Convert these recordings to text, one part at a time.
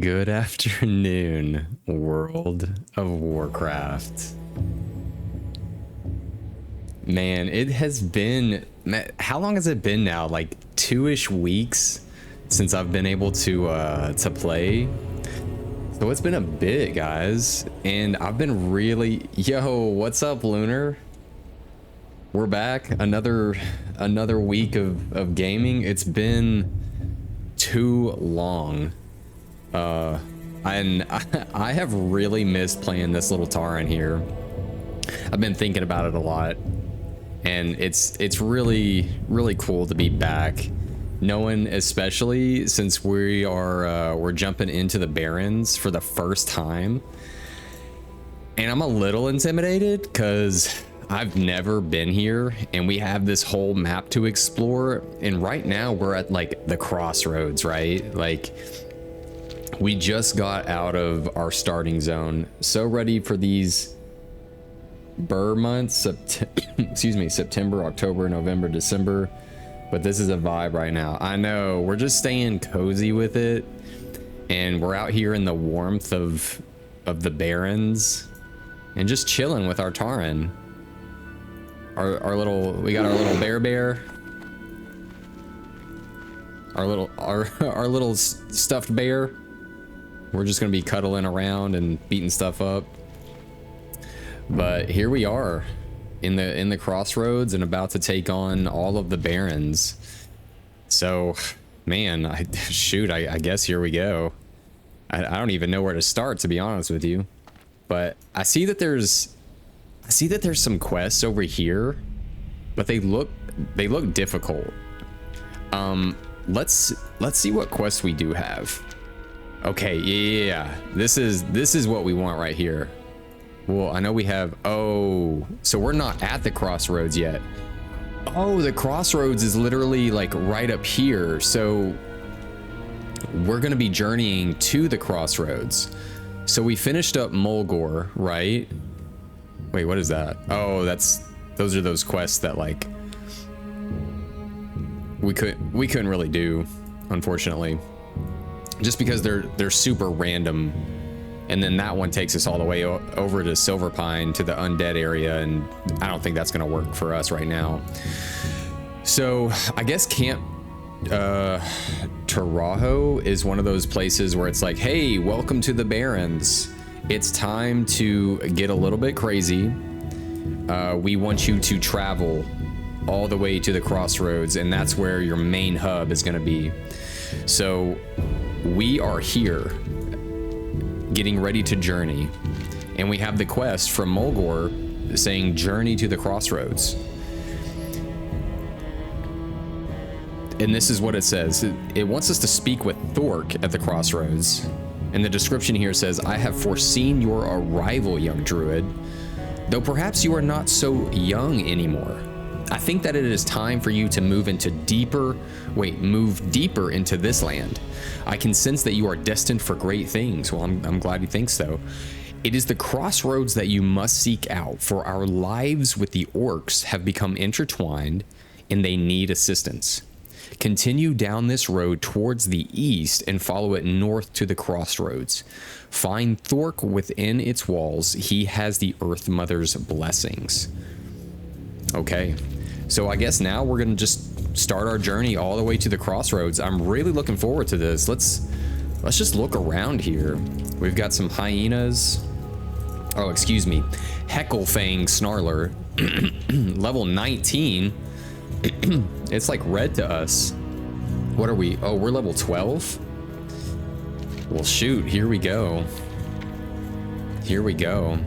Good afternoon, World of Warcraft. Man, it has been... How long has it been now? Like 2-ish weeks since I've been able to play. So it's been a bit, guys. And I've been really... Yo, what's up, Lunar? We're back. Another week of gaming. It's been too long. And I have really missed playing this little Tauren here. I've been thinking about it a lot, and it's really cool to be back, knowing, especially since we're jumping into the Barrens for the first time, and I'm a little intimidated because I've never been here, and we have this whole map to explore, and right now we're at like the crossroads, right? Like, we just got out of our starting zone, so ready for these Burr months, excuse me, September, October, November, December. But this is a vibe right now. I know, we're just staying cozy with it, and we're out here in the warmth of the Barrens and just chilling with our Tauren. We got our little bear. Our little stuffed bear. We're just gonna be cuddling around and beating stuff up. But here we are in the crossroads and about to take on all of the Barrens. So, man, I guess here we go. I don't even know where to start, to be honest with you. But I see that there's some quests over here, but they look difficult. Let's see what quests we do have. Okay, yeah. This is what we want right here. Well, I know we have... Oh, so we're not at the crossroads yet. Oh, the crossroads is literally like right up here. So we're going to be journeying to the crossroads. So we finished up Mulgore, right? Wait, what is that? Oh, those are those quests that like we couldn't really do, unfortunately. Just because they're super random, and then that one takes us all the way over to Silverpine to the undead area, and I don't think that's gonna work for us right now. So I guess Camp Taraho is one of those places where it's like, hey, welcome to the Barrens. It's time to get a little bit crazy. We want you to travel all the way to the crossroads, and that's where your main hub is gonna be. So we are here getting ready to journey, and we have the quest from Mulgore saying journey to the crossroads, and this is what it says. It wants us to speak with Thork at the crossroads, and the description here says, I have foreseen your arrival, young druid, though perhaps you are not so young anymore. I think that it is time for you to move deeper into this land. I can sense that you are destined for great things. Well, I'm glad you think so. It is the crossroads that you must seek out, for our lives with the orcs have become intertwined and they need assistance. Continue down this road towards the east and follow it north to the crossroads. Find Thork within its walls. He has the Earth Mother's blessings. Okay. So I guess now we're gonna just start our journey all the way to the crossroads. I'm really looking forward to this. Let's just look around here. We've got some hyenas. Oh, excuse me. Hecklefang Snarler. Level 19. It's like red to us. What are we? Oh, we're level 12? Well, shoot. Here we go. Here we go.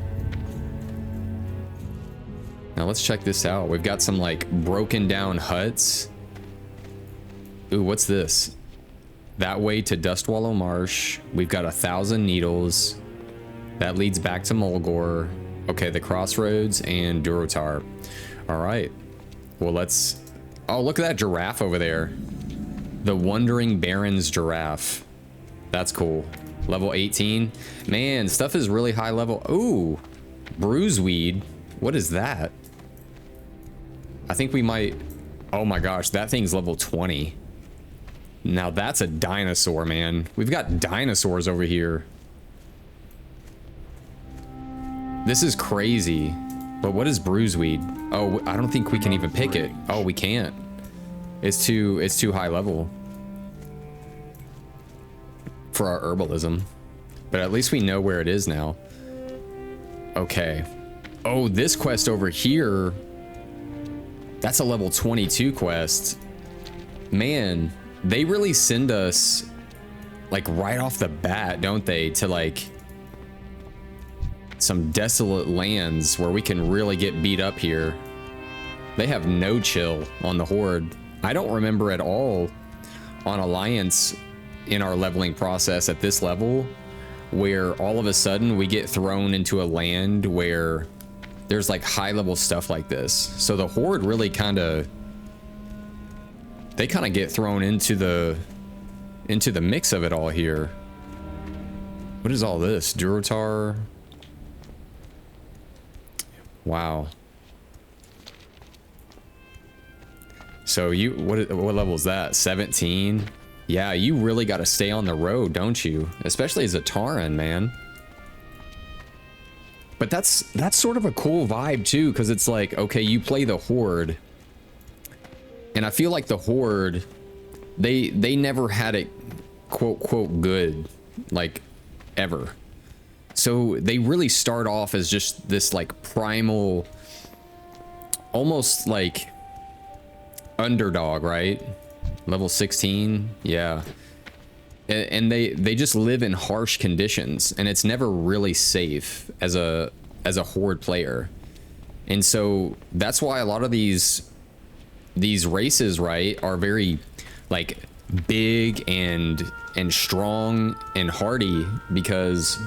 Now let's check this out. We've got some like broken down huts. Ooh, what's this? That way to Dustwallow Marsh. We've got 1,000 needles. That leads back to Mulgore. Okay, the crossroads and Durotar. All right. Well, let's... Oh, look at that giraffe over there. The Wandering Barrens giraffe. That's cool. Level 18. Man, stuff is really high level. Ooh, bruiseweed. What is that? I think we might... Oh my gosh, that thing's level 20. Now that's a dinosaur, man. We've got dinosaurs over here. This is crazy. But what is bruiseweed? Oh, I don't think we can even pick it. Oh, we can't. It's too high level for our herbalism. But at least we know where it is now. Okay. Oh, this quest over here, that's a level 22 quest. Man, they really send us like right off the bat, don't they, to like some desolate lands where we can really get beat up here. They have no chill on the Horde. I don't remember at all on Alliance in our leveling process at this level where all of a sudden we get thrown into a land where there's like high level stuff like this. So the Horde really they kind of get thrown into the mix of it all here. What is all this? Durotar. Wow. So what level is that? 17? Yeah, you really got to stay on the road, don't you? Especially as a Tauren, man. But that's sort of a cool vibe too, because it's like, okay, you play the Horde, and I feel like the Horde, they never had it quote good, like, ever. So they really start off as just this like primal, almost like underdog, right? Level 16, yeah. And they just live in harsh conditions, and it's never really safe as a Horde player. And so that's why a lot of these races, right, are very like big and strong and hardy, because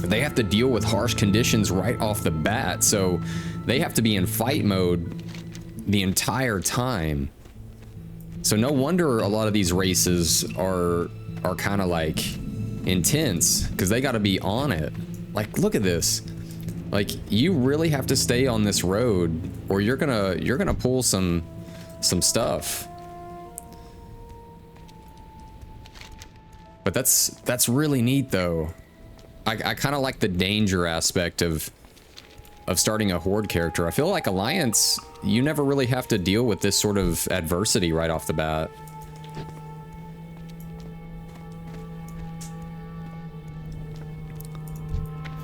they have to deal with harsh conditions right off the bat. So they have to be in fight mode the entire time. So no wonder a lot of these races are kind of like intense, because they got to be on it. Like, look at this. Like, you really have to stay on this road, or you're gonna pull some stuff. But that's really neat though. I kind of like the danger aspect of starting a Horde character. I feel like Alliance, you never really have to deal with this sort of adversity right off the bat.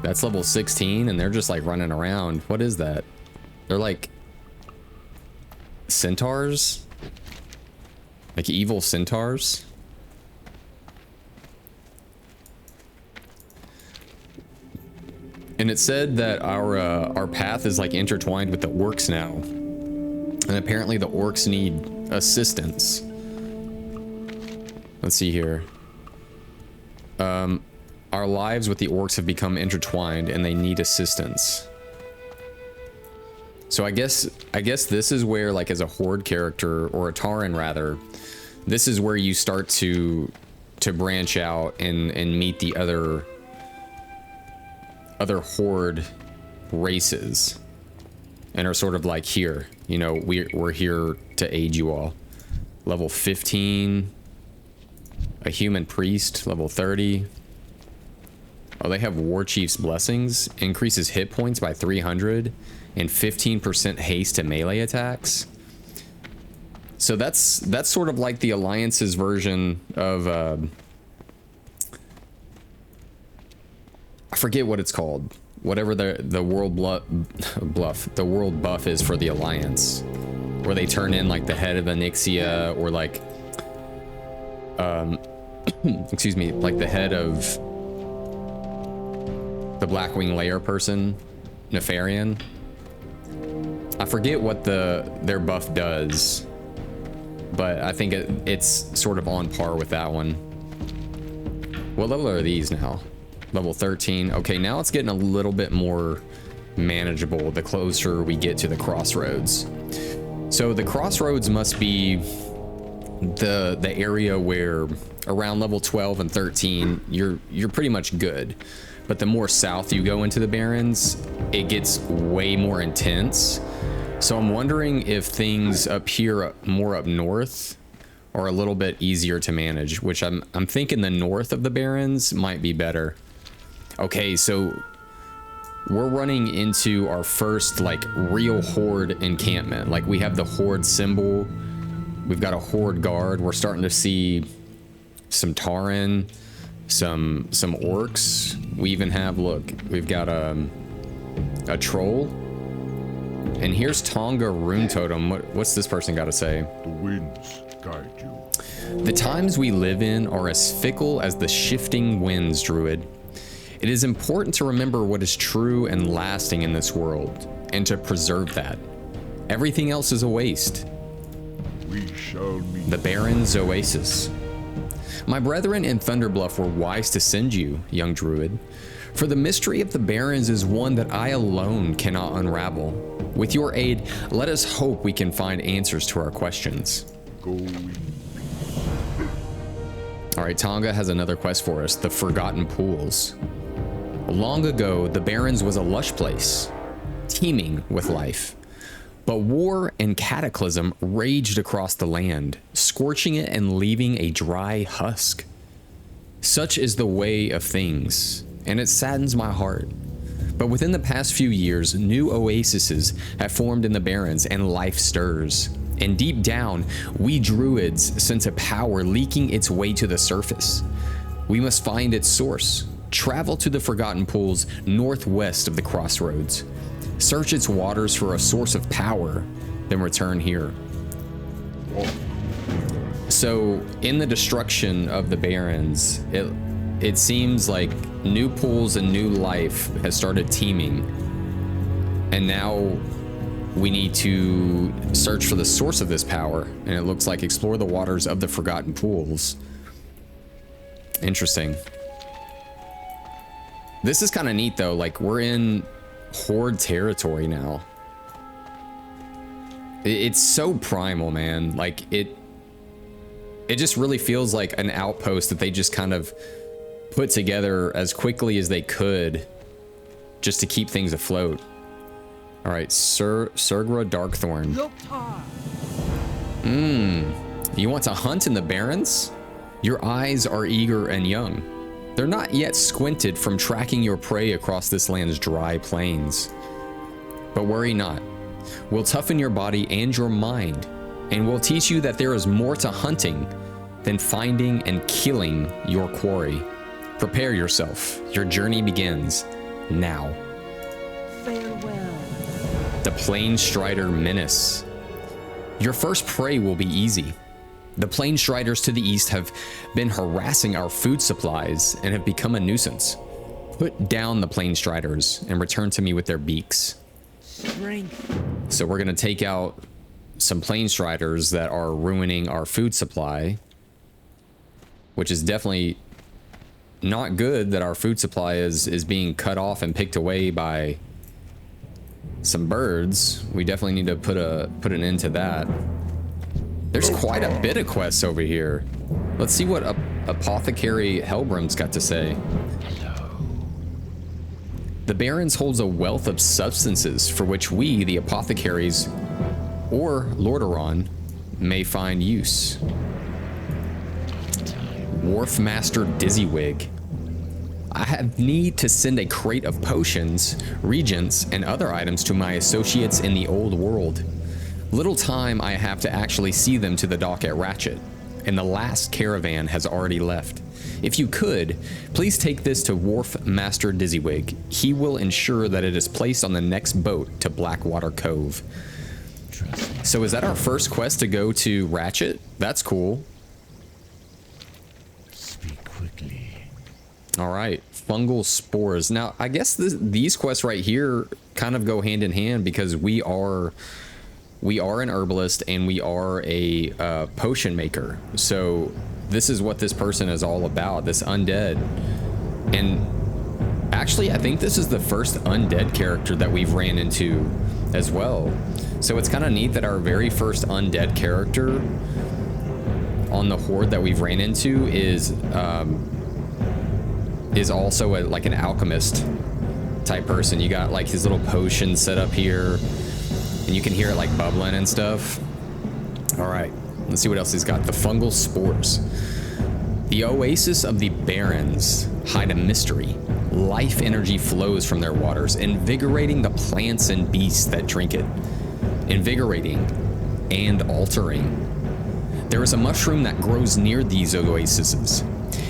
That's level 16, and they're just like running around. What is that? They're like centaurs? Like evil centaurs? And it said that our path is like intertwined with the orcs now. And apparently the orcs need assistance. Let's see here. Our lives with the orcs have become intertwined, and they need assistance. So I guess this is where, like, as a Horde character, or a Tauren rather, this is where you start to branch out and meet the other Horde races, and are sort of like, here, you know, we're here to aid you all. Level 15, a human priest, level 30. Oh, they have War Chief's Blessings, increases hit points by 300 and 15% haste to melee attacks. So that's sort of like the Alliance's version of I forget what it's called. Whatever the world the world buff is for the Alliance, where they turn in like the head of Onyxia, or like excuse me, like the head of the Blackwing Lair person, Nefarian. I forget what their buff does, but I think it's sort of on par with that one. What level are these now? Level 13. Okay, now it's getting a little bit more manageable the closer we get to the crossroads. So the crossroads must be the area where around level 12 and 13 you're pretty much good. But the more south you go into the Barrens, it gets way more intense. So I'm wondering if things up here more up north or a little bit easier to manage, which I'm thinking the north of the Barrens might be better. Okay, so we're running into our first like real Horde encampment. Like we have the Horde symbol. We've got a Horde guard. We're starting to see some Tauren, some orcs. We even have, look, we've got a troll. And here's Tonga Rune Totem. What's this person got to say? The winds guide you. The times we live in are as fickle as the shifting winds, Druid. It is important to remember what is true and lasting in this world, and to preserve that. Everything else is a waste. We shall meet. The Barrens Oasis. My brethren in Thunderbluff were wise to send you, young Druid, for the mystery of the Barrens is one that I alone cannot unravel. With your aid, let us hope we can find answers to our questions. Go in. All right, Tonga has another quest for us, the Forgotten Pools. Long ago, the Barrens was a lush place, teeming with life. But war and cataclysm raged across the land, scorching it and leaving a dry husk. Such is the way of things, and it saddens my heart. But within the past few years, new oases have formed in the Barrens and life stirs. And deep down, we druids sense a power leaking its way to the surface. We must find its source. Travel to the Forgotten Pools northwest of the crossroads. Search its waters for a source of power, then return here. So, in the destruction of the Barrens, it seems like new pools and new life has started teeming. And now we need to search for the source of this power, and it looks like explore the waters of the Forgotten Pools. Interesting. This is kind of neat though, like we're in Horde territory now. It's so primal, man. Like it just really feels like an outpost that they just kind of put together as quickly as they could just to keep things afloat. All right, Surgra Darkthorn. You want to hunt in the Barrens? Your eyes are eager and young. They're not yet squinted from tracking your prey across this land's dry plains. But worry not. We'll toughen your body and your mind, and we'll teach you that there is more to hunting than finding and killing your quarry. Prepare yourself. Your journey begins now. Farewell. The Plain Strider Menace. Your first prey will be easy. The Plain Striders to the east have been harassing our food supplies and have become a nuisance. Put down the Plain Striders and return to me with their beaks. Strength. So we're going to take out some Plain Striders that are ruining our food supply, which is definitely not good that our food supply is being cut off and picked away by some birds. We definitely need to put an end to that. There's quite a bit of quests over here. Let's see what Apothecary Helbram's got to say. The Barrens holds a wealth of substances for which we, the apothecaries, or Lordaeron, may find use. Wharf Master Dizzywig. I have need to send a crate of potions, regents, and other items to my associates in the old world. Little time I have to actually see them to the dock at Ratchet, and the last caravan has already left. If you could, please take this to Wharf Master Dizzywig. He will ensure that it is placed on the next boat to Blackwater Cove. So is that our first quest to go to Ratchet? That's cool. Speak quickly. All right, fungal spores. Now, I guess these quests right here kind of go hand in hand because we are an herbalist and we are a potion maker. So this is what this person is all about, this undead. And actually, I think this is the first undead character that we've ran into as well. So it's kind of neat that our very first undead character on the Horde that we've ran into is also like an alchemist type person. You got like his little potion set up here, and you can hear it like bubbling and stuff. All right, Let's see what else he's got. The fungal spores. The oasis of the barrens hide a mystery. Life energy flows from their waters, invigorating the plants and beasts that drink it. Invigorating and altering. There is a mushroom that grows near these oases.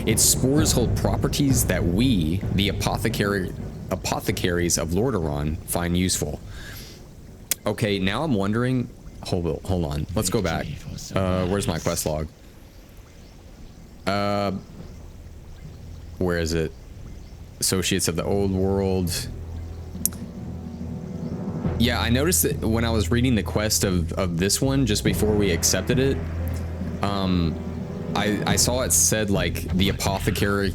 Its spores hold properties that we, the apothecaries of Lordaeron, find useful. Okay, now I'm wondering. Hold on. Let's go back. Where's my quest log? Where is it? Associates of the Old World. Yeah, I noticed that when I was reading the quest of this one just before we accepted it. I saw it said like the apothecary,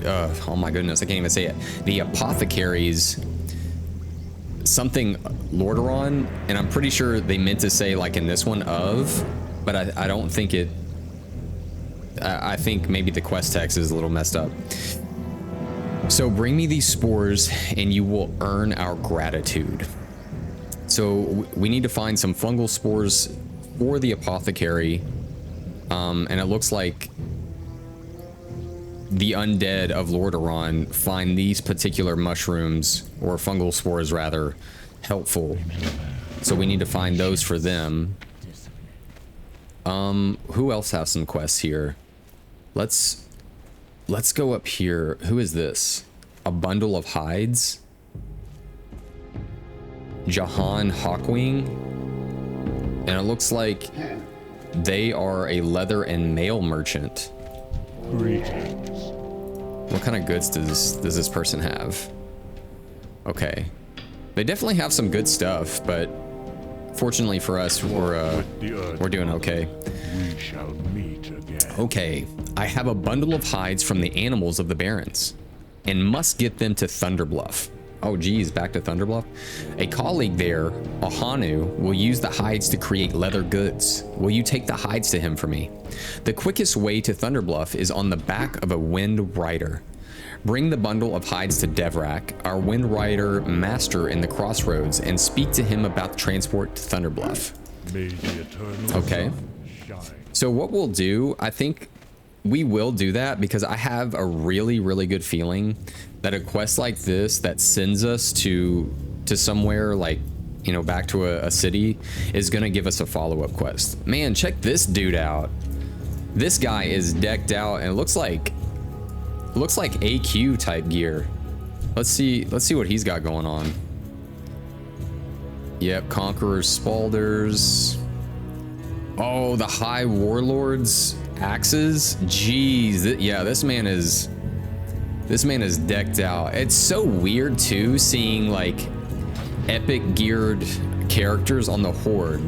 oh my goodness, I can't even say it. The apothecaries, something Lordaeron, and I'm pretty sure they meant to say like in this one of, but I don't think it, I think maybe the quest text is a little messed up. So bring me these spores and you will earn our gratitude. So we need to find some fungal spores for the apothecary, and it looks like the undead of Lordaeron find these particular mushrooms, or fungal spores rather, helpful. So we need to find those for them. Who else has some quests here? Let's go up here. Who is this? A bundle of hides? Jahan Hawkwing? And it looks like they are a leather and mail merchant. Greetings. What kind of goods does this person have? Okay. They definitely have some good stuff, but fortunately for us, we're doing okay. We shall meet again. Okay, I have a bundle of hides from the animals of the Barrens and must get them to Thunderbluff. Oh geez, back to Thunderbluff. A colleague there, Ahanu, will use the hides to create leather goods. Will you take the hides to him for me? The quickest way to Thunderbluff is on the back of a Wind Rider. Bring the bundle of hides to Devrak, our Wind Rider master in the crossroads, and speak to him about the transport to Thunderbluff. May the eternal Okay. sun shine. So what we'll do, I think we will do that because I have a really, really good feeling that a quest like this that sends us to somewhere like, you know, back to a city is going to give us a follow-up quest. Man, check this dude out. This guy is decked out and it looks like AQ type gear. Let's see what he's got going on. Yep, Conqueror's Spalders. Oh, the High Warlord's axes. Jeez, yeah, this man is decked out. It's so weird too, seeing like epic geared characters on the Horde,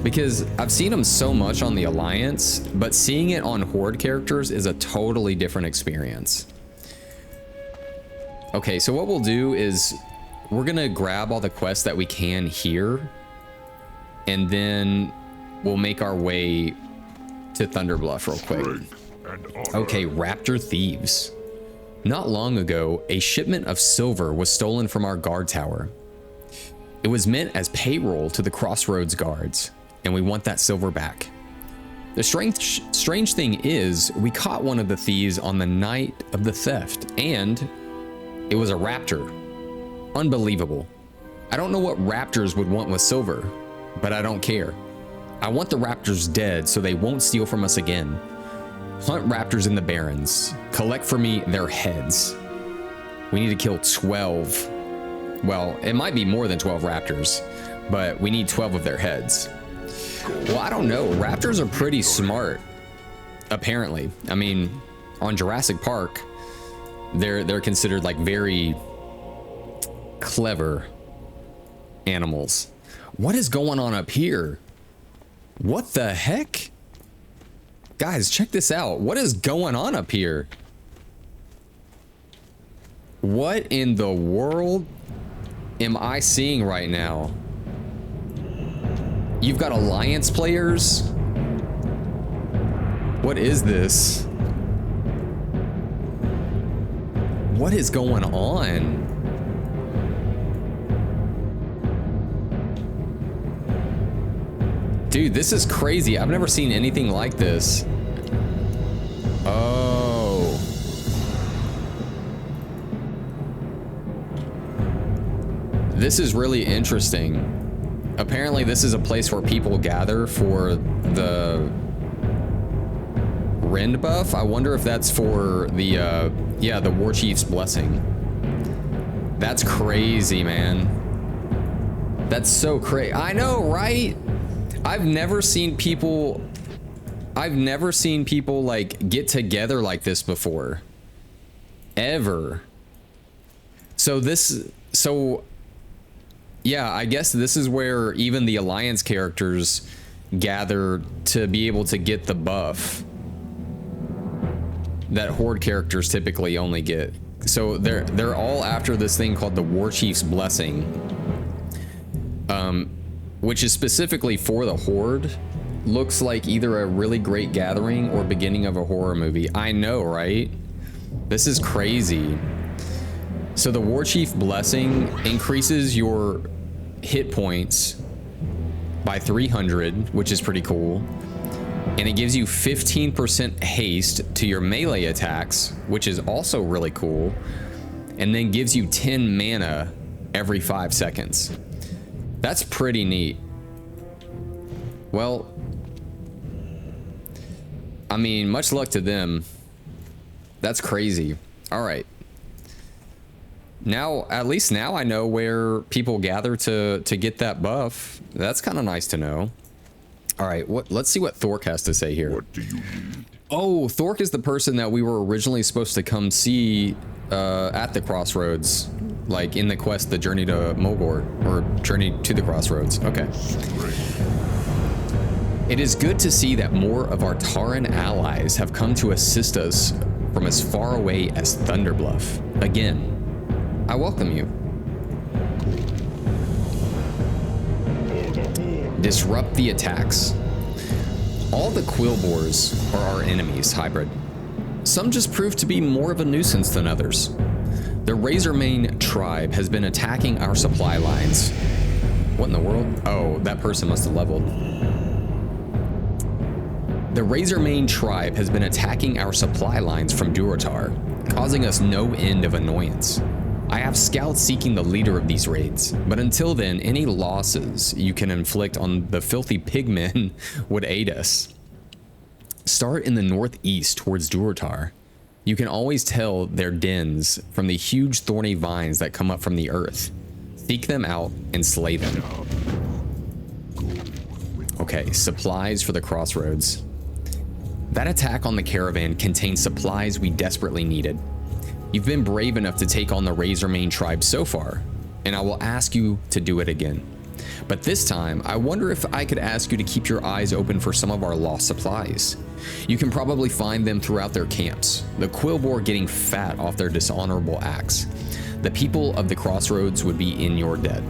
because I've seen them so much on the Alliance, but seeing it on Horde characters is a totally different experience. Okay, so what we'll do is we're gonna grab all the quests that we can here, and then we'll make our way to Thunderbluff real quick. Strength and honor. Okay, Raptor Thieves. Not long ago, a shipment of silver was stolen from our guard tower. It was meant as payroll to the Crossroads guards, and we want that silver back. The strange thing is, we caught one of the thieves on the night of the theft, and it was a raptor. Unbelievable. I don't know what raptors would want with silver, but I don't care. I want the raptors dead so they won't steal from us again. Hunt raptors in the Barrens. Collect for me their heads. We need to kill 12. Well, it might be more than 12 raptors, but we need 12 of their heads. Well, I don't know. Raptors are pretty smart, apparently. I mean, on Jurassic Park, they're considered like very clever animals. What is going on up here? What the heck? Guys, check this out. What is going on up here? What in the world am I seeing right now? You've got Alliance players? What is this? What is going on? Dude, this is crazy. I've never seen anything like this. Oh. This is really interesting. Apparently, this is a place where people gather for the Rend buff. I wonder if that's for the, yeah, the War Chief's Blessing. That's crazy, man. That's so crazy. I know, right? I've never seen people like get together like this before. Ever. So yeah, I guess this is where even the Alliance characters gather to be able to get the buff that Horde characters typically only get. So they're all after this thing called the War Chief's Blessing. Which is specifically for the Horde. Looks like either a really great gathering or beginning of a horror movie. I know, right? This is crazy. So the War Chief Blessing increases your hit points by 300, which is pretty cool. And it gives you 15% haste to your melee attacks, which is also really cool. And then gives you 10 mana every 5 seconds. That's pretty neat. Well, I mean, much luck to them. That's crazy. All right. Now, at least now I know where people gather to get that buff. That's kind of nice to know. All right, let's see what Thork has to say here. What do you need? Oh, Thork is the person that we were originally supposed to come see at the Crossroads. Like in the quest, the Journey to Mogor, or Journey to the Crossroads. Okay. It is good to see that more of our Tauren allies have come to assist us from as far away as Thunderbluff. Again, I welcome you. Disrupt the attacks. All the Quillboars are our enemies, Hybrid. Some just prove to be more of a nuisance than others. The Razormane tribe has been attacking our supply lines. What in the world? Oh, that person must have leveled. The Razormane tribe has been attacking our supply lines from Durotar, causing us no end of annoyance. I have scouts seeking the leader of these raids, but until then, any losses you can inflict on the filthy pigmen would aid us. Start in the northeast towards Durotar. You can always tell their dens from the huge thorny vines that come up from the earth. Seek them out and slay them. Okay, supplies for the Crossroads. That attack on the caravan contained supplies we desperately needed. You've been brave enough to take on the Razormane tribe so far, and I will ask you to do it again. But this time, I wonder if I could ask you to keep your eyes open for some of our lost supplies. You can probably find them throughout their camps, the Quillboar getting fat off their dishonorable acts. The people of the Crossroads would be in your debt.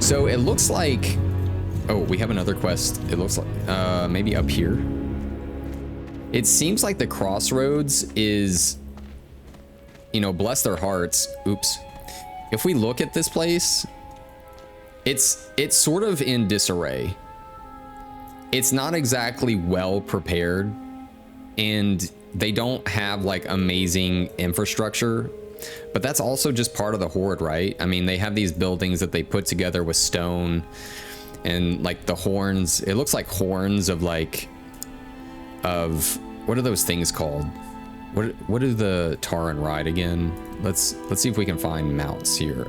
So it looks like... Oh, we have another quest. It looks like maybe up here. It seems like the Crossroads is, you know, bless their hearts. Oops. If we look at this place, it's sort of in disarray. It's not exactly well prepared, and they don't have like amazing infrastructure, but that's also just part of the Horde, right? I mean, they have these buildings that they put together with stone and like the horns. It looks like horns of like, what are those things called? What do the Tauren ride again? Let's see if we can find mounts here.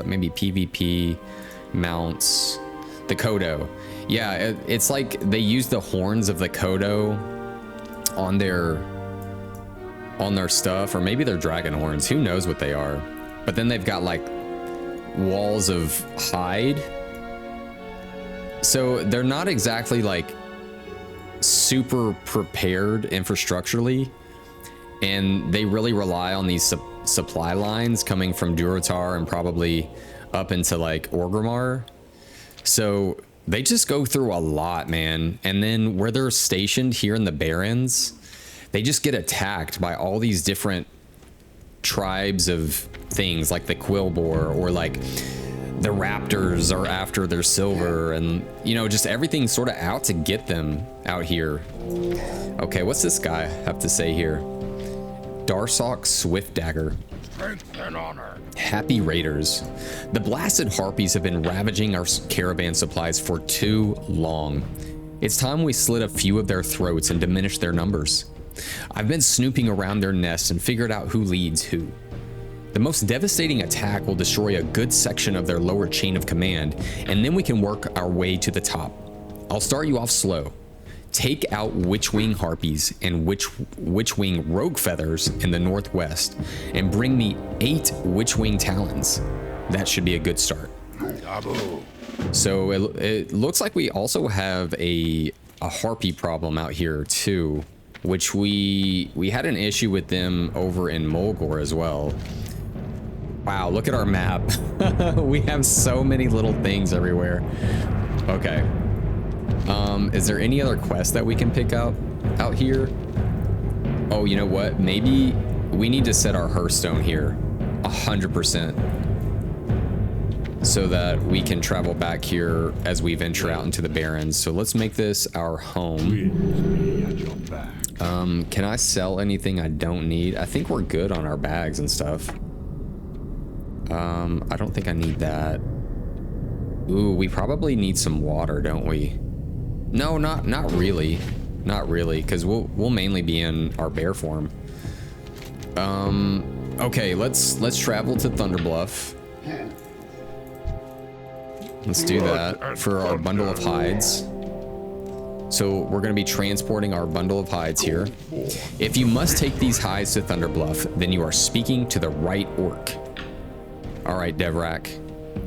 Maybe PvP mounts. The Kodo. Yeah, it's like they use the horns of the Kodo on their stuff, or maybe they're dragon horns. Who knows what they are? But then they've got like walls of hide. So they're not exactly like super prepared infrastructurally, and they really rely on these supply lines coming from Durotar and probably up into like Orgrimmar. So they just go through a lot, man. And then where they're stationed here in the Barrens, they just get attacked by all these different tribes of things like the Quillboar, or like the raptors are after their silver, and you know, just everything's sort of out to get them out here. Okay, what's this guy have to say here? Darsok Swift Dagger. Strength and honor. Happy raiders. The blasted harpies have been ravaging our caravan supplies for too long. It's time we slit a few of their throats and diminish their numbers. I've been snooping around their nests and figured out who leads who. The most devastating attack will destroy a good section of their lower chain of command, and then we can work our way to the top. I'll start you off slow. Take out Witchwing Harpies and Witchwing Rogue Feathers in the northwest, and bring me 8 Witchwing Talons. That should be a good start. So it looks like we also have a Harpy problem out here too, which we had an issue with them over in Mulgore as well. Wow, look at our map. We have so many little things everywhere. Okay. Is there any other quest that we can pick up out here? Oh, you know what? Maybe we need to set our Hearthstone here 100%, so that we can travel back here as we venture out into the Barrens. So let's make this our home. Can I sell anything I don't need? I think we're good on our bags and stuff. I don't think I need that. Ooh, we probably need some water, don't we? No, not really. Not really, because we'll mainly be in our bear form. Okay, let's travel to Thunderbluff. Let's do that for our bundle of hides. So we're going to be transporting our bundle of hides here. If you must take these hides to Thunderbluff, then you are speaking to the right orc. All right, Devrak,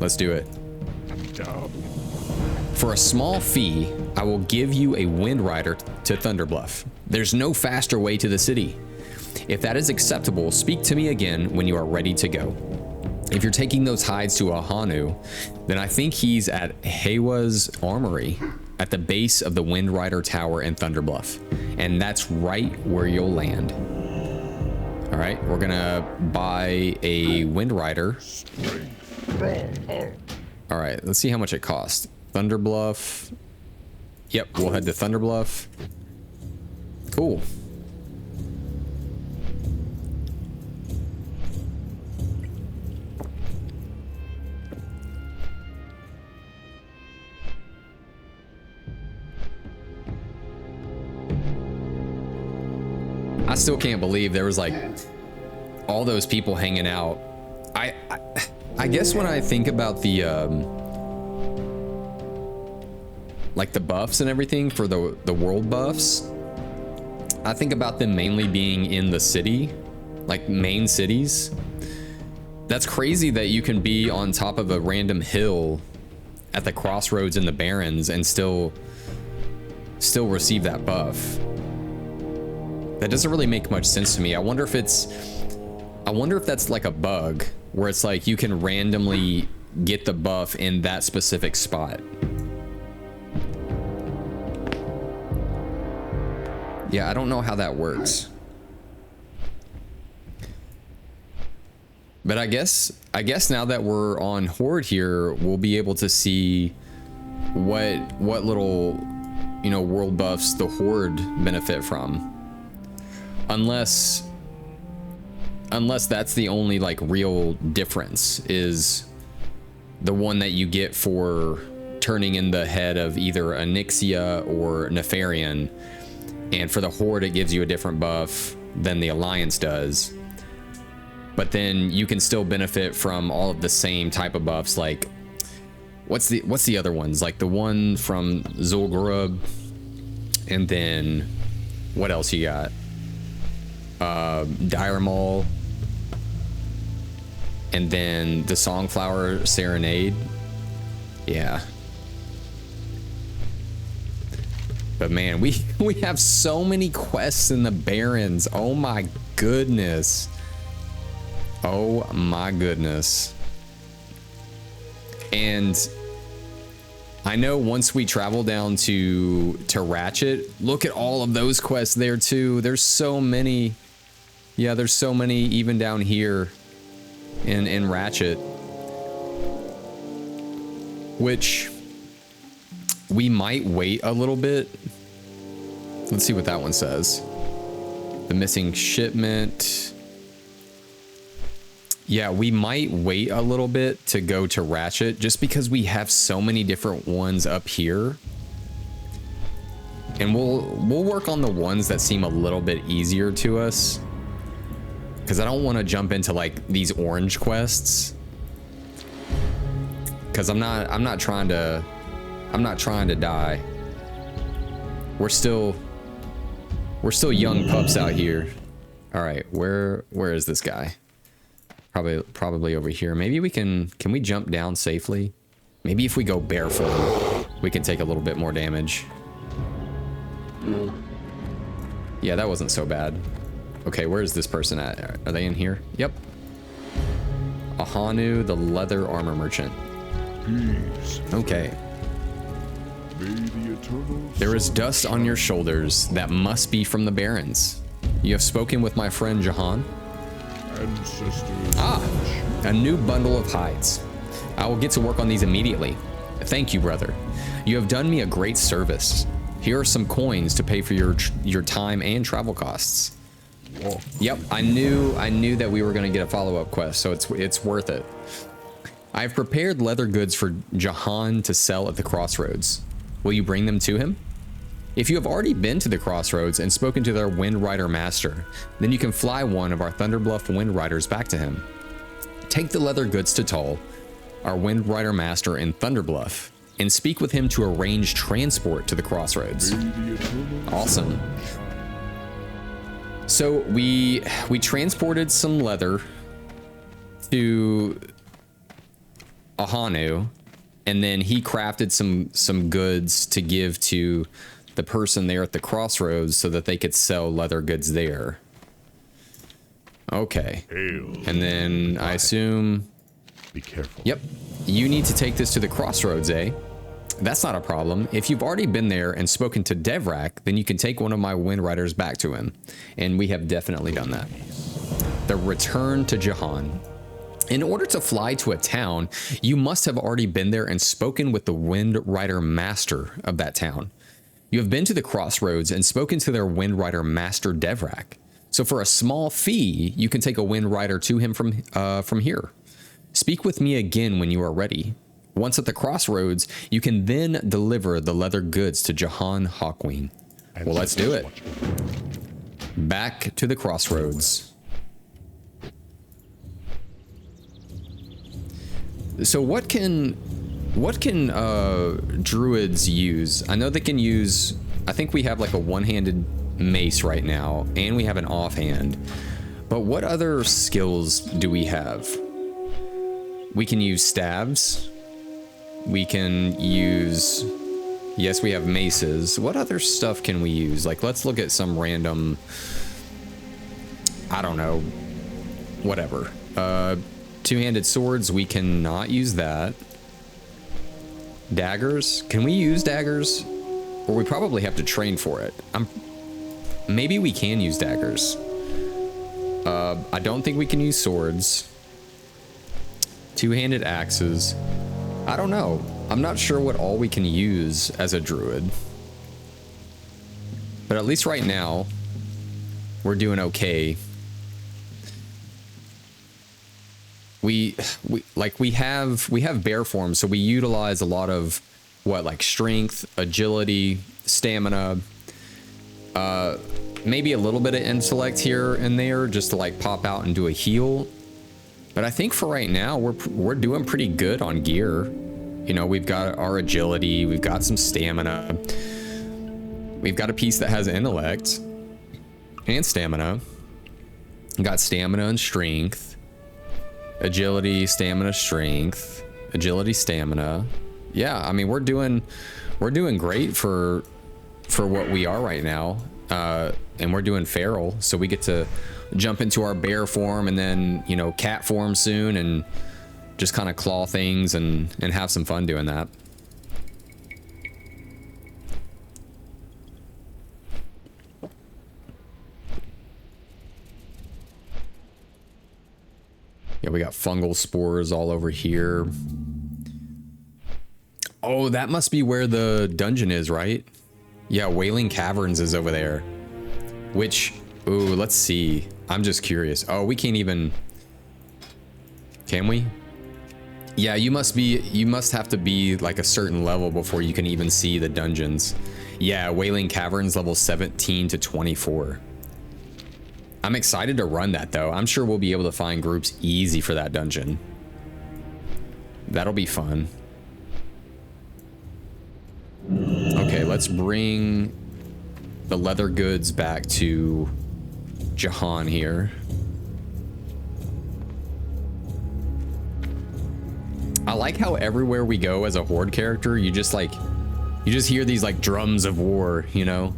let's do it. For a small fee, I will give you a Wind Rider to Thunderbluff. There's no faster way to the city. If that is acceptable, speak to me again when you are ready to go. If you're taking those hides to Ahanu, then I think he's at Hewa's Armory at the base of the Wind Rider Tower in Thunderbluff. And that's right where you'll land. All right, we're gonna buy a Wind Rider. All right, let's see how much it costs. Thunderbluff. Yep, we'll head to Thunderbluff. Cool. I still can't believe there was like all those people hanging out. I guess when I think about the like the buffs and everything for the world buffs, I think about them mainly being in the city, like main cities. That's crazy that you can be on top of a random hill at the crossroads in the Barrens and still receive that buff. That doesn't really make much sense to me. I wonder if that's like a bug where it's like you can randomly get the buff in that specific spot. Yeah, I don't know how that works. But I guess now that we're on Horde here, we'll be able to see what little, you know, world buffs the Horde benefit from. Unless that's the only like real difference, is the one that you get for turning in the head of either Onyxia or Nefarian. And for the Horde, it gives you a different buff than the Alliance does. But then you can still benefit from all of the same type of buffs. Like, what's the other ones? Like the one from Zul'Gurub, and then what else you got? Dire Maul, and then the Songflower Serenade. Yeah. But man, we have so many quests in the Barrens. Oh my goodness. Oh my goodness. And I know once we travel down to Ratchet, look at all of those quests there too. There's so many. Yeah, there's so many even down here in Ratchet. which we might wait a little bit. Let's see what that one says. The missing shipment. Yeah, we might wait a little bit to go to Ratchet just because we have so many different ones up here. And we'll work on the ones that seem a little bit easier to us. Because I don't want to jump into like these orange quests. Because I'm not trying to die. We're still young pups out here. All right, where is this guy? Probably over here. Maybe we can we jump down safely? Maybe if we go barefoot, we can take a little bit more damage. Yeah, that wasn't so bad. Okay, where is this person at? Are they in here? Yep. Ahanu, the leather armor merchant. Peace. Okay. May the eternal There is dust on your shoulders that must be from the barons. You have spoken with my friend Jahan. ancestors. A new bundle of hides. I will get to work on these immediately. Thank you, brother. You have done me a great service. Here are some coins to pay for your time and travel costs. Yep, I knew that we were going to get a follow-up quest, so it's worth it. I have prepared leather goods for Jahan to sell at the crossroads. Will you bring them to him? If you have already been to the crossroads and spoken to their Wind Rider master, then you can fly one of our Thunderbluff Wind Riders back to him. Take the leather goods to Tull, our Wind Rider master in Thunderbluff, and speak with him to arrange transport to the crossroads. Awesome. So we transported some leather to Ahanu, and then he crafted some goods to give to the person there at the crossroads so that they could sell leather goods there. Okay. And then I assume... Be careful. Yep. You need to take this to the crossroads, eh? That's not a problem. If you've already been there and spoken to Devrak, then you can take one of my Wind Riders back to him. And we have definitely done that. The return to Jahan. In order to fly to a town, you must have already been there and spoken with the Wind Rider master of that town. You have been to the crossroads and spoken to their Wind Rider master Devrak. So for a small fee, you can take a Wind Rider to him from here. Speak with me again when you are ready. Once at the crossroads, you can then deliver the leather goods to Jahan Hawkwing. Well, let's do it. Back to the crossroads. So what can druids use? I know they can use, I think we have like a one-handed mace right now, and we have an offhand. But what other skills do we have? We can use staves. We can use, yes, we have maces. What other stuff can we use? Like, let's look at some random, I don't know, whatever. Two-handed swords, we cannot use that. Daggers, can we use daggers? Or we probably have to train for it. Maybe we can use daggers. I don't think we can use swords. Two-handed axes. I don't know. I'm not sure what all we can use as a druid. But at least right now, we're doing okay. We have bear form, so we utilize a lot of like strength, agility, stamina, maybe a little bit of intellect here and there just to like pop out and do a heal. But I think for right now, we're doing pretty good on gear. You know, we've got our agility, we've got some stamina. We've got a piece that has intellect and stamina. We've got stamina and strength. Agility, stamina, strength. Agility, stamina. Yeah, I mean, we're doing great for what we are right now. And we're doing feral, so we get to jump into our bear form and then, you know, cat form soon and just kind of claw things and have some fun doing that. Yeah, we got fungal spores all over here. Oh, that must be where the dungeon is, right? Yeah, Wailing Caverns is over there. Which, ooh, let's see. I'm just curious. Oh, we can't even... Can we? Yeah, you must have to be like a certain level before you can even see the dungeons. Yeah, Wailing Caverns level 17 to 24. I'm excited to run that though. I'm sure we'll be able to find groups easy for that dungeon. That'll be fun. Okay, let's bring the leather goods back to Jahan here. I like how everywhere we go as a Horde character, you just hear these like drums of war, you know?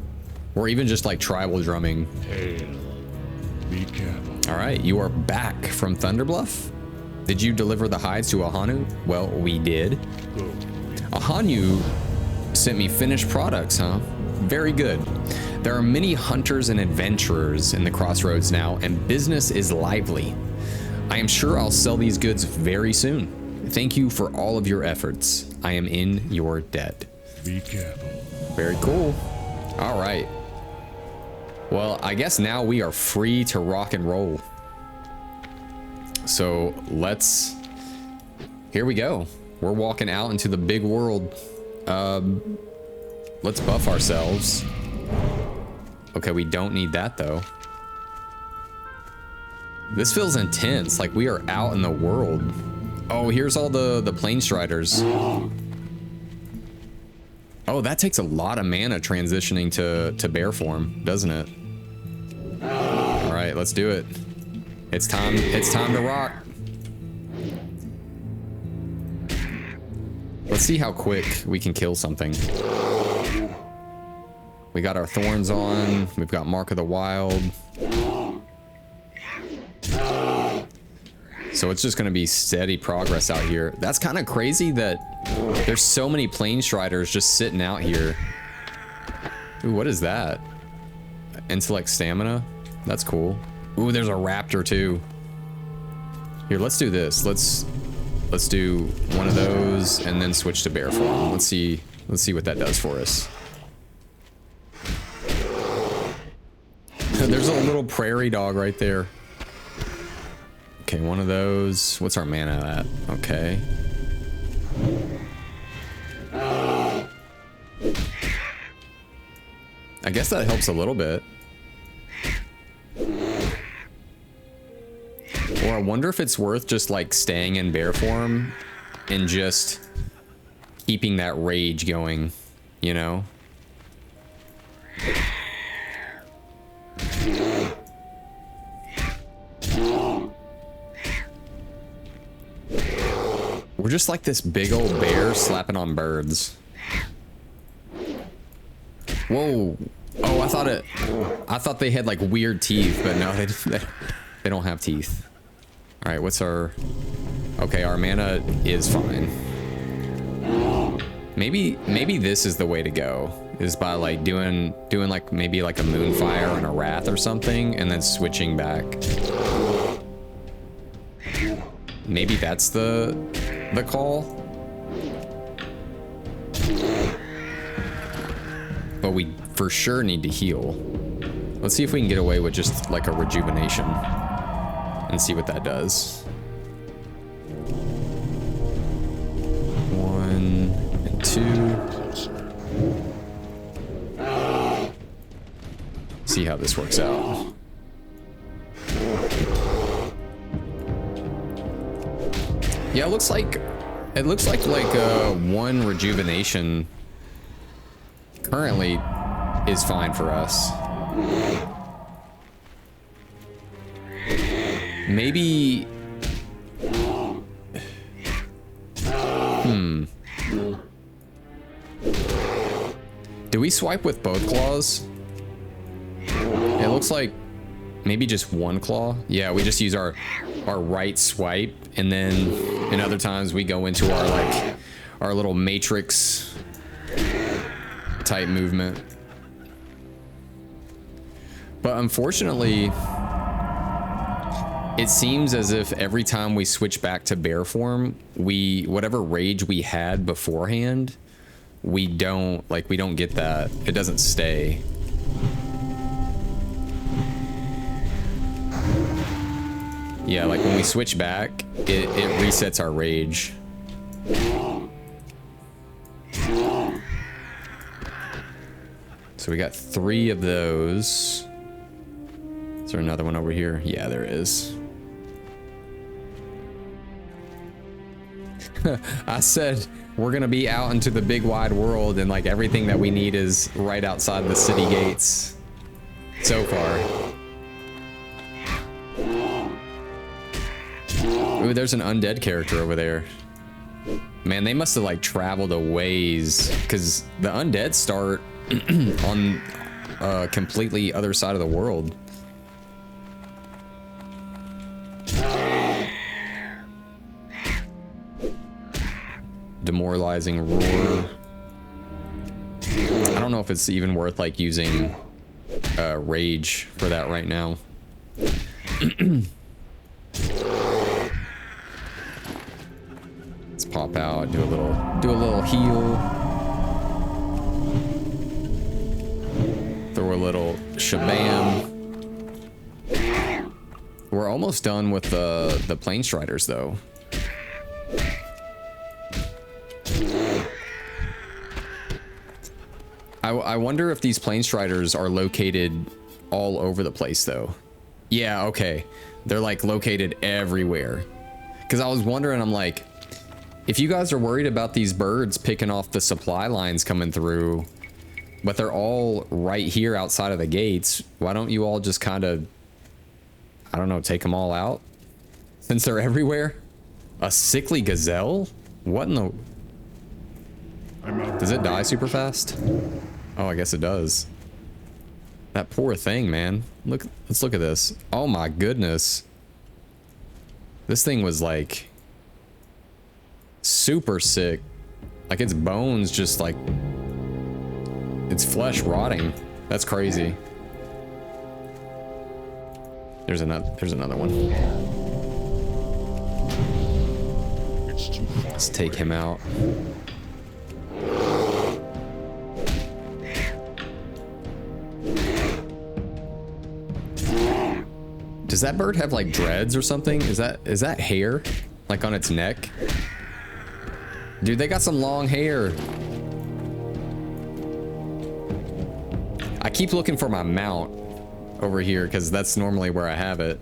Or even just like tribal drumming. Hail. Be careful. All right, you are back from Thunderbluff. Did you deliver the hides to Ahanu? Well, we did. Go. Ahanu sent me finished products, huh? Very good. There are many hunters and adventurers in the Crossroads now, and business is lively. I am sure I'll sell these goods very soon. Thank you for all of your efforts. I am in your debt. Be careful. Very cool. All right. Well, I guess now we are free to rock and roll. So here we go. We're walking out into the big world. Let's buff ourselves. Okay, we don't need that though. This feels intense, like we are out in the world. Oh, here's all the Planestriders. Oh, that takes a lot of mana transitioning to bear form, doesn't it? All right, let's do it. It's time to rock. Let's see how quick we can kill something. We got our thorns on. We've got Mark of the Wild. So it's just going to be steady progress out here. That's kind of crazy that there's so many Planestriders just sitting out here. Ooh, what is that? Intellect stamina? That's cool. Ooh, there's a raptor too. Here, let's do this. Let's do one of those and then switch to bear form. Let's see what that does for us. There's a little prairie dog right there. Okay, one of those. What's our mana at? Okay. I guess that helps a little bit. Or I wonder if it's worth just like staying in bear form and just keeping that rage going, you know? We're just like this big old bear slapping on birds. Whoa. Oh, I thought they had like weird teeth, but no, they don't have teeth. All right, what's our... Okay, our mana is fine. Maybe this is the way to go. Is by like doing like maybe like a Moonfire and a Wrath or something, and then switching back. Maybe that's the call. But we for sure need to heal. Let's see if we can get away with just like a rejuvenation and see what that does. 1 and 2. See how this works out. Yeah, it looks like one rejuvenation currently is fine for us. Maybe. Do we swipe with both claws? It looks like maybe just one claw. Yeah, we just use our right swipe, and then in other times we go into our little matrix type movement. But unfortunately, It seems as if every time we switch back to bear form, whatever rage we had beforehand, we don't get that. It doesn't stay. Yeah, like when we switch back, it resets our rage. So we got 3 of those. Is there another one over here? Yeah, there is. I said we're gonna be out into the big wide world and like everything that we need is right outside the city gates so far. Ooh, there's an undead character over there. Man, they must have like traveled a ways because the undead start on a completely other side of the world. Demoralizing roar. I don't know if it's even worth like using rage for that right now. Let's pop out, do a little heal. Throw a little shabam. We're almost done with the plane striders though. I wonder if these plane striders are located all over the place though. Yeah, okay. They're like located everywhere. Because I was wondering, I'm like, if you guys are worried about these birds picking off the supply lines coming through, but they're all right here outside of the gates, why don't you all just kind of, I don't know, take them all out? Since they're everywhere? A sickly gazelle? What in the... Does it die super fast? Oh, I guess it does. That poor thing, man. Look, let's look at this. Oh my goodness. This thing was like super sick. Like its bones just like, its flesh rotting. That's crazy. There's another one. Let's take him out. Does that bird have like dreads or something? Is that hair? Like on its neck? Dude, they got some long hair. I keep looking for my mount over here because that's normally where I have it.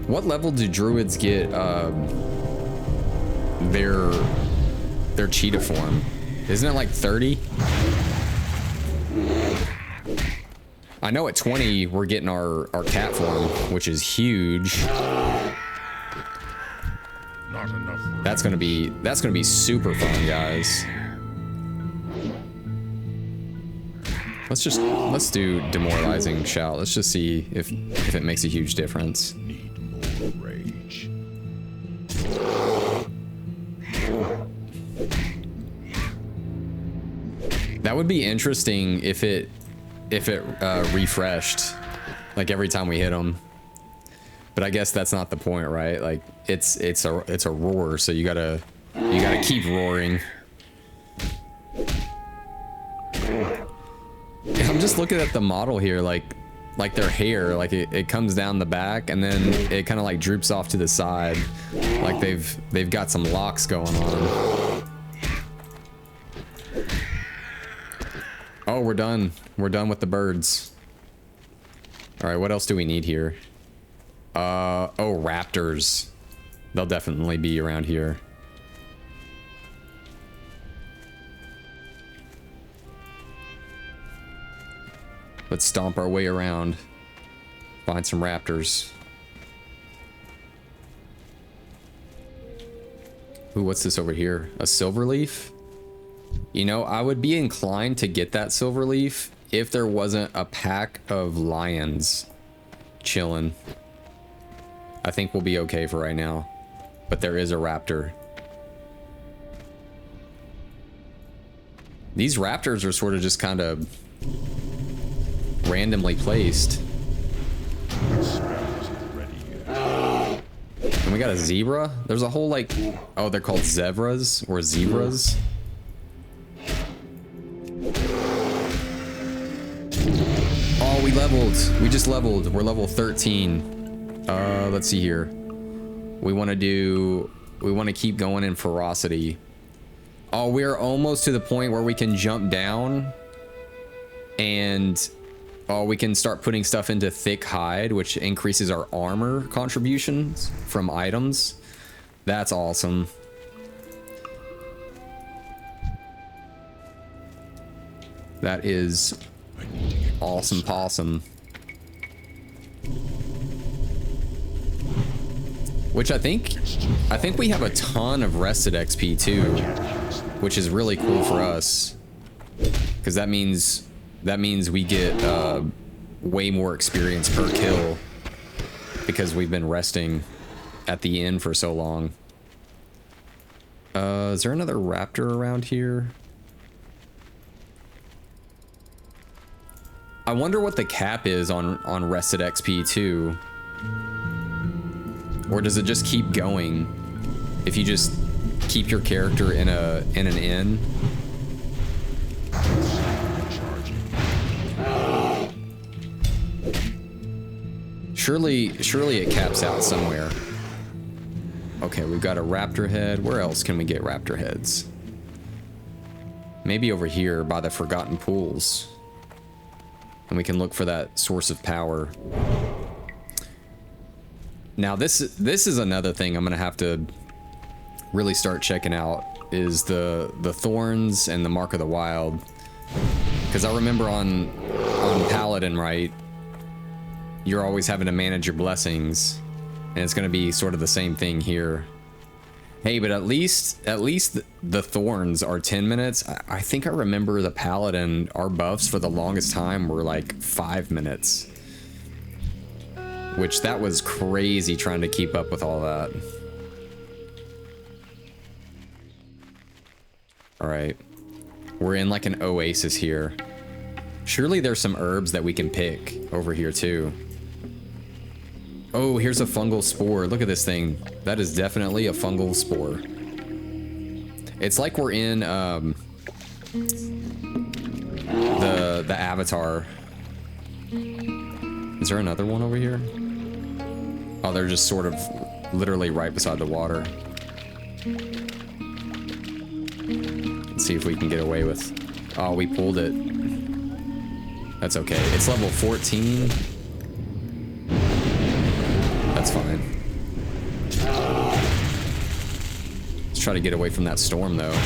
What level do druids get their cheetah form? Isn't it like 30? I know at 20 we're getting our cat form, which is huge. Not enough. That's gonna be super fun, guys. Let's do demoralizing shout. Let's just see if it makes a huge difference. Need more rage. That would be interesting if it refreshed like every time we hit them, but I guess that's not the point, right? Like it's a roar, so you gotta keep roaring. I'm just looking at the model here, like their hair, like it comes down the back and then it kind of like droops off to the side, like they've got some locks going on. Oh, we're done. We're done with the birds. All right, what else do we need here? Oh, raptors. They'll definitely be around here. Let's stomp our way around. Find some raptors. Ooh, what's this over here? A silver leaf? You know, I would be inclined to get that silver leaf if there wasn't a pack of lions chilling. I think we'll be okay for right now. But there is a raptor. These raptors are sort of just kind of randomly placed. Spell isn't ready yet. And we got a zebra. There's a whole like, oh, they're called zebras or zebras. Oh, we leveled. We just leveled. We're level 13. Let's see here. We want to keep going in ferocity. Oh, we're almost to the point where we can jump down and we can start putting stuff into thick hide, which increases our armor contributions from items. That's awesome. That is awesome possum. Which I think we have a ton of rested XP too, which is really cool for us, because that means we get way more experience per kill because we've been resting at the inn for so long. Is there another raptor around here? I wonder what the cap is on rested XP too. Or does it just keep going if you just keep your character in an inn? Surely it caps out somewhere. Okay, we've got a raptor head. Where else can we get raptor heads? Maybe over here by the Forgotten Pools. And we can look for that source of power. Now this is another thing I'm gonna have to really start checking out, is the thorns and the Mark of the Wild, because I remember on Paladin, right, you're always having to manage your blessings, and it's gonna be sort of the same thing here. Hey, but at least the thorns are 10 minutes. I think I remember the Paladin, our buffs for the longest time were like 5 minutes. Which, that was crazy trying to keep up with all that. Alright. We're in like an oasis here. Surely there's some herbs that we can pick over here too. Oh, here's a fungal spore. Look at this thing. That is definitely a fungal spore. It's like we're in the Avatar. Is there another one over here? Oh, they're just sort of literally right beside the water. Let's see if we can get away with... Oh, we pulled it. That's okay. It's level 14. That's fine. Let's try to get away from that storm, though.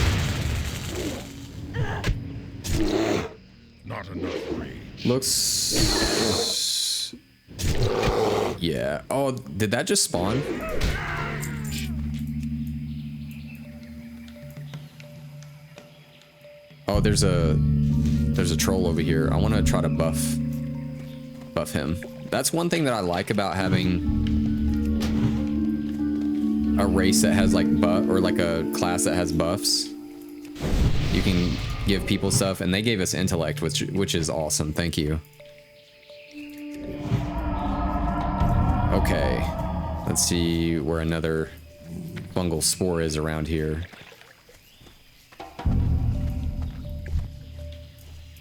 Not enough rage. Looks... Yeah. Oh, did that just spawn? Oh, there's a troll over here. I want to try to buff him. That's one thing that I like about having a race that has like or like a class that has buffs. You can give people stuff, and they gave us intellect, which is awesome. Thank you. Okay, let's see where another fungal spore is around here.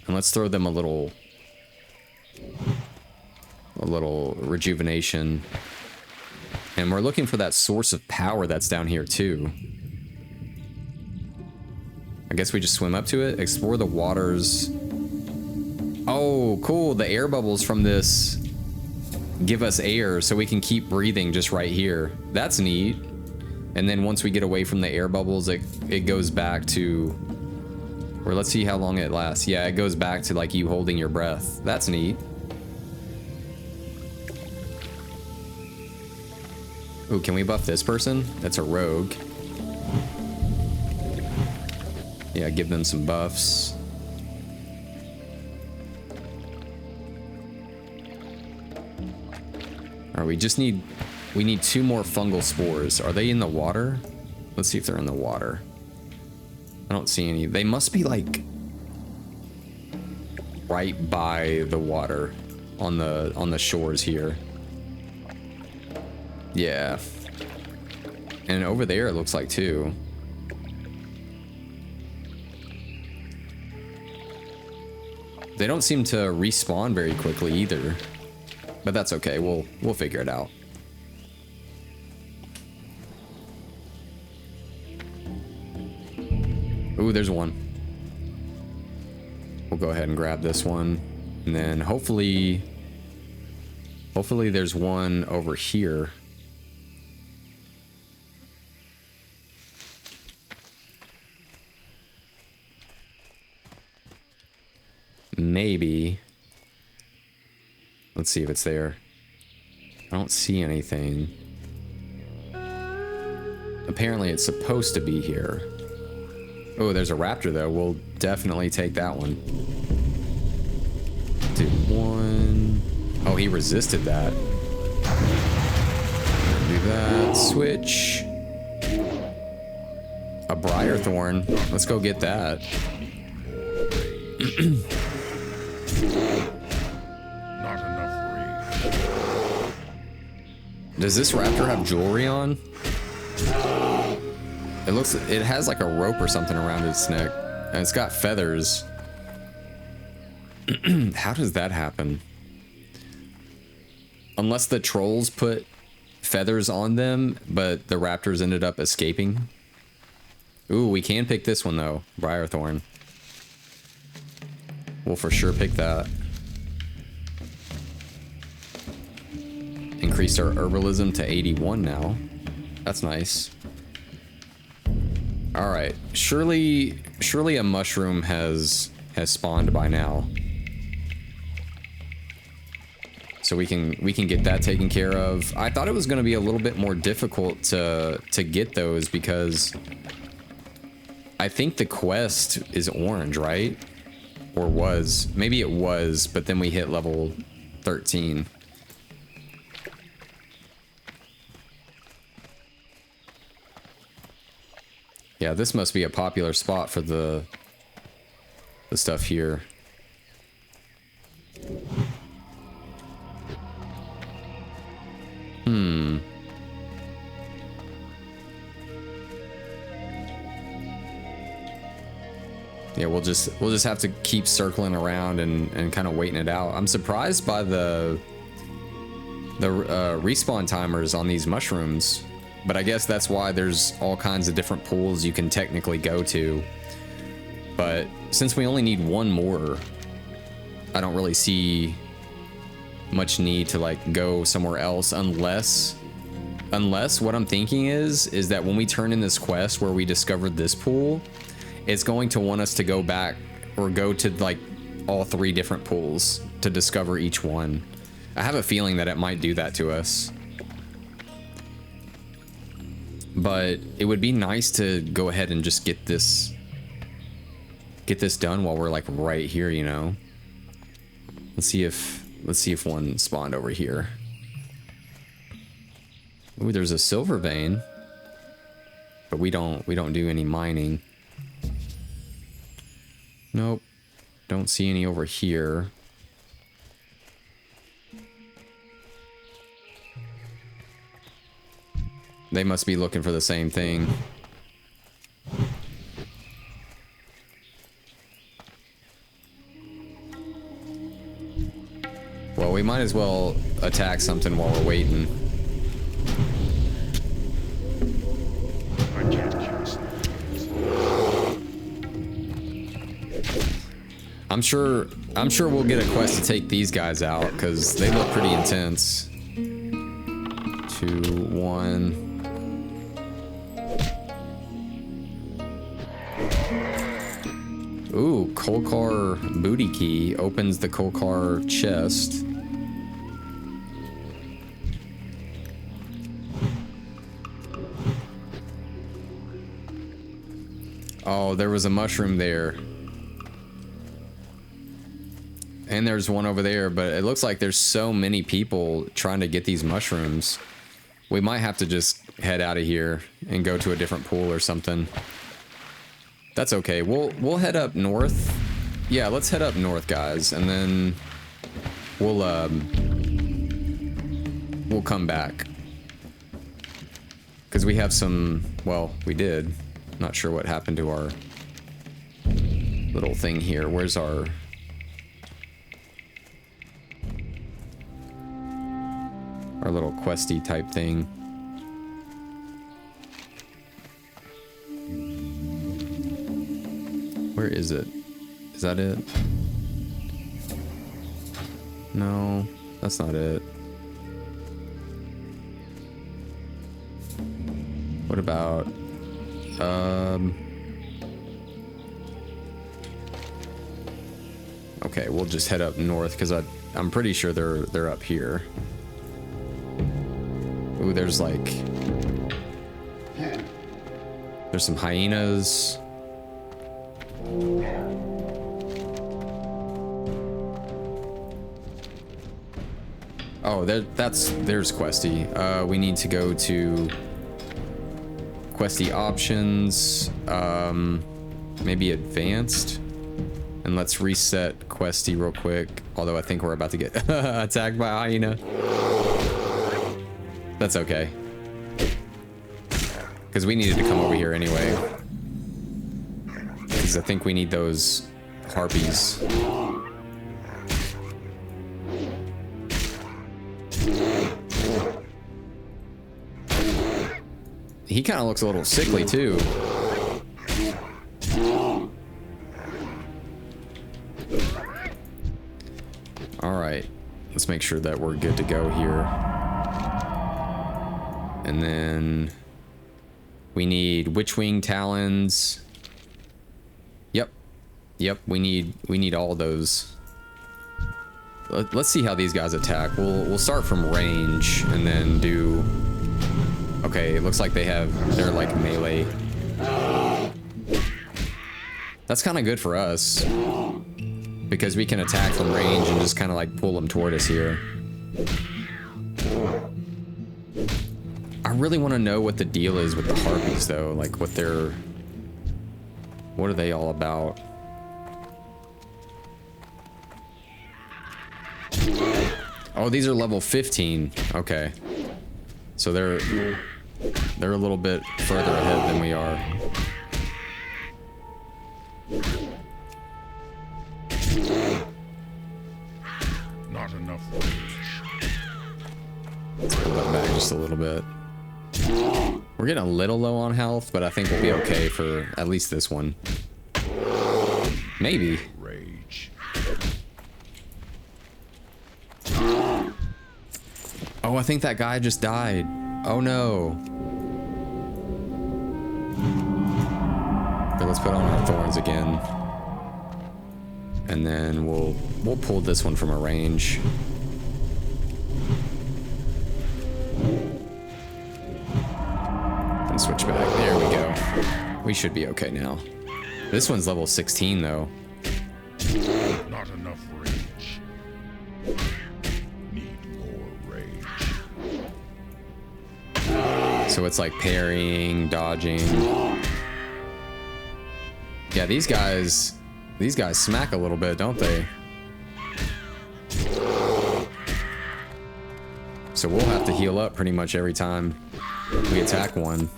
And let's throw them a little rejuvenation. And we're looking for that source of power that's down here too. I guess we just swim up to it, explore the waters. Oh, cool, the air bubbles from this give us air so we can keep breathing just right here. That's neat. And then once we get away from the air bubbles, it goes back to, or let's see how long it lasts. Yeah, it goes back to like you holding your breath. That's neat. Ooh, can we buff this person? That's a rogue. Yeah, give them some buffs. Alright, we need 2 more fungal spores. Are they in the water? Let's see if they're in the water. I don't see any. They must be like right by the water on the shores here. Yeah. And over there it looks like too. They don't seem to respawn very quickly either. But that's okay. We'll figure it out. Ooh, there's one. We'll go ahead and grab this one. And then hopefully there's one over here. Maybe. Let's see if it's there. I don't see anything. Apparently it's supposed to be here. Oh, there's a raptor though. We'll definitely take that one. Did one. Oh, he resisted that. Do that. Switch. A briar thorn. Let's go get that. Not enough rain. Does this raptor have jewelry on? It has like a rope or something around its neck. And it's got feathers. How does that happen? Unless the trolls put feathers on them, but the raptors ended up escaping. Ooh, we can pick this one though. Briarthorn. We'll for sure pick that. Increased our herbalism to 81 now. That's nice. All right, surely a mushroom has spawned by now. So we can get that taken care of. I thought it was going to be a little bit more difficult to get those because I think the quest is orange, right? Or was. Maybe it was, but then we hit level 13. Yeah, this must be a popular spot for the stuff here. Yeah, we'll just have to keep circling around and kind of waiting it out. I'm surprised by the respawn timers on these mushrooms, but I guess that's why there's all kinds of different pools you can technically go to. But since we only need one more, I don't really see much need to like go somewhere else unless what I'm thinking is that when we turn in this quest where we discovered this pool, it's going to want us to go back or go to like all 3 different pools to discover each one. I have a feeling that it might do that to us. But it would be nice to go ahead and just get this done while we're like right here, you know. Let's see if one spawned over here. Ooh, there's a silver vein. But we don't do any mining. Nope. Don't see any over here. They must be looking for the same thing. Well, we might as well attack something while we're waiting. I can't cure some. I'm sure we'll get a quest to take these guys out because they look pretty intense. 2, 1. Ooh, Kolkar booty key opens the Kolkar chest. Oh, there was a mushroom there. And there's one over there, but it looks like there's so many people trying to get these mushrooms. We might have to just head out of here and go to a different pool or something. That's okay. We'll head up north. Yeah, let's head up north, guys, and then we'll come back. Because we have some, well, we did. Not sure what happened to our little thing here. Where's our... our little questy type thing? Where is it? Is that it? No, that's not it. What about, okay, we'll just head up north because I'm pretty sure they're up here. Ooh, there's like, there's some hyenas. Oh, there's Questy. We need to go to Questy options, maybe advanced, and let's reset Questy real quick. Although I think we're about to get attacked by a hyena. That's okay, because we needed to come over here anyway. Because I think we need those harpies. He kind of looks a little sickly too. All right, let's make sure that we're good to go here. And then we need Witchwing Talons. Yep, we need all those. Let's see how these guys attack. We'll start from range and then do. Okay, it looks like they're like melee. That's kind of good for us because we can attack from range and just kind of like pull them toward us here. I really want to know what the deal is with the harpies though, like what are they all about? Oh, these are level 15. Okay. So they're a little bit further ahead than we are. Not enough reach. Let's pull that back just a little bit. We're getting a little low on health, but I think we'll be okay for at least this one. Maybe. Rage. Oh, I think that guy just died. Oh no. Okay, let's put on our thorns again. And then we'll pull this one from a range. And switch back. There we go. We should be okay now. This one's level 16 though. Not enough reach. Need more rage. So it's like parrying, dodging. Yeah, these guys smack a little bit, don't they? So we'll have to heal up pretty much every time we attack one.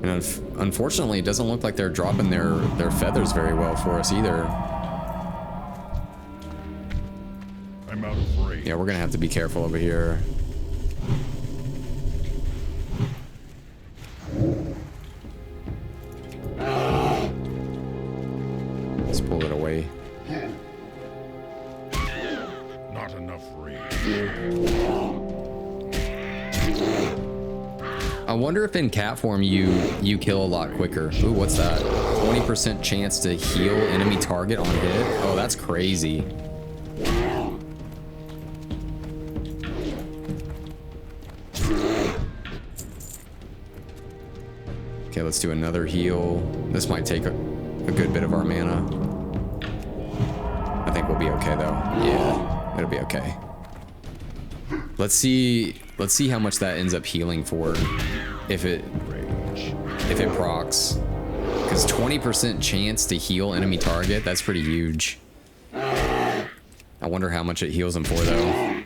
And unfortunately, it doesn't look like they're dropping their feathers very well for us either. I'm out of rage. Yeah, we're gonna have to be careful over here. Let's pull it away. Not enough reach. I wonder if in cat form you kill a lot quicker. Ooh, what's that? 20% chance to heal enemy target on hit? Oh, that's crazy. Okay, let's do another heal. This might take a good bit of our mana. I think we'll be okay though. Yeah, it'll be okay. Let's see how much that ends up healing for if it procs. Because 20% chance to heal enemy target, that's pretty huge. I wonder how much it heals them for though.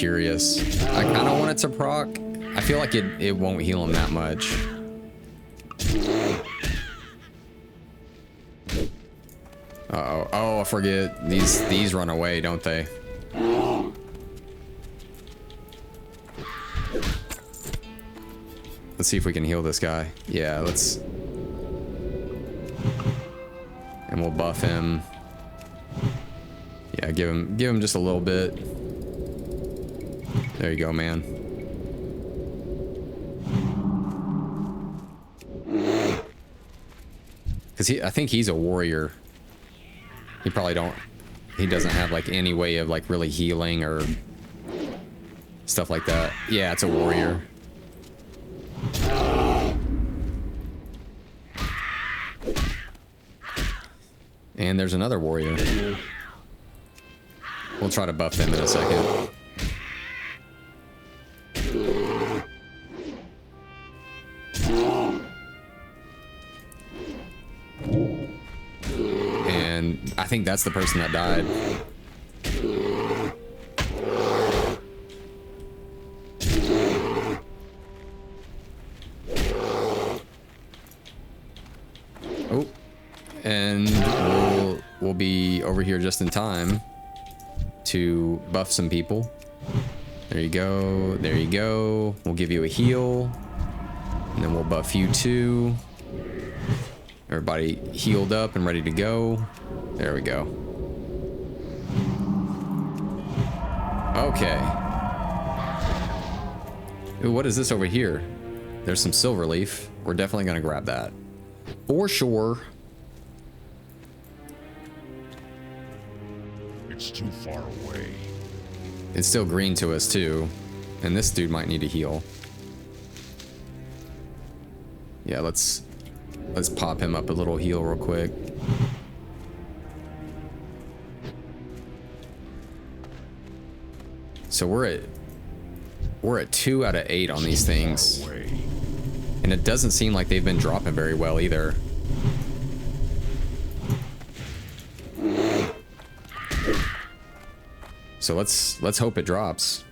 curious. I kind of want it to proc. I feel like it won't heal him that much. Uh-oh. Oh, I forget. These run away, don't they? Let's see if we can heal this guy. Yeah, let's... And we'll buff him. Yeah, give him just a little bit. There you go, man. Cause I think he's a warrior. He doesn't have like any way of like really healing or stuff like that. Yeah, it's a warrior. And there's another warrior. We'll try to buff them in a second. And I think that's the person that died. Oh, and we'll be over here just in time to buff some people. There you go. There you go. We'll give you a heal. And then we'll buff you too. Everybody healed up and ready to go. There we go. Okay. Ooh, what is this over here? There's some silver leaf. We're definitely gonna grab that. For sure. It's too far away. It's still green to us too. And this dude might need to heal. Yeah, let's pop him up a little heal real quick. So we're at 2 out of 8 on these things. And it doesn't seem like they've been dropping very well either. So let's hope it drops.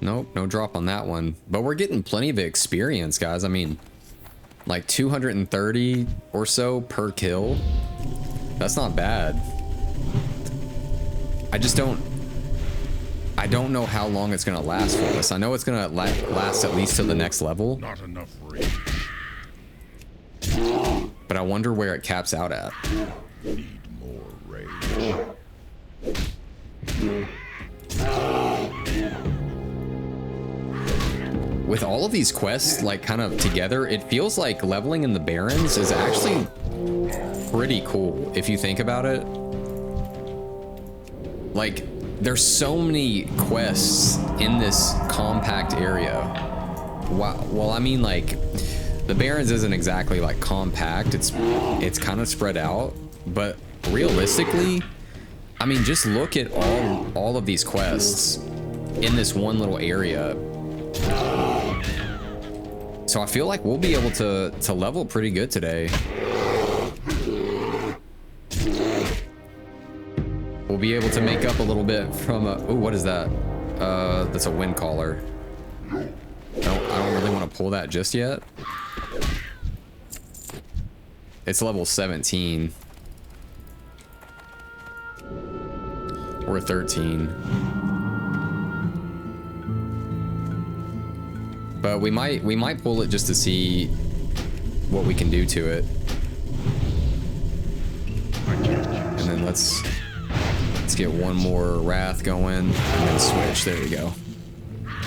Nope, no drop on that one. But we're getting plenty of experience, guys. I mean, like 230 or so per kill. That's not bad. I don't know how long it's gonna last for us. I know it's gonna last at least to the next level. Not enough range. But I wonder where it caps out at. Need more rage. With all of these quests like kind of together, it feels like leveling in the Barrens is actually pretty cool if you think about it. Like, there's so many quests in this compact area. Well, I mean, like, the Barrens isn't exactly like compact. It's kind of spread out, but realistically, I mean, just look at all of these quests in this one little area. So I feel like we'll be able to level pretty good today. We'll be able to make up a little bit from a... Oh, what is that? That's a wind caller. I don't really want to pull that just yet. It's level 17. We're 13. But we might pull it just to see what we can do to it. And then let's get one more Wrath going and then switch. There we go.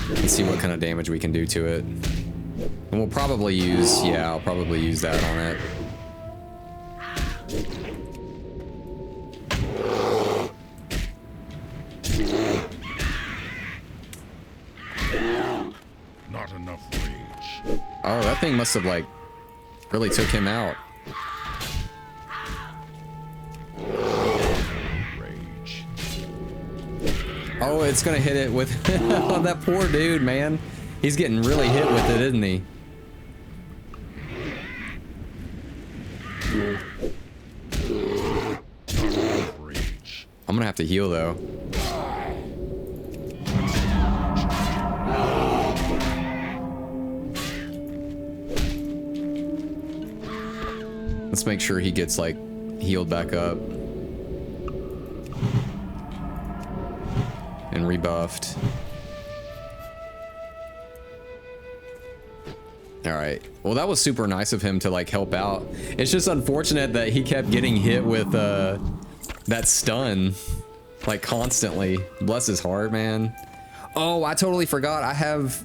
Let's see what kind of damage we can do to it. And we'll probably use, yeah, I'll probably use that on it. Not enough rage. Oh, that thing must have like really took him out. Rage. Oh, it's gonna hit it with oh, that poor dude, man. He's getting really hit with it, isn't he? I'm gonna have to heal though. Let's make sure he gets like healed back up and rebuffed. All right. Well, that was super nice of him to like help out. It's just unfortunate that he kept getting hit with that stun like constantly. Bless his heart, man. Oh, I totally forgot. I have,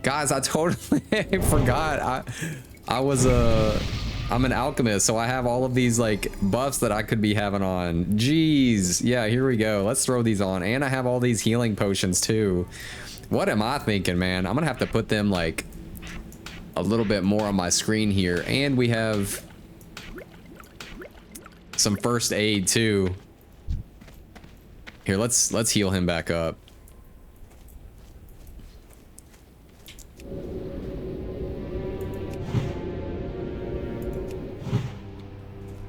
guys, I totally forgot. I'm an alchemist, so I have all of these like buffs that I could be having on. Jeez. Yeah, here we go. Let's throw these on. And I have all these healing potions too. What am I thinking, man? I'm gonna have to put them like a little bit more on my screen here. And we have some first aid too. Here, let's heal him back up.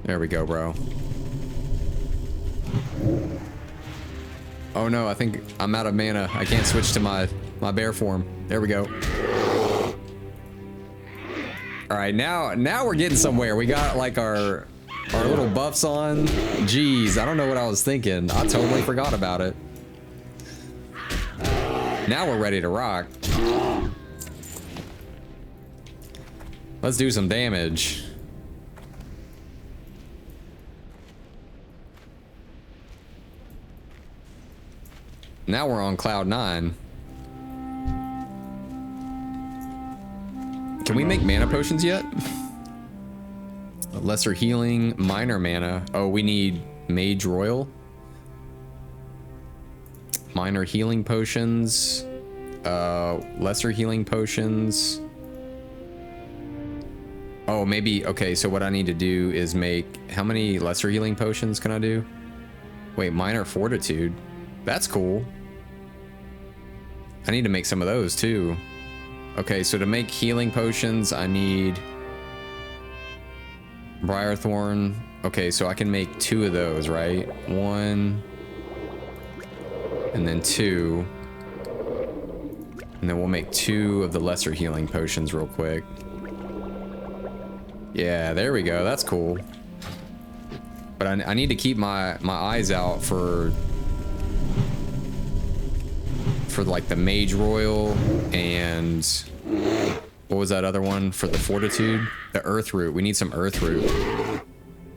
There we go, bro. Oh no, I think I'm out of mana. I can't switch to my bear form. There we go. All right, now we're getting somewhere. We got like our little buffs on. Jeez, I don't know what I was thinking. I totally forgot about it. Now we're ready to rock. Let's do some damage. Now we're on cloud 9. Can we make mana potions yet? Lesser healing, minor mana. Oh, we need Mage Royal. Minor healing potions. Lesser healing potions. Oh, maybe, okay, so what I need to do is make, how many lesser healing potions can I do? Wait, minor fortitude. That's cool. I need to make some of those too. Okay, so to make healing potions, I need Briarthorn. Okay, so I can make 2 of those, right? 1 and then 2. And then we'll make 2 of the lesser healing potions real quick. Yeah, there we go. That's cool. But I need to keep my eyes out for like the Mage Royal and what was that other one for the Fortitude? The Earth Root. We need some Earth Root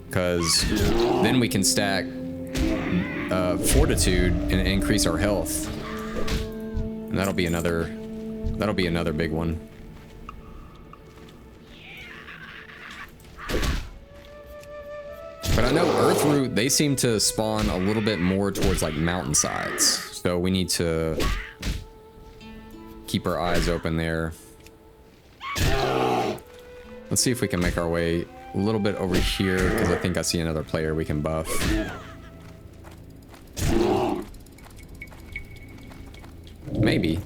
because then we can stack Fortitude and increase our health, and that'll be another big one. But I know Earth Root, they seem to spawn a little bit more towards like mountainsides, so we need to keep our eyes open there. Let's see if we can make our way a little bit over here, because I think I see another player we can buff. Maybe.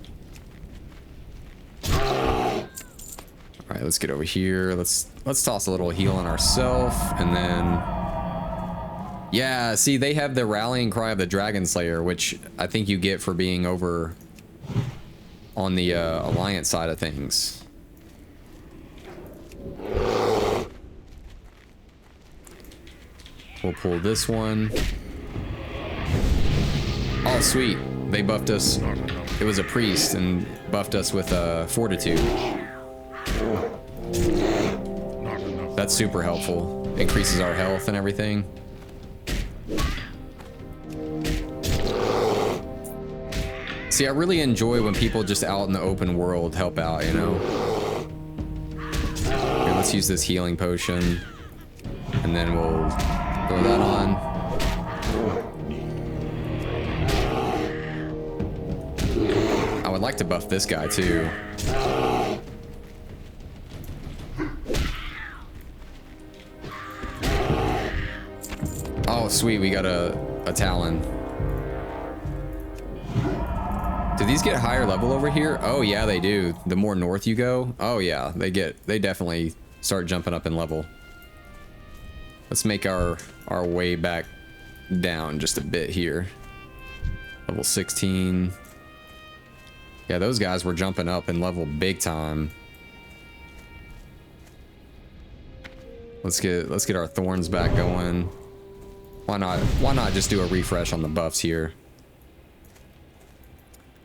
All right, let's get over here. Let's toss a little heal on ourselves, and then yeah, see, they have the rallying cry of the Dragon Slayer, which I think you get for being over on the Alliance side of things. We'll pull this one. Oh, sweet. They buffed us. It was a priest and buffed us with Fortitude. That's super helpful. Increases our health and everything. See, I really enjoy when people just out in the open world help out, you know? Here, let's use this healing potion. And then we'll throw that on. I would like to buff this guy too. Oh, sweet, we got a Talon. Do these get higher level over here? Oh yeah, they do. The more north you go, oh yeah, they definitely start jumping up in level. Let's make our way back down just a bit here. Level 16. Yeah, those guys were jumping up in level big time. Let's get our thorns back going. Why not just do a refresh on the buffs here?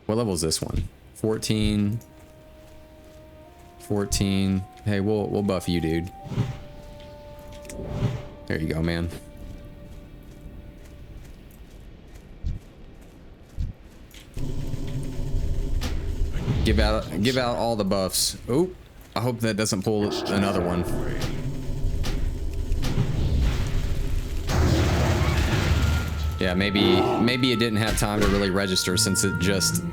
What level is this one? 14. 14. Hey, we'll buff you, dude. There you go, man. Give out all the buffs. Oh, I hope that doesn't pull another one. Yeah, maybe it didn't have time to really register since it just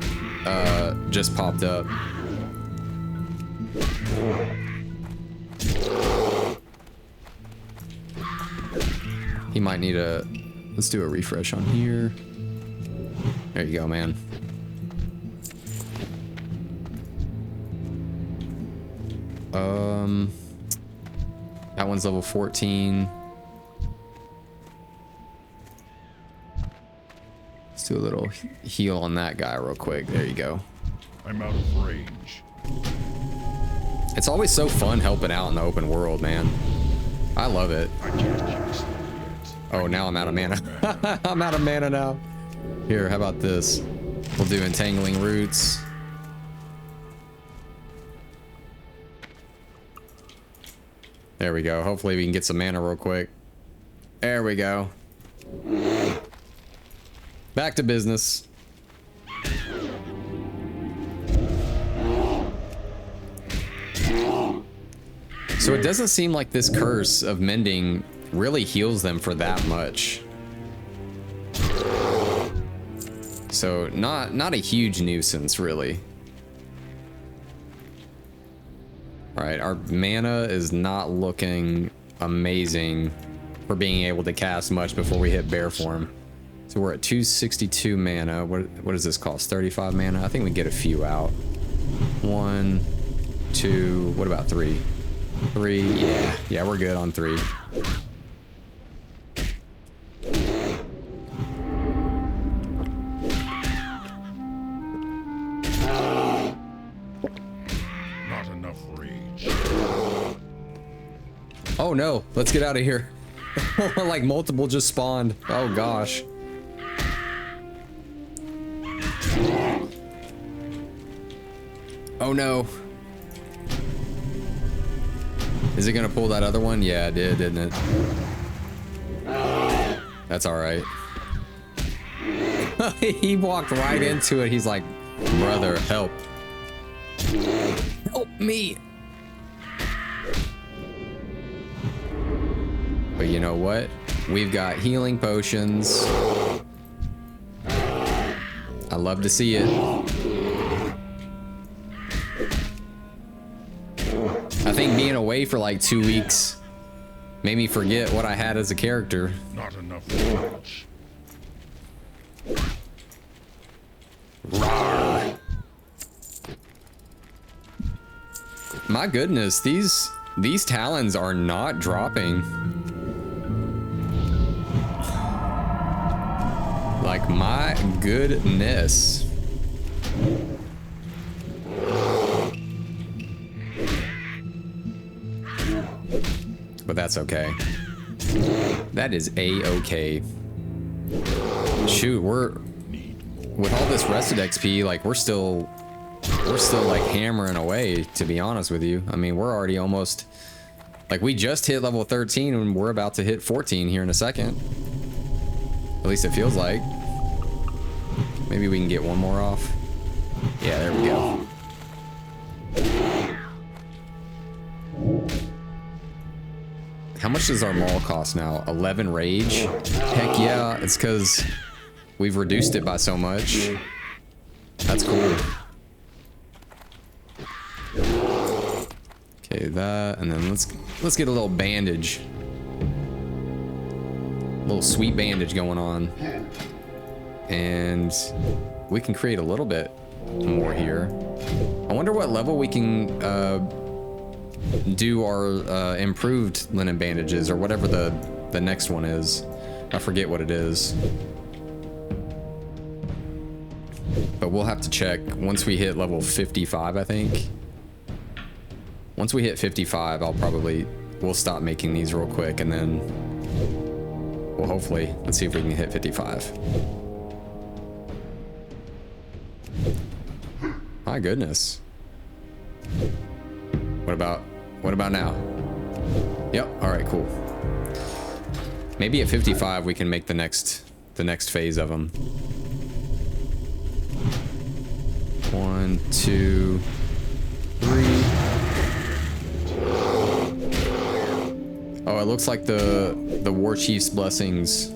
popped up. He might need a... Let's do a refresh on here. There you go, man. That one's level 14. Let's do a little heal on that guy real quick. There you go. I'm out of range. It's always so fun helping out in the open world, man. I love it. I can't use them yet. Oh, now I'm out of mana. I'm out of mana now. Here, how about this? We'll do entangling roots. There we go. Hopefully we can get some mana real quick. There we go. Back to business. So it doesn't seem like this curse of mending really heals them for that much. So not a huge nuisance, really. All right, our mana is not looking amazing for being able to cast much before we hit bear form. So we're at 262 mana. What does this cost? 35 mana? I think we can get a few out. 1, 2, what about 3? 3, yeah, we're good on 3. Not enough rage. Oh no, let's get out of here. Like multiple just spawned. Oh gosh. Oh no. Is it gonna pull that other one? Yeah, it did, didn't it? That's all right. He walked right into it. He's like, brother, help. Help me. But you know what? We've got healing potions. I love to see it. I think being away for like 2 weeks made me forget what I had as a character. Not enough rage. Rawr. My goodness, these talons are not dropping. Like, my goodness. But that's okay. That is a-okay. Shoot, we're with all this rested XP, like we're still like hammering away, to be honest with you. I mean, we're already almost like we just hit level 13 and we're about to hit 14 here in a second. At least it feels like. Maybe we can get one more off. Yeah, there we go. How much does our maul cost now? 11 rage? Heck yeah, it's because we've reduced it by so much. That's cool. Okay, that, and then let's get a little bandage. A little sweet bandage going on. And we can create a little bit more here. I wonder what level we can do our improved linen bandages, or whatever the next one is. I forget what it is. But we'll have to check once we hit level 55, I think. Once we hit 55, we'll stop making these real quick, and then well, hopefully, let's see if we can hit 55. My goodness. What about now? Yep, all right, cool. Maybe at 55 we can make the next phase of them. 1, 2, 3. Oh, it looks like the War Chief's blessings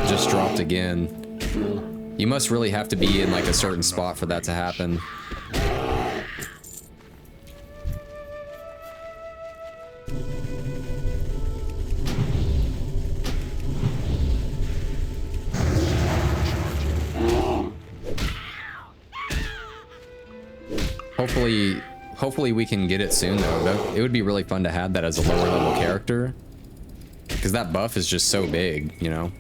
just dropped again. You must really have to be in like a certain spot for that to happen. Hopefully we can get it soon though. It would be really fun to have that as a lower level character, because that buff is just so big, you know.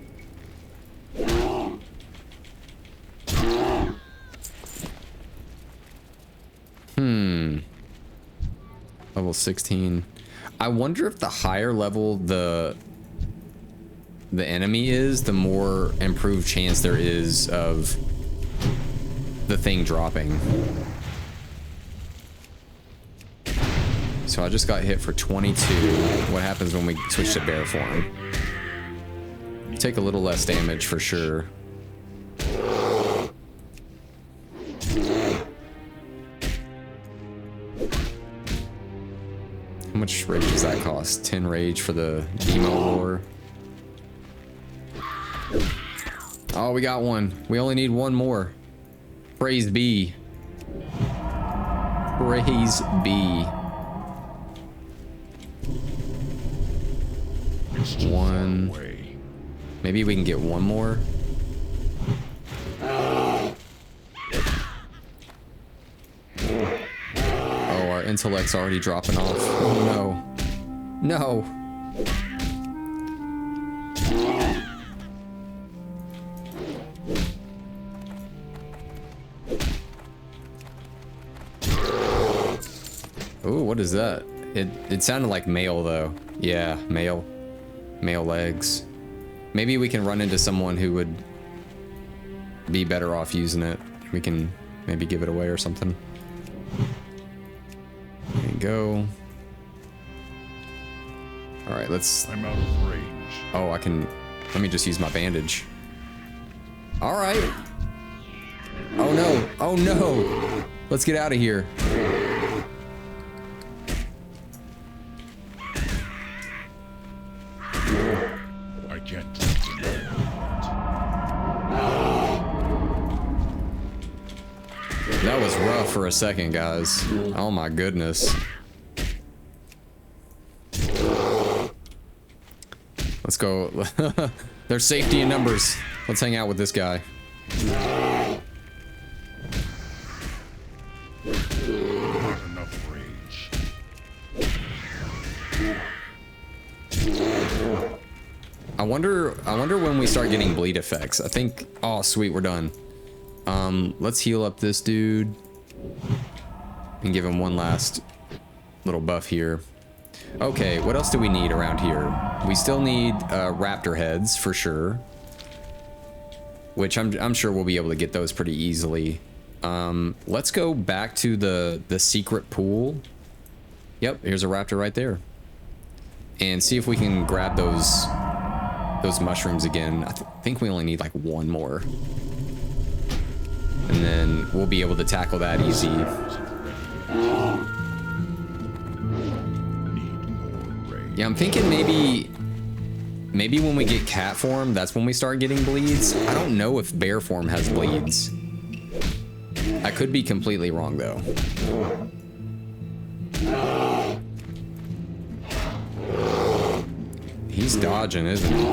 Level 16. I wonder if the higher level the enemy is, the more improved chance there is of the thing dropping. So I just got hit for 22. What happens when we switch to bear form? Take a little less damage for sure. How much rage does that cost? 10 rage for the demo lore. Oh, we got one. We only need one more. Praise be. Praise be. One. Maybe we can get one more. Oh, our intellect's already dropping off. Oh no. No. Ooh, what is that? It sounded like mail though. Yeah, mail. Male legs. Maybe we can run into someone who would be better off using it. We can maybe give it away or something. There you go. All right, I'm out of range. Oh, let me just use my bandage. All right. Oh no, oh no. Let's get out of here. That was rough for a second, guys. Oh my goodness. Let's go. There's safety in numbers. Let's hang out with this guy. Not enough rage. I wonder when we start getting bleed effects. I think, oh sweet, we're done. Let's heal up this dude and give him one last little buff here. Okay, what else do we need around here? We still need raptor heads for sure, which I'm sure we'll be able to get those pretty easily. Let's go back to the secret pool. Yep, here's a raptor right there, and see if we can grab those mushrooms again. I think we only need like one more. And then we'll be able to tackle that easy. Yeah, I'm thinking maybe when we get cat form, that's when we start getting bleeds. I don't know if bear form has bleeds. I could be completely wrong though. He's dodging, isn't he?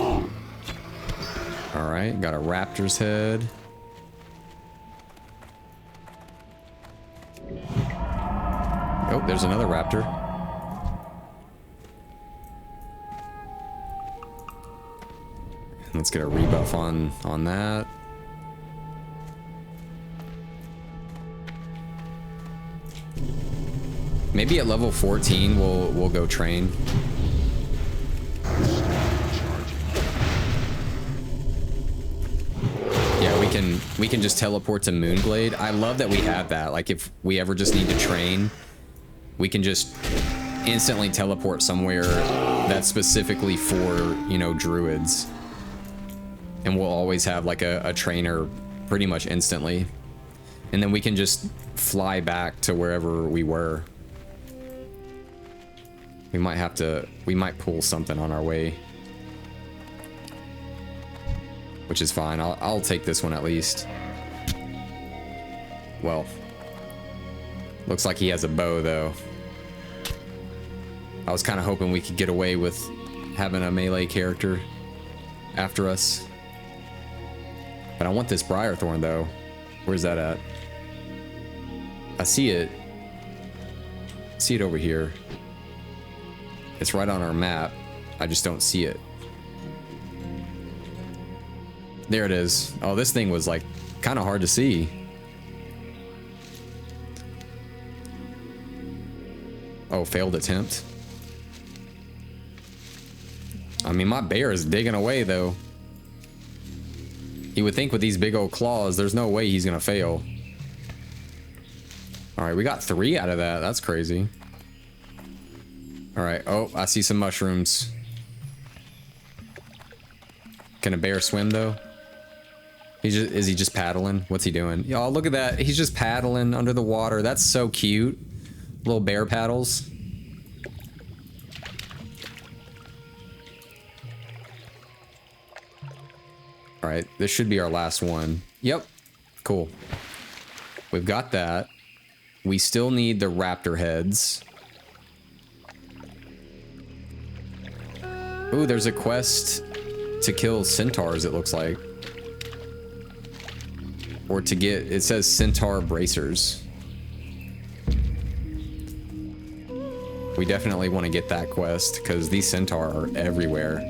All right, got a raptor's head. there's another raptor. Let's get a rebuff on that. Maybe at level 14 we'll go train. Yeah, we can just teleport to Moonglade. I love that we have that. Like if we ever just need to train, we can just instantly teleport somewhere that's specifically for, you know, druids. And we'll always have like a trainer pretty much instantly. And then we can just fly back to wherever we were. We might pull something on our way. Which is fine. I'll take this one at least. Well. Looks like he has a bow though. I was kind of hoping we could get away with having a melee character after us. But I want this Briarthorn though. Where's that at? I see it. See it over here. It's right on our map. I just don't see it. There it is. Oh, this thing was like kind of hard to see. Oh, failed attempt. I mean, my bear is digging away though. You would think with these big old claws, there's no way he's gonna fail. All right, we got 3 out of that. That's crazy. All right. Oh, I see some mushrooms. Can a bear swim though? Is he just paddling? What's he doing? Y'all, look at that. He's just paddling under the water. That's so cute. Little bear paddles. All right, this should be our last one. Yep. Cool. We've got that. We still need the raptor heads. Ooh, there's a quest to kill centaurs, it looks like. Or to get, it says centaur bracers. We definitely want to get that quest because these centaur are everywhere.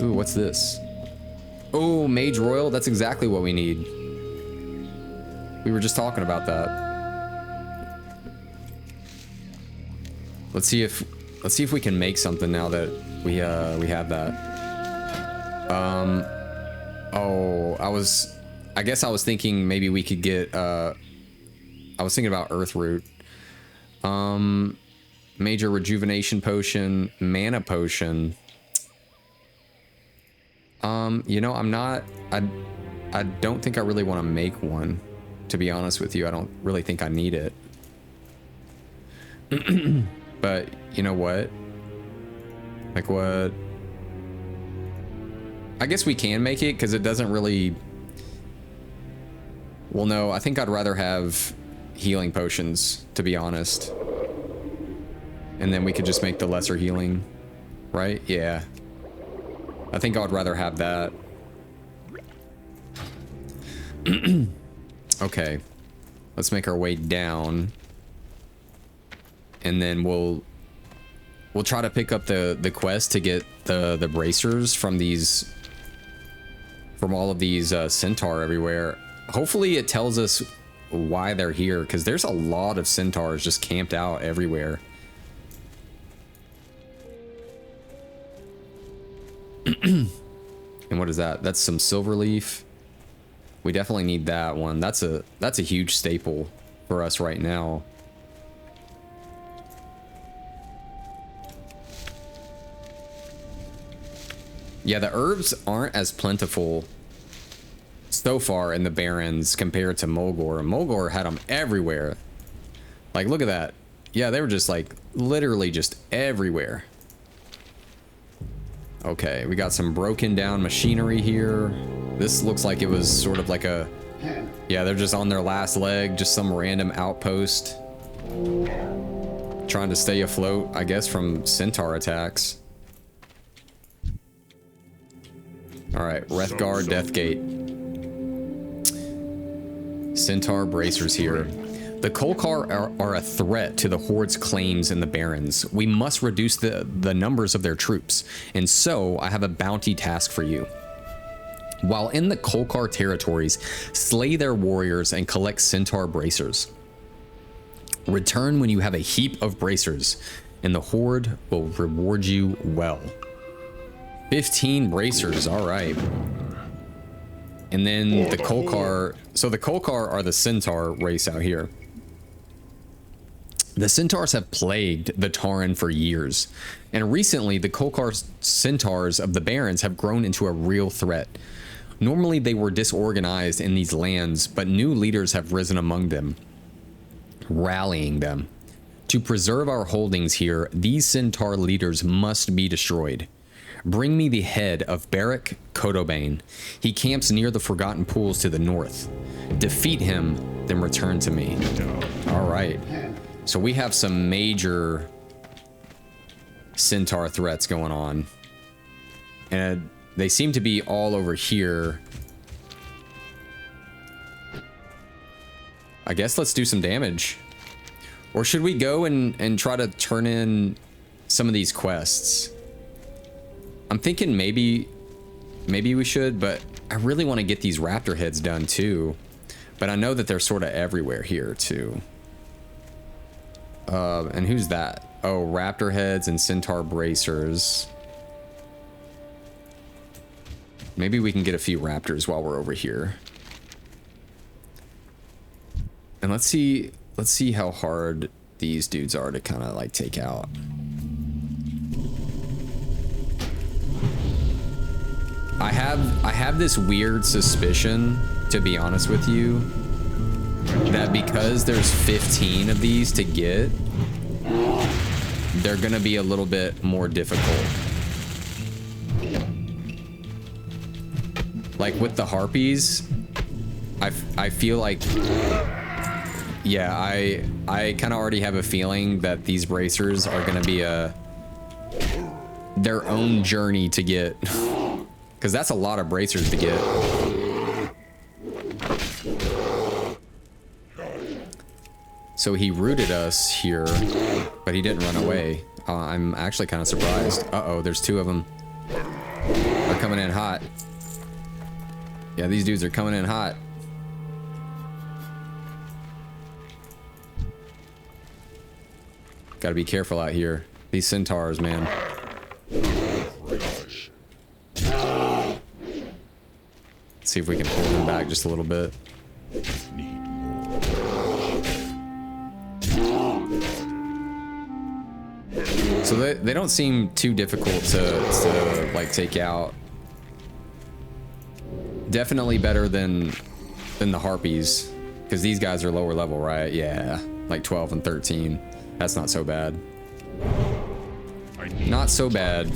Ooh, what's this? Oh, Mage Royal, that's exactly what we need. We were just talking about that. Let's see if we can make something now that we have that. Oh, I guess I was thinking maybe we could get I was thinking about Earth Root. Major rejuvenation potion, mana potion. You know, I don't think I really want to make one, to be honest with you. I don't really think I need it. But you know what? Like what? I guess we can make it because it doesn't really... Well, no, I think I'd rather have healing potions, to be honest. And then we could just make the lesser healing, right? Yeah. I think I'd rather have that. Okay. Let's make our way down. And then we'll try to pick up the quest to get the bracers from all of these centaur everywhere. Hopefully it tells us why they're here, because there's a lot of centaurs just camped out everywhere. And what is that? That's some silver leaf. We definitely need that one. That's a huge staple for us right now. Yeah, the herbs aren't as plentiful so far in the Barrens compared to Mulgore. Mulgore had them everywhere. Like, look at that. Yeah, they were just like literally just everywhere. Okay, we got some broken down machinery here. This looks like it was sort of like a... Yeah, they're just on their last leg, just some random outpost. Trying to stay afloat, I guess, from centaur attacks. Alright, Wrethgar Deathgate. Centaur bracers here. The Kolkar are a threat to the Horde's claims in the Barrens. We must reduce the numbers of their troops, and so I have a bounty task for you. While in the Kolkar territories, slay their warriors and collect centaur bracers. Return when you have a heap of bracers, and the Horde will reward you well. 15 bracers, all right. And then the Kolkar, so the Kolkar are the centaur race out here. The centaurs have plagued the Tauren for years, and recently the Kolkar centaurs of the Barrens have grown into a real threat. Normally they were disorganized in these lands, but new leaders have risen among them, rallying them. To preserve our holdings here, these centaur leaders must be destroyed. Bring me the head of Barak Kodobane. He camps near the Forgotten Pools to the north. Defeat him, then return to me. All right. So we have some major centaur threats going on. And they seem to be all over here. I guess let's do some damage. Or should we go and try to turn in some of these quests? I'm thinking maybe we should, but I really want to get these raptor heads done too. But I know that they're sort of everywhere here too. And who's that? Oh, raptor heads and centaur bracers. Maybe we can get a few raptors while we're over here. And let's see how hard these dudes are to kind of like take out. I have this weird suspicion, to be honest with you, that because there's 15 of these to get, they're gonna be a little bit more difficult. Like with the harpies, I feel like, yeah, I kind of already have a feeling that these bracers are gonna be their own journey to get, because that's a lot of bracers to get. So he rooted us here, but he didn't run away. I'm actually kind of surprised. Uh-oh, there's two of them. They're coming in hot. Yeah, these dudes are coming in hot. Gotta be careful out here. These centaurs, man. Let's see if we can pull them back just a little bit. So they don't seem too difficult to like take out. Definitely better than the harpies, because these guys are lower level, right? Yeah, like 12 and 13. That's not so bad. Not so bad.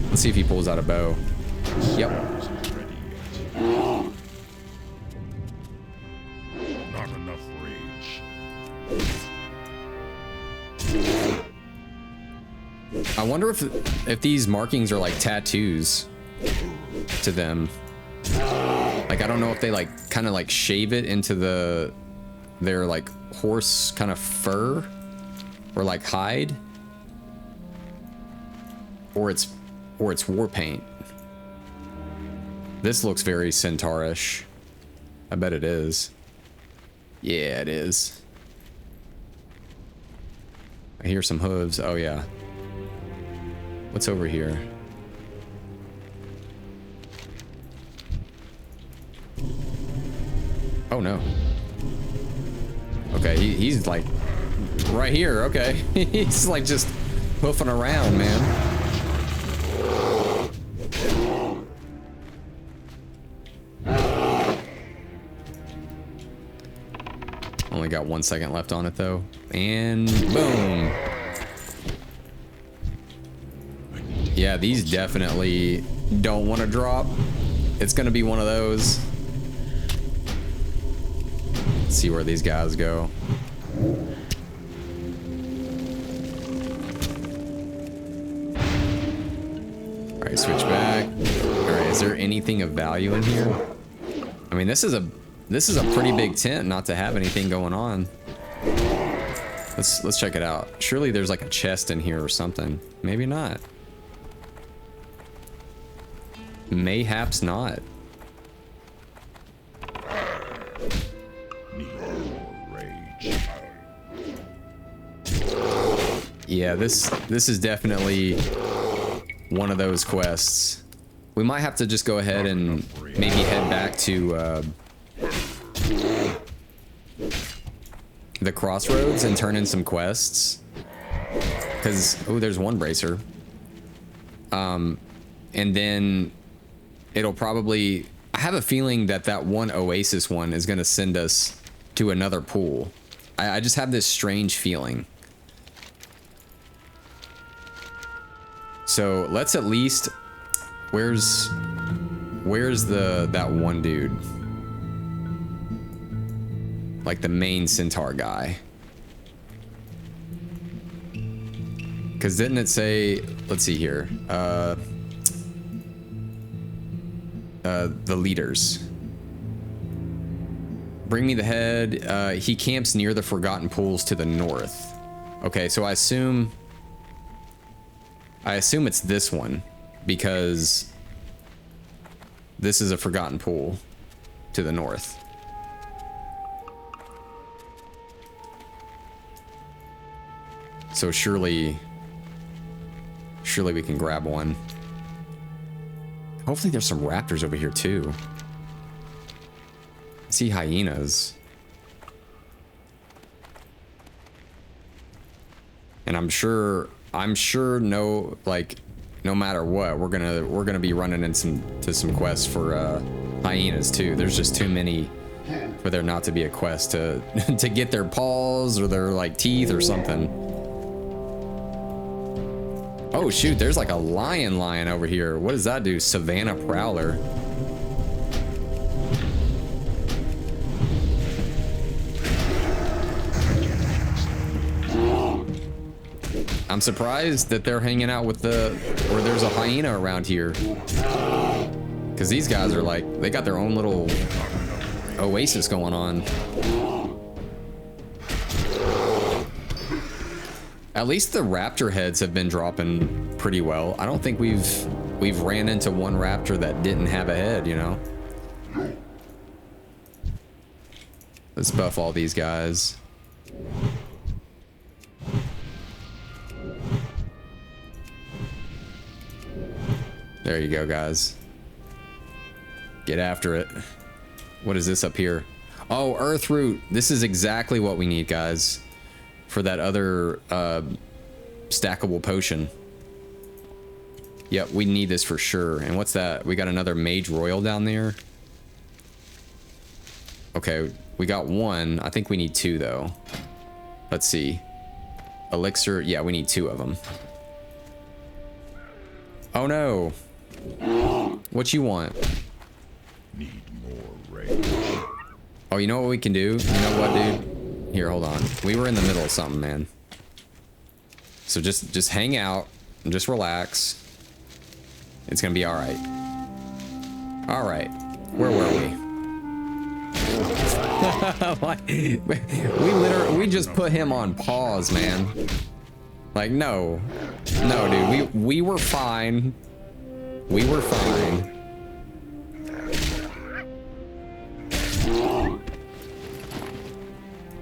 Let's see if he pulls out a bow. Yep. Not enough rage. I wonder if these markings are like tattoos to them. Like, I don't know if they like kind of like shave it into their like horse kind of fur or like hide, or it's war paint. This looks very centaurish. I bet it is. Yeah, it is. I hear some hooves. Oh yeah. What's over here? Oh no. Okay, he's like right here. Okay. He's like just hoofing around, man. Only got 1 second left on it though. And boom. Yeah, these definitely don't want to drop. It's gonna be one of those. Let's see where these guys go. All right, switch back. All right, is there anything of value in here? I mean, this is This is a pretty big tent not to have anything going on. Let's check it out. Surely there's like a chest in here or something. Maybe not. Mayhaps not. Yeah, this is definitely one of those quests. We might have to just go ahead and maybe head back to the crossroads and turn in some quests. Because, oh, there's one bracer. And then it'll probably... I have a feeling that that one Oasis one is going to send us to another pool. I just have this strange feeling. So let's at least... Where's that one dude? Like the main centaur guy. Because didn't it say... Let's see here. The leaders. Bring me the head. He camps near the Forgotten Pools to the north. Okay, so I assume it's this one, because this is a Forgotten Pool to the north. So surely we can grab one. Hopefully there's some raptors over here too. I see hyenas. And I'm sure no matter what, we're gonna be running into some quests for hyenas too. There's just too many for there not to be a quest to to get their paws or their like teeth or something. Oh shoot, there's like a lion over here. What does that do? Savannah Prowler. I'm surprised that they're hanging out with or there's a hyena around here. Because these guys are like, they got their own little oasis going on. At least the raptor heads have been dropping pretty well. I don't think we've ran into one raptor that didn't have a head, you know? Let's buff all these guys. There you go, guys. Get after it. What is this up here? Oh, Earth Root. This is exactly what we need, guys, for that other stackable potion. Yep, we need this for sure. And what's that? We got another Mage Royal down there. Okay, we got one. I think we need two, though. Let's see. Elixir. Yeah, we need two of them. Oh, no. What you want? Need more rage. Oh, you know what we can do? You know what, dude? Here, hold on. We were in the middle of something, man. So just hang out and just relax. It's gonna be all right. All right. Where were we? we just put him on pause, man. Like, no, dude. We were fine. We were fine.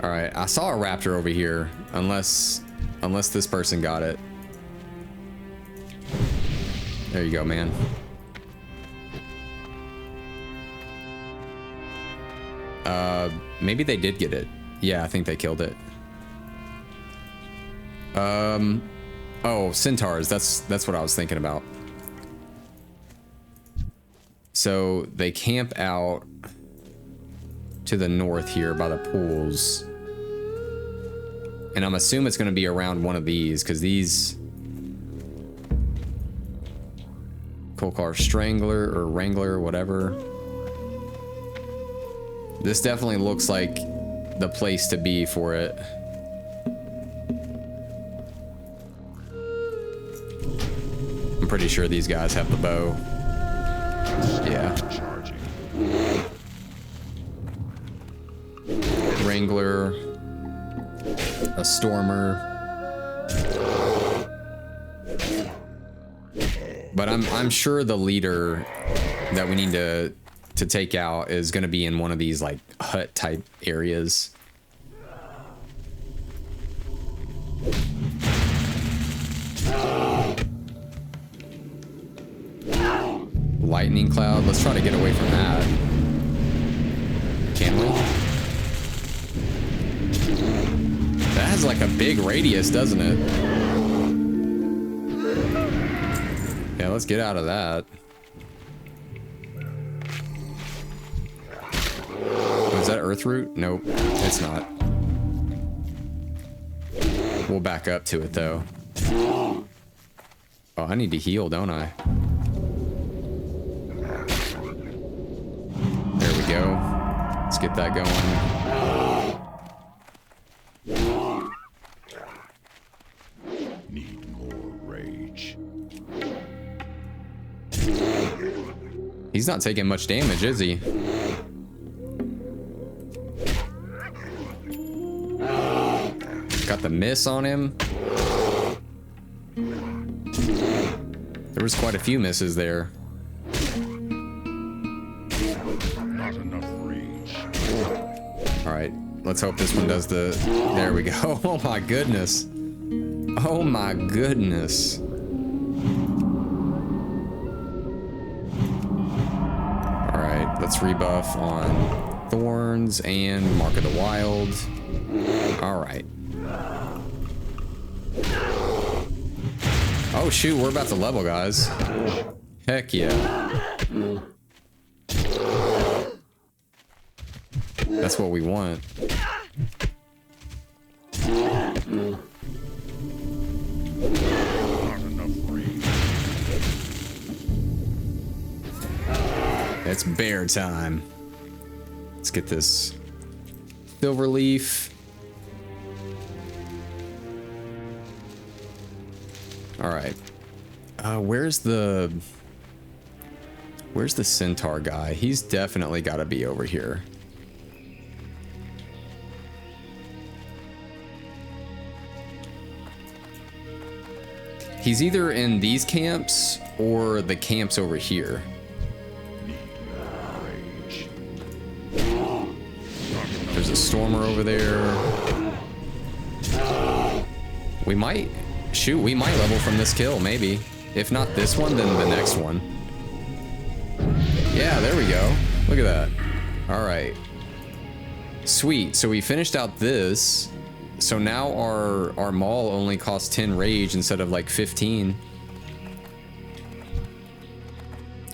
All right. I saw a raptor over here. Unless this person got it. There you go, man. Maybe they did get it. Yeah, I think they killed it. Oh, centaurs. That's what I was thinking about. So they camp out to the north here by the pools. And I'm assuming it's going to be around one of these, because these... Kolkar Strangler or Wrangler, whatever. This definitely looks like the place to be for it. I'm pretty sure these guys have the bow. Yeah. Wrangler, a Stormer. But I'm sure the leader that we need to take out is going to be in one of these like hut type areas. Lightning cloud. Let's try to get away from that. Can we? That has like a big radius, doesn't it? Yeah, let's get out of that. Oh, is that Earthroot? Nope, it's not. We'll back up to it though. Oh, I need to heal, don't I? There we go. Let's get that going. Need more rage. He's not taking much damage, is he? Got the miss on him. There was quite a few misses there. Not enough rage. All right, let's hope this one does the... There we go. Oh my goodness. Oh my goodness. All right, let's rebuff on Thorns and Mark of the Wild. All right. Oh shoot, we're about to level, guys. Heck yeah. That's what we want. Not enough rage. It's bear time. Let's get this silver leaf. All right. Where's the centaur guy? He's definitely got to be over here. He's either in these camps or the camps over here. Rage. There's a stormer over there. We might level from this kill, maybe. If not this one, then the next one. Yeah, there we go. Look at that. All right. Sweet. So we finished out this. So now our maul only costs 10 rage instead of like 15.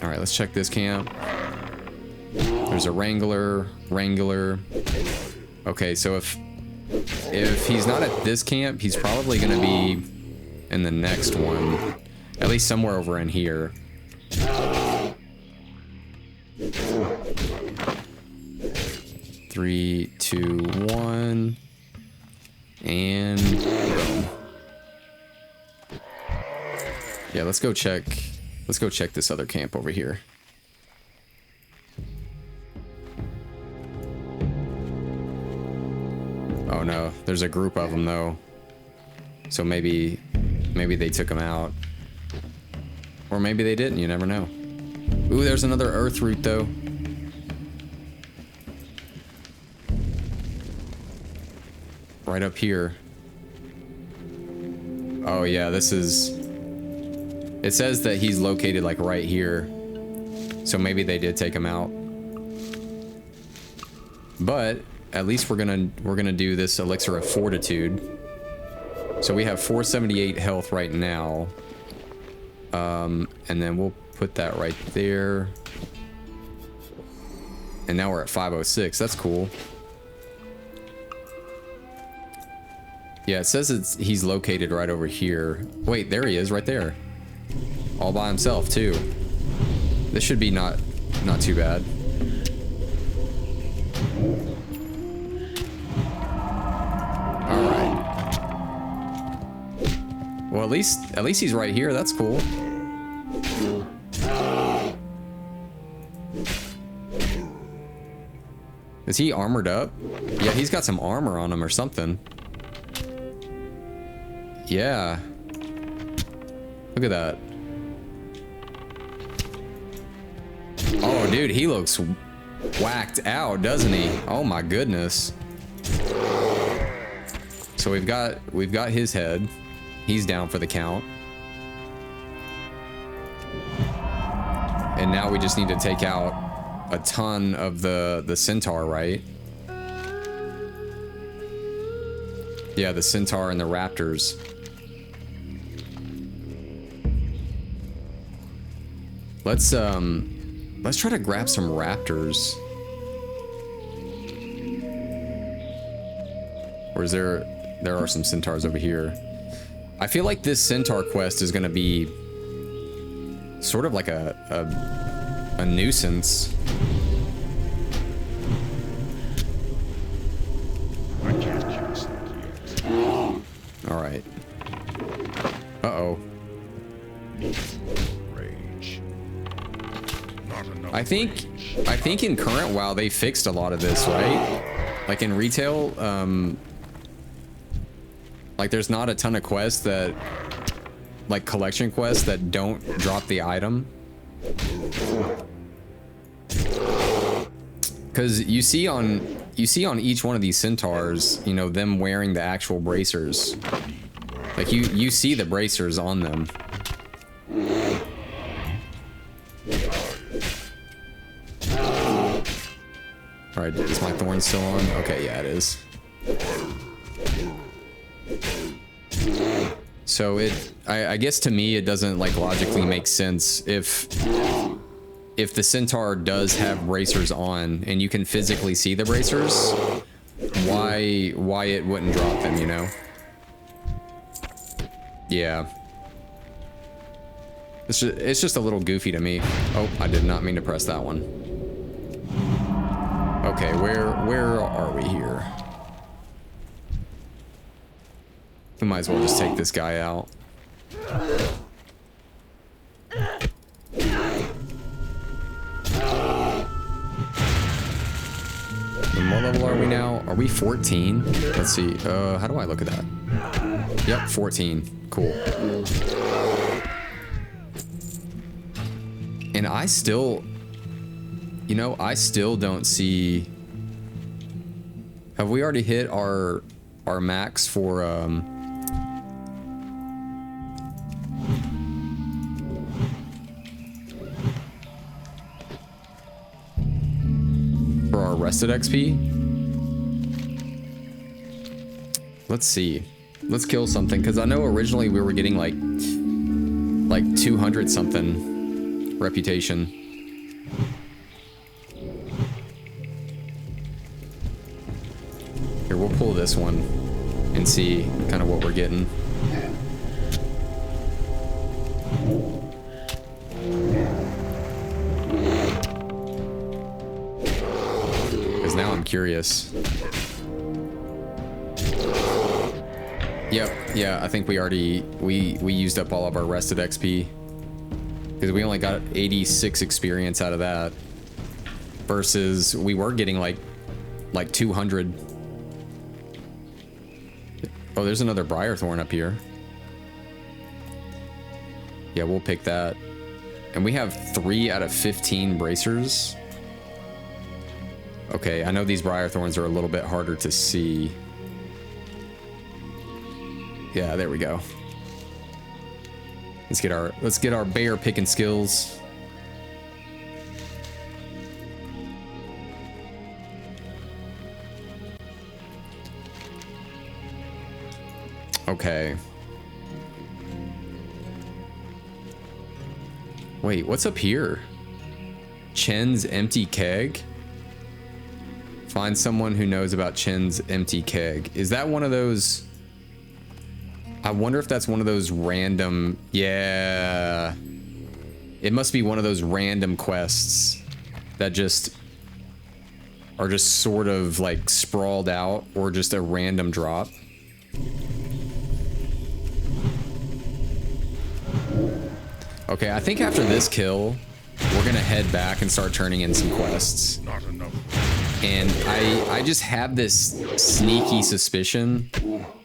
All right, let's check this camp. There's a Wrangler. Okay, so if he's not at this camp, he's probably gonna be in the next one. At least somewhere over in here. 3, 2, 1. And boom. Yeah, let's go check this other camp over here. Oh no, there's a group of them though. So maybe they took them out. Or maybe they didn't, you never know. Ooh, there's another Earthroot though. Right up here. Oh yeah, this is... It says that he's located like right here. So maybe they did take him out. But at least we're gonna do this elixir of fortitude. So we have 478 health right now. And then we'll put that right there. And now we're at 506. That's cool. Yeah, it says he's located right over here. Wait, there he is, right there. All by himself, too. This should be not too bad. All right. Well, at least he's right here. That's cool. Is he armored up? Yeah, he's got some armor on him or something. Yeah. Look at that. Oh, dude, he looks whacked out, doesn't he? Oh my goodness. So we've got his head. He's down for the count. And now we just need to take out a ton of the centaur, right? Yeah, the centaur and the raptors. Let's try to grab some raptors. Or is there are some centaurs over here. I feel like this centaur quest is gonna be sort of like a nuisance. I can't cast that yet. All right. Uh-oh. Rage. Not enough. I think in current WoW they fixed a lot of this, right? Like in retail, like there's not a ton of quests that, like collection quests that don't drop the item. Because you see on each one of these centaurs, you know, them wearing the actual bracers. Like you see the bracers on them. All right, is my thorn still on? Okay, yeah, it is. So I guess to me it doesn't like logically make sense if the centaur does have bracers on and you can physically see the bracers, why it wouldn't drop them, you know? Yeah. It's just a little goofy to me. Oh, I did not mean to press that one. Okay, where are we here? We might as well just take this guy out. And what level are we now? Are we 14? Let's see. How do I look at that? Yep, 14. Cool. And I still, you know, I still don't see. Have we already hit our max for our rested XP? Let's see. Let's kill something, because I know originally we were getting like 200 something reputation. Here, we'll pull this one and see kind of what we're getting. Because now I'm curious. Yep, yeah, I think we used up all of our rested XP. Because we only got 86 experience out of that. Versus we were getting like 200. Oh, there's another Briarthorn up here. Yeah, we'll pick that. And we have 3 out of 15 bracers. Okay, I know these Briarthorns are a little bit harder to see. Yeah, there we go. Let's get our bear picking skills. Okay. Wait, what's up here? Chen's empty keg? Find someone who knows about Chen's empty keg. Is that one of those? I wonder if that's one of those random... Yeah. It must be one of those random quests that just are just sort of like sprawled out, or just a random drop. Okay, I think after this kill, we're gonna head back and start turning in some quests. Not enough. And I just have this sneaky suspicion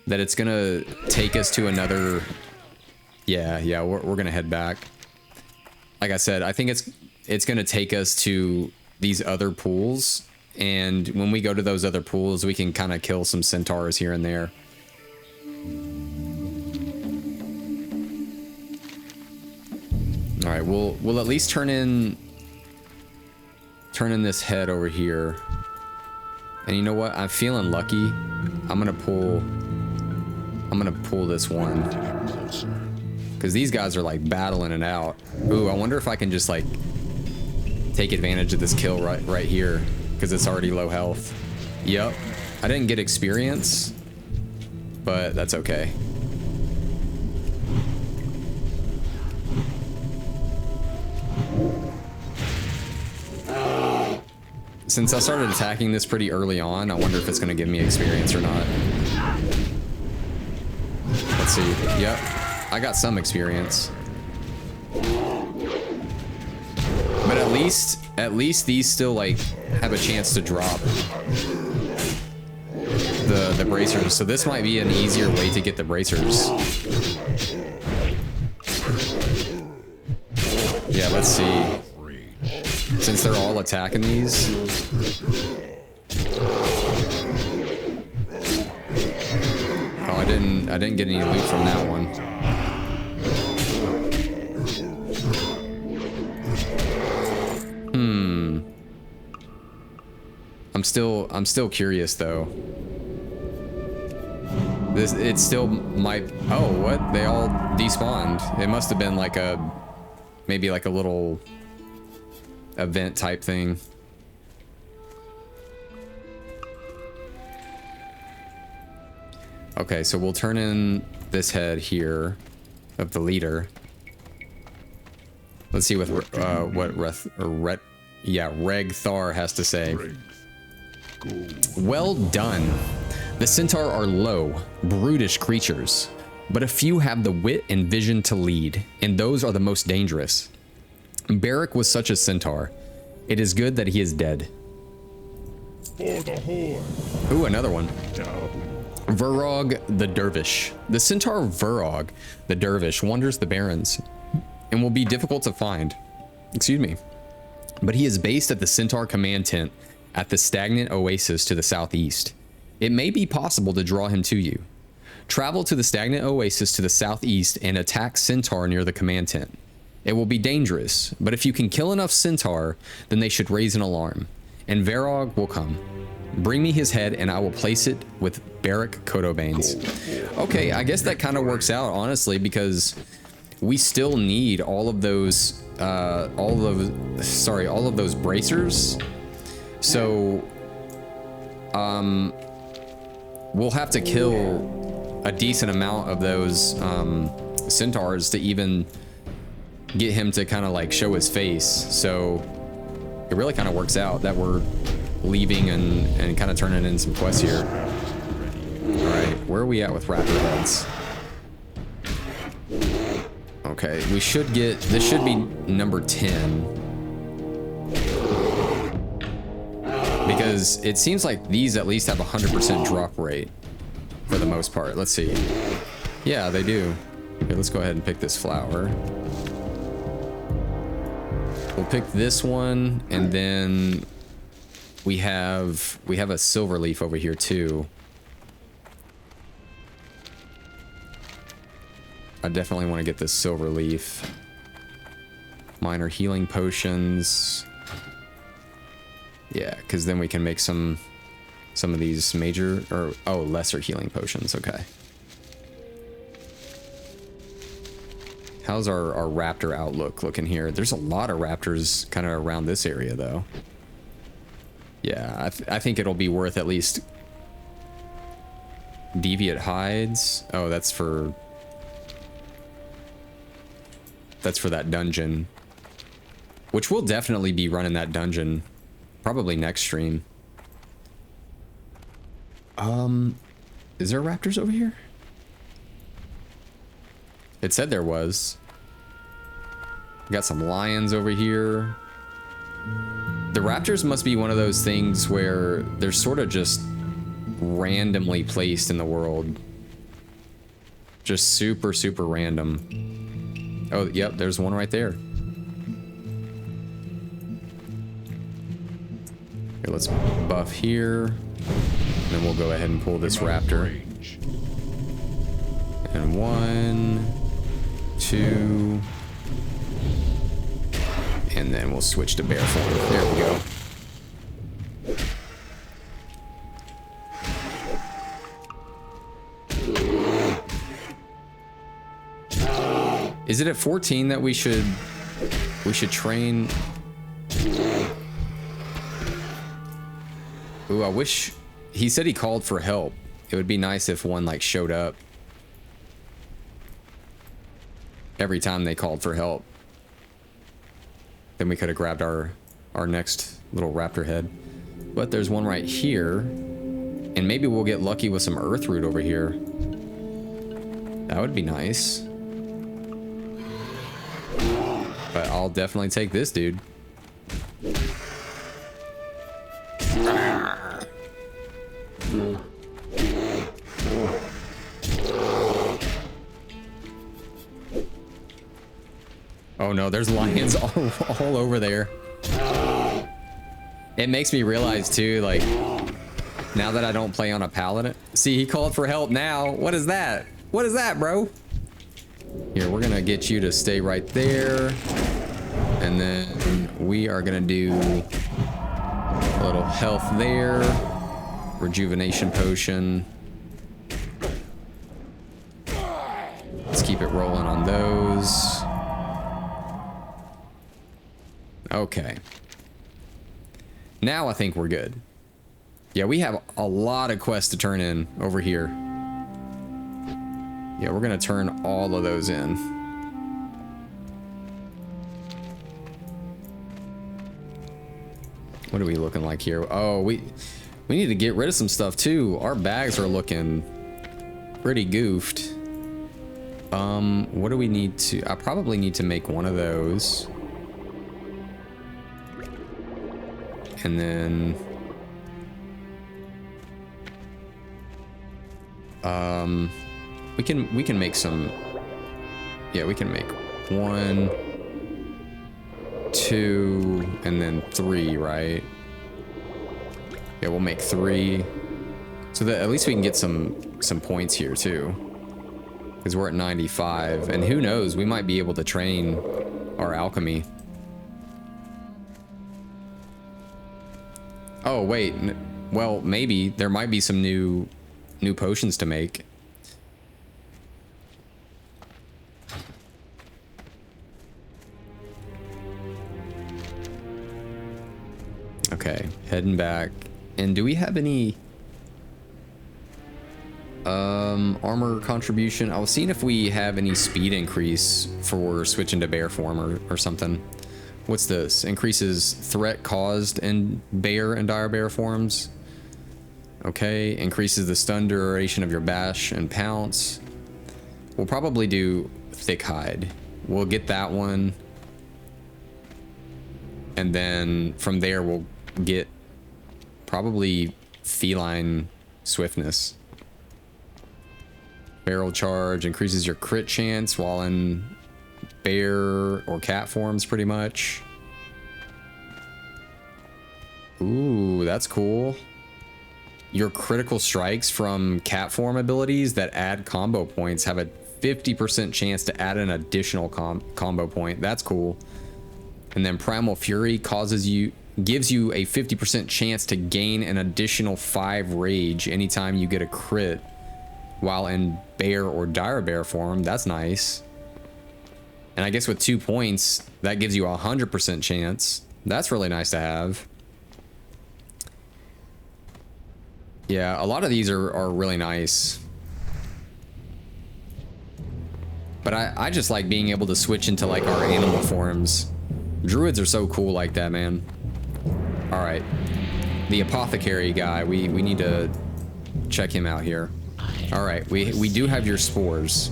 that it's gonna take us to another... Yeah, we're gonna head back. Like I said, I think it's gonna take us to these other pools, and when we go to those other pools, we can kind of kill some centaurs here and there. All right, we'll at least turn in this head over here. And you know what? I'm feeling lucky. I'm gonna pull this one. Because these guys are like battling it out. Ooh, I wonder if I can just like take advantage of this kill right here. Because it's already low health. Yep. I didn't get experience. But that's okay. Since I started attacking this pretty early on, I wonder if it's going to give me experience or not. Let's see. Yep. I got some experience. But at least these still like have a chance to drop the bracers. So this might be an easier way to get the bracers. Yeah, let's see. Since they're all attacking these. Oh, I didn't get any loot from that one. I'm still curious though. It still might. Oh, what? They all despawned. It must have been like maybe like a little event type thing. Okay, so we'll turn in this head here of the leader. Let's see what Reg Thar has to say. Well done. The centaur are low, brutish creatures, but a few have the wit and vision to lead, and those are the most dangerous. Barrack was such a centaur. It is good that he is dead. For the Horde. Ooh, another one. No. Verog the Dervish. The centaur Verog the Dervish wanders the barrens and will be difficult to find. Excuse me. But he is based at the Centaur Command Tent at the stagnant oasis to the southeast. It may be possible to draw him to you. Travel to the stagnant oasis to the southeast and attack Centaur near the command tent. It will be dangerous, but if you can kill enough Centaur, then they should raise an alarm, and Verog will come. Bring me his head and I will place it with Barrack Codobanes. Okay, I guess that kind of works out, honestly, because we still need all of those bracers. So we'll have to kill a decent amount of those centaurs to even get him to kind of like show his face. So it really kind of works out that we're leaving and kind of turning in some quests here. All right, where are we at with raptor heads? Okay, we should get, this should be number 10. Because it seems like these at least have a 100% drop rate for the most part. Let's see. Yeah, they do. Okay, let's go ahead and pick this flower. We'll pick this one, and then we have a silver leaf over here too. I definitely want to get this silver leaf. Minor healing potions. Yeah, because then we can make some of these major, or oh, lesser healing potions. Okay. How's our raptor outlook looking here? There's a lot of raptors kind of around this area though. Yeah, I think it'll be worth at least deviate hides. Oh, that's for that dungeon, which we'll definitely be running that dungeon probably next stream. Is there raptors over here? It said there was. We got some lions over here. The raptors must be one of those things where they're sort of just randomly placed in the world. Just super, super random. Oh, yep, there's one right there. Here, let's buff here. And then we'll go ahead and pull this raptor. And 1, 2... and then we'll switch to bear form. There we go. Is it at 14 that we should train? Ooh, I wish he said he called for help. It would be nice if one like showed up every time they called for help. Then we could have grabbed our next little raptor head. But there's one right here. And maybe we'll get lucky with some earth root over here. That would be nice. But I'll definitely take this, dude. Oh no, there's lions all over there. It makes me realize too, like, now that I don't play on a paladin. See, he called for help now. What is that? What is that, bro? Here, we're gonna get you to stay right there. And then we are gonna do a little health there. Rejuvenation potion. Let's keep it rolling on those. Okay. Now I think we're good. Yeah, we have a lot of quests to turn in over here. Yeah, we're gonna turn all of those in. What are we looking like here? Oh, we need to get rid of some stuff too. Our bags are looking pretty goofed. What do we need to... I probably need to make one of those. And then... we can make some... Yeah, we can make 1, 2, and then 3, right? Yeah, we'll make 3. So that at least we can get some points here too. Because we're at 95. And who knows, we might be able to train our alchemy. Oh, wait. Well, maybe. There might be some new potions to make. Okay, heading back. And do we have any armor contribution? I was seeing if we have any speed increase for switching to bear form or something. What's this? Increases threat caused in bear and dire bear forms. Okay, increases the stun duration of your bash and pounce. We'll probably do thick hide. We'll get that one. And then from there we'll get probably feline swiftness. Barrel charge increases your crit chance while in bear or cat forms pretty much. Ooh, that's cool. Your critical strikes from cat form abilities that add combo points have a 50% chance to add an additional combo point. That's cool. And then Primal Fury gives you a 50% chance to gain an additional 5 rage anytime you get a crit while in bear or dire bear form. That's nice. And I guess with 2 points, that gives you a 100% chance. That's really nice to have. Yeah, a lot of these are really nice. But I just like being able to switch into like our animal forms. Druids are so cool like that, man. All right, the apothecary guy, we need to check him out here. All right, we do have your spores.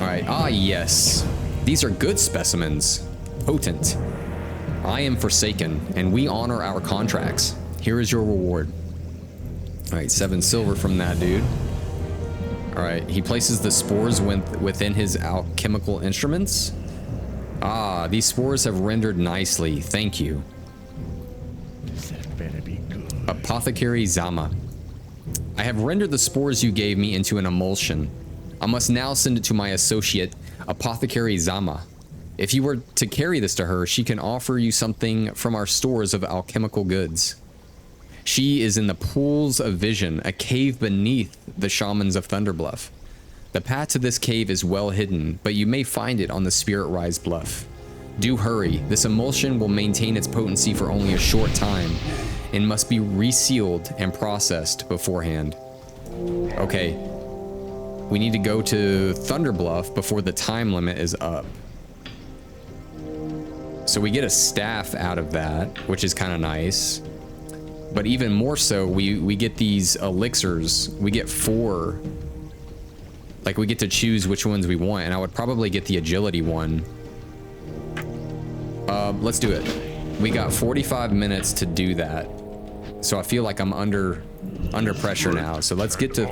All right, ah yes, these are good specimens. Potent. I am forsaken, and we honor our contracts. Here is your reward. All right, 7 silver from that dude. All right, he places the spores within his alchemical instruments. Ah, these spores have rendered nicely. Thank you. That better be good. Apothecary Zama. I have rendered the spores you gave me into an emulsion. I must now send it to my associate, Apothecary Zama. If you were to carry this to her, she can offer you something from our stores of alchemical goods. She is in the Pools of Vision, a cave beneath the Shamans of Thunderbluff. The path to this cave is well hidden, but you may find it on the Spirit Rise Bluff. Do hurry. This emulsion will maintain its potency for only a short time and must be resealed and processed beforehand. Okay. We need to go to Thunderbluff before the time limit is up. So we get a staff out of that, which is kind of nice. But even more so, we get these elixirs. We get 4. Like, we get to choose which ones we want, and I would probably get the agility one. Let's do it. We got 45 minutes to do that. So I feel like I'm under pressure now. So let's get to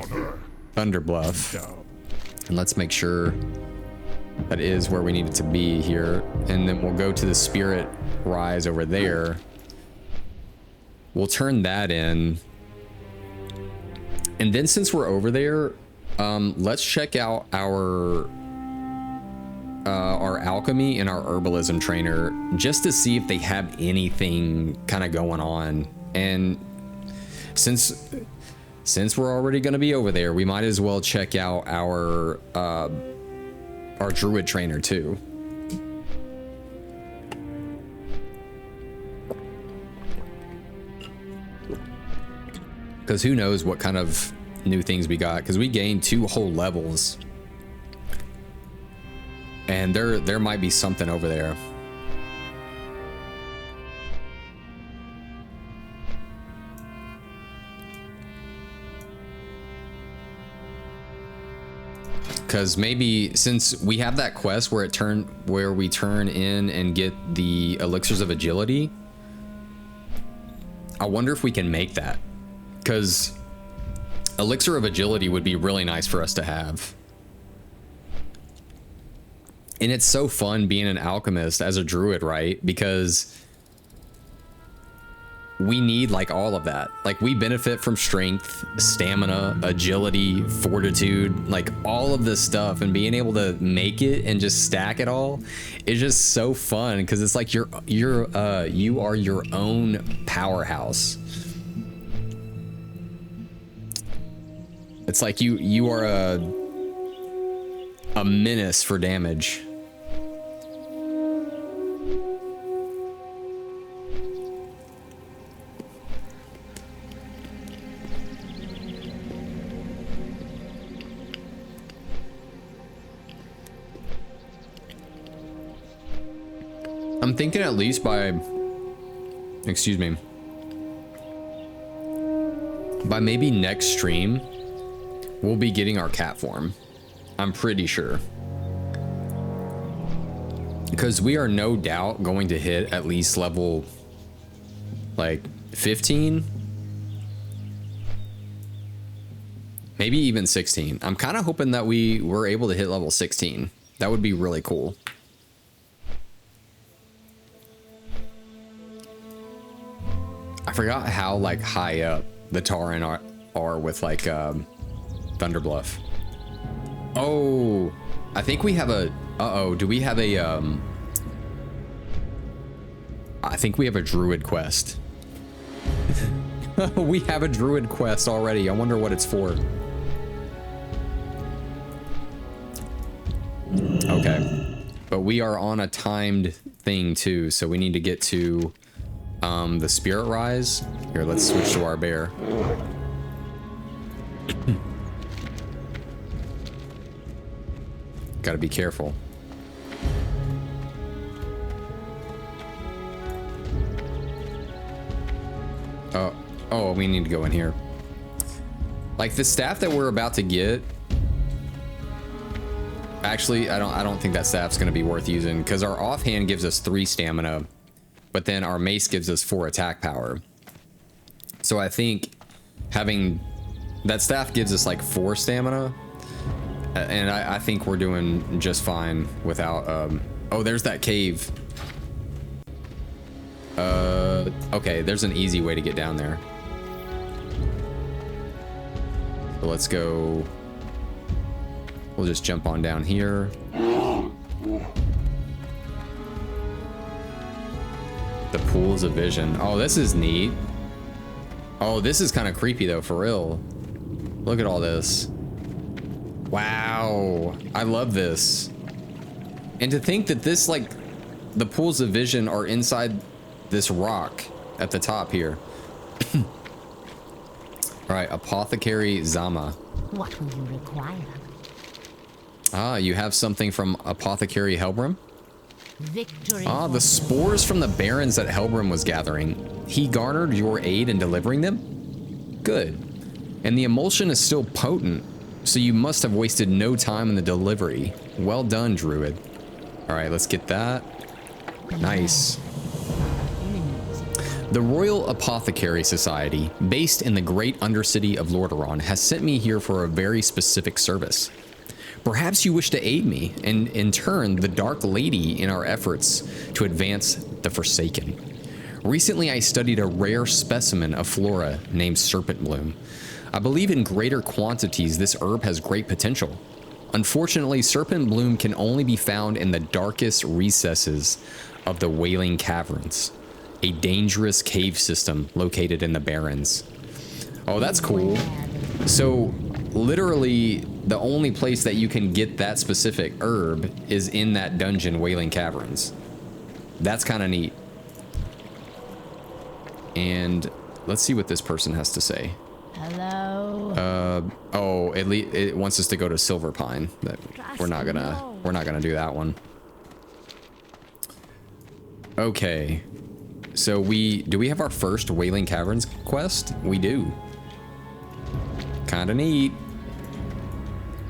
Thunderbluff. And let's make sure that is where we need it to be here. And then we'll go to the Spirit Rise over there. We'll turn that in. And then since we're over there, let's check out our alchemy and our herbalism trainer just to see if they have anything kind of going on. And since we're already going to be over there, we might as well check out our druid trainer too. Because who knows what kind of new things we got, because we gained 2 whole levels. And there might be something over there. Because maybe since we have that quest where we turn in and get the elixirs of agility, I wonder if we can make that. Because elixir of agility would be really nice for us to have. And it's so fun being an alchemist as a druid, right? Because we need like all of that. Like, we benefit from strength, stamina, agility, fortitude, like all of this stuff, and being able to make it and just stack it all is just so fun, because it's like you are your own powerhouse. It's like you are a menace for damage. I'm thinking at least by, excuse me, by maybe next stream, we'll be getting our cat form. I'm pretty sure. Because we are no doubt going to hit at least level, like, 15. Maybe even 16. I'm kind of hoping that we were able to hit level 16. That would be really cool. I forgot how, like, high up the Tauren are with, like, Thunderbluff. Oh, I think we have a, do we have a, I think we have a druid quest. We have a druid quest already. I wonder what it's for. Okay, but we are on a timed thing too, so we need to get to the Spirit Rise. Here, let's switch to our bear. Gotta be careful. Oh, we need to go in here. Like, the staff that we're about to get, actually, I don't think that staff's gonna be worth using, because our offhand gives us 3 stamina, but then our mace gives us 4 attack power. So I think having that staff gives us like 4 stamina, and I think we're doing just fine without oh, there's that cave. Okay, there's an easy way to get down there. So let's go. We'll just jump on down here. The pools of vision. Oh, this is neat. Oh, this is kind of creepy though, for real. Look at all this. Wow, I love this. And to think that this, like, the pools of vision are inside this rock at the top here. All right, Apothecary Zama. What will you require? Ah, you have something from Apothecary Helbram? Victory. Ah, the spores from the barons that Helbram was gathering. He garnered your aid in delivering them? Good. And the emulsion is still potent, so you must have wasted no time in the delivery. Well done, Druid. All right, let's get that. Nice. The Royal Apothecary Society, based in the great undercity of Lordaeron, has sent me here for a very specific service. Perhaps you wish to aid me, and in turn, the Dark Lady in our efforts to advance the Forsaken. Recently, I studied a rare specimen of flora named Serpent Bloom. I believe in greater quantities this herb has great potential. Unfortunately, Serpent Bloom can only be found in the darkest recesses of the Wailing Caverns, a dangerous cave system located in the Barrens. Oh, that's cool. So, literally, the only place that you can get that specific herb is in that dungeon, Wailing Caverns. That's kind of neat. And let's see what this person has to say. Hello. Oh, at least it wants us to go to Silver Pine. But we're not gonna do that one. Okay. So do we have our first Wailing Caverns quest? We do. Kinda neat.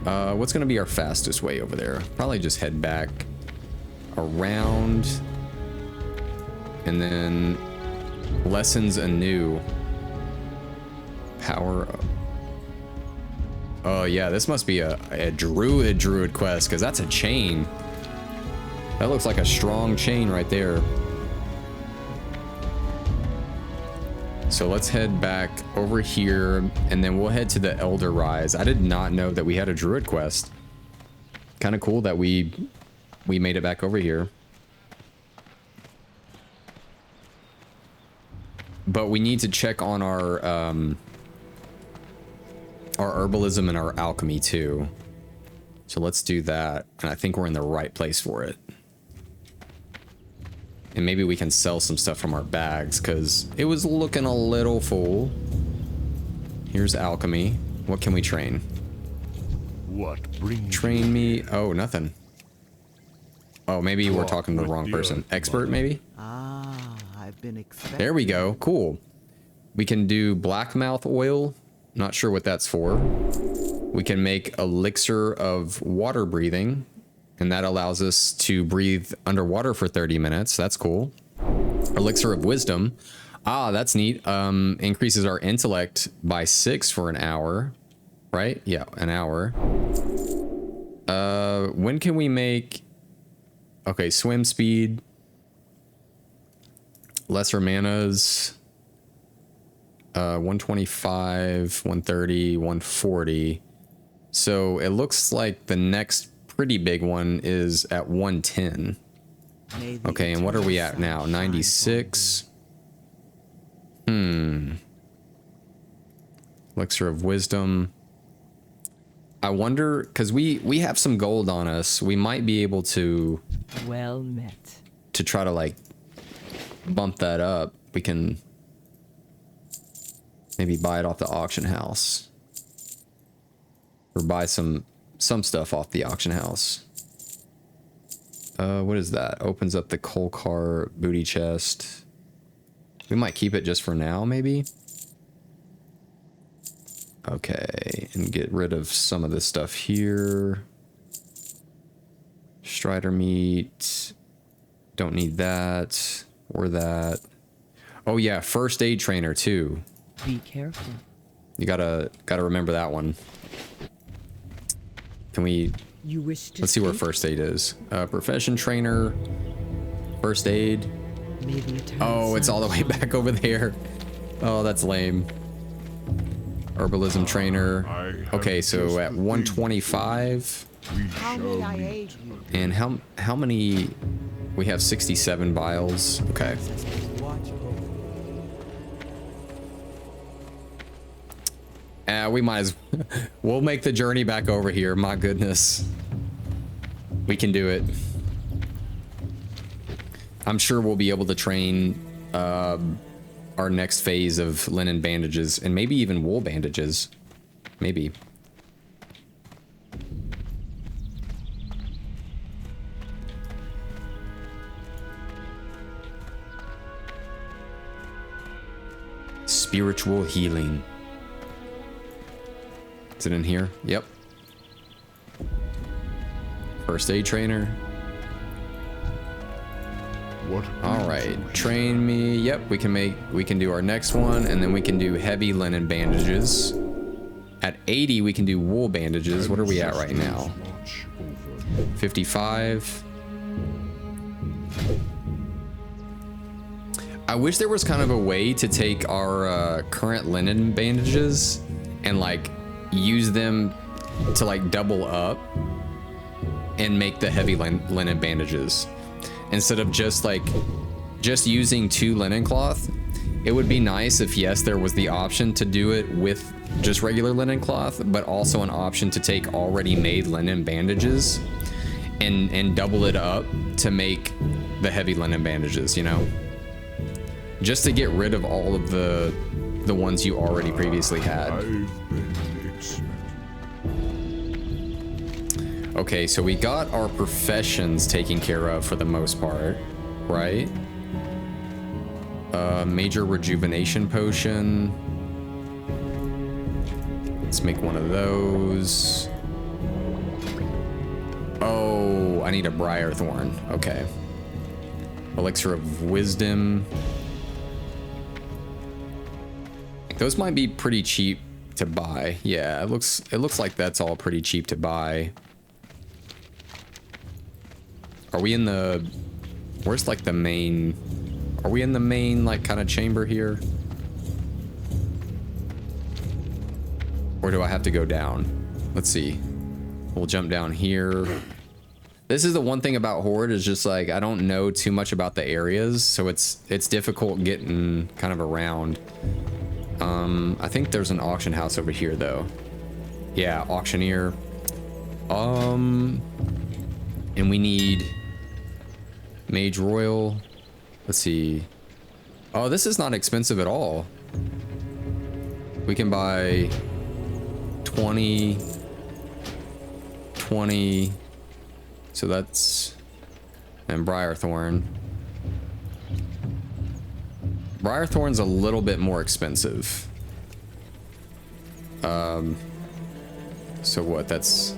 What's gonna be our fastest way over there? Probably just head back around and then lessons anew. Power up. Oh yeah, this must be a druid quest, because that's a chain. That looks like a strong chain right there. So let's head back over here, and then we'll head to the Elder Rise. I did not know that we had a druid quest. Kind of cool that we made it back over here. But we need to check on our herbalism and our alchemy too. So let's do that. And I think we're in the right place for it. And maybe we can sell some stuff from our bags, because it was looking a little full. Here's alchemy. What can we train? What brings Train me. Oh, nothing. Oh, maybe we're talking to the wrong person. Expert, maybe? Ah, I've been expecting. There we go. Cool. We can do blackmouth oil. Not sure what that's for. We can make elixir of water breathing, and that allows us to breathe underwater for 30 minutes. That's cool. Elixir of wisdom. Ah, that's neat. Increases our intellect by 6 for an hour. Right? Yeah, an hour. When can we make... Okay, swim speed. Lesser manas. 125, 130, 140. So it looks like the next pretty big one is at 110. Okay, and what are we at now? 96. Elixir of wisdom. I wonder, because we have some gold on us. We might be able to... Well met. To try to, like, bump that up. We can... maybe buy it off the auction house. Or buy some stuff off the auction house. What is that? Opens up the coal car booty chest. We might keep it just for now, maybe? Okay, and get rid of some of this stuff here. Strider meat. Don't need that. Or that. Oh yeah, first aid trainer too. Be careful. You gotta remember that one. Can we? You wish to Let's see where speak? first aid is. Profession trainer. First aid. Maybe a time Oh, it's all the way sign. back over there. Oh, that's lame. Herbalism trainer. Okay, so at 125. We How shall may I meet. aid you? And how many? We have 67 vials. Okay. Ancestors watch over you. We might as we'll make the journey back over here. My goodness. We can do it. I'm sure we'll be able to train our next phase of linen bandages and maybe even wool bandages. Maybe. Spiritual healing. Is it in here? Yep. First aid trainer. What All right, train me. Yep, we can do our next one, and then we can do heavy linen bandages. At 80, we can do wool bandages. What are we at right now? Watch over. 55. I wish there was kind of a way to take our current linen bandages and like use them to like double up and make the heavy linen bandages instead of just using 2 linen cloth. It would be nice if, yes, there was the option to do it with just regular linen cloth, but also an option to take already made linen bandages and double it up to make the heavy linen bandages, you know? Just to get rid of all of the ones you already previously had. I've been expecting. Okay, so we got our professions taken care of for the most part, right? Major rejuvenation potion. Let's make one of those. Oh, I need a briar thorn. Okay. Elixir of wisdom. Those might be pretty cheap to buy. Yeah, it looks like that's all pretty cheap to buy. Are we in the... Where's like the main... Are we in the main like kind of chamber here? Or do I have to go down? Let's see. We'll jump down here. This is the one thing about Horde is just like I don't know too much about the areas, so it's difficult getting kind of around. I think there's an auction house over here though. Yeah, auctioneer. And we need Mage Royal. Let's see. Oh, this is not expensive at all. We can buy 20. So that's... And Briarthorn. Briarthorn's a little bit more expensive. So what? That's...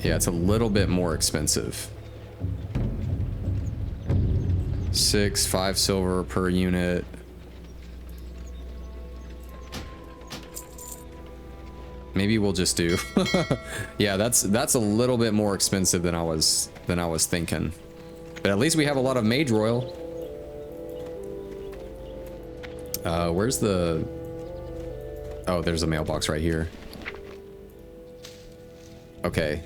Yeah, it's a little bit more expensive. 5 silver per unit. Maybe we'll just do. Yeah, that's a little bit more expensive than I was thinking. But at least we have a lot of Mage Royal. Where's the... Oh, there's a mailbox right here. Okay.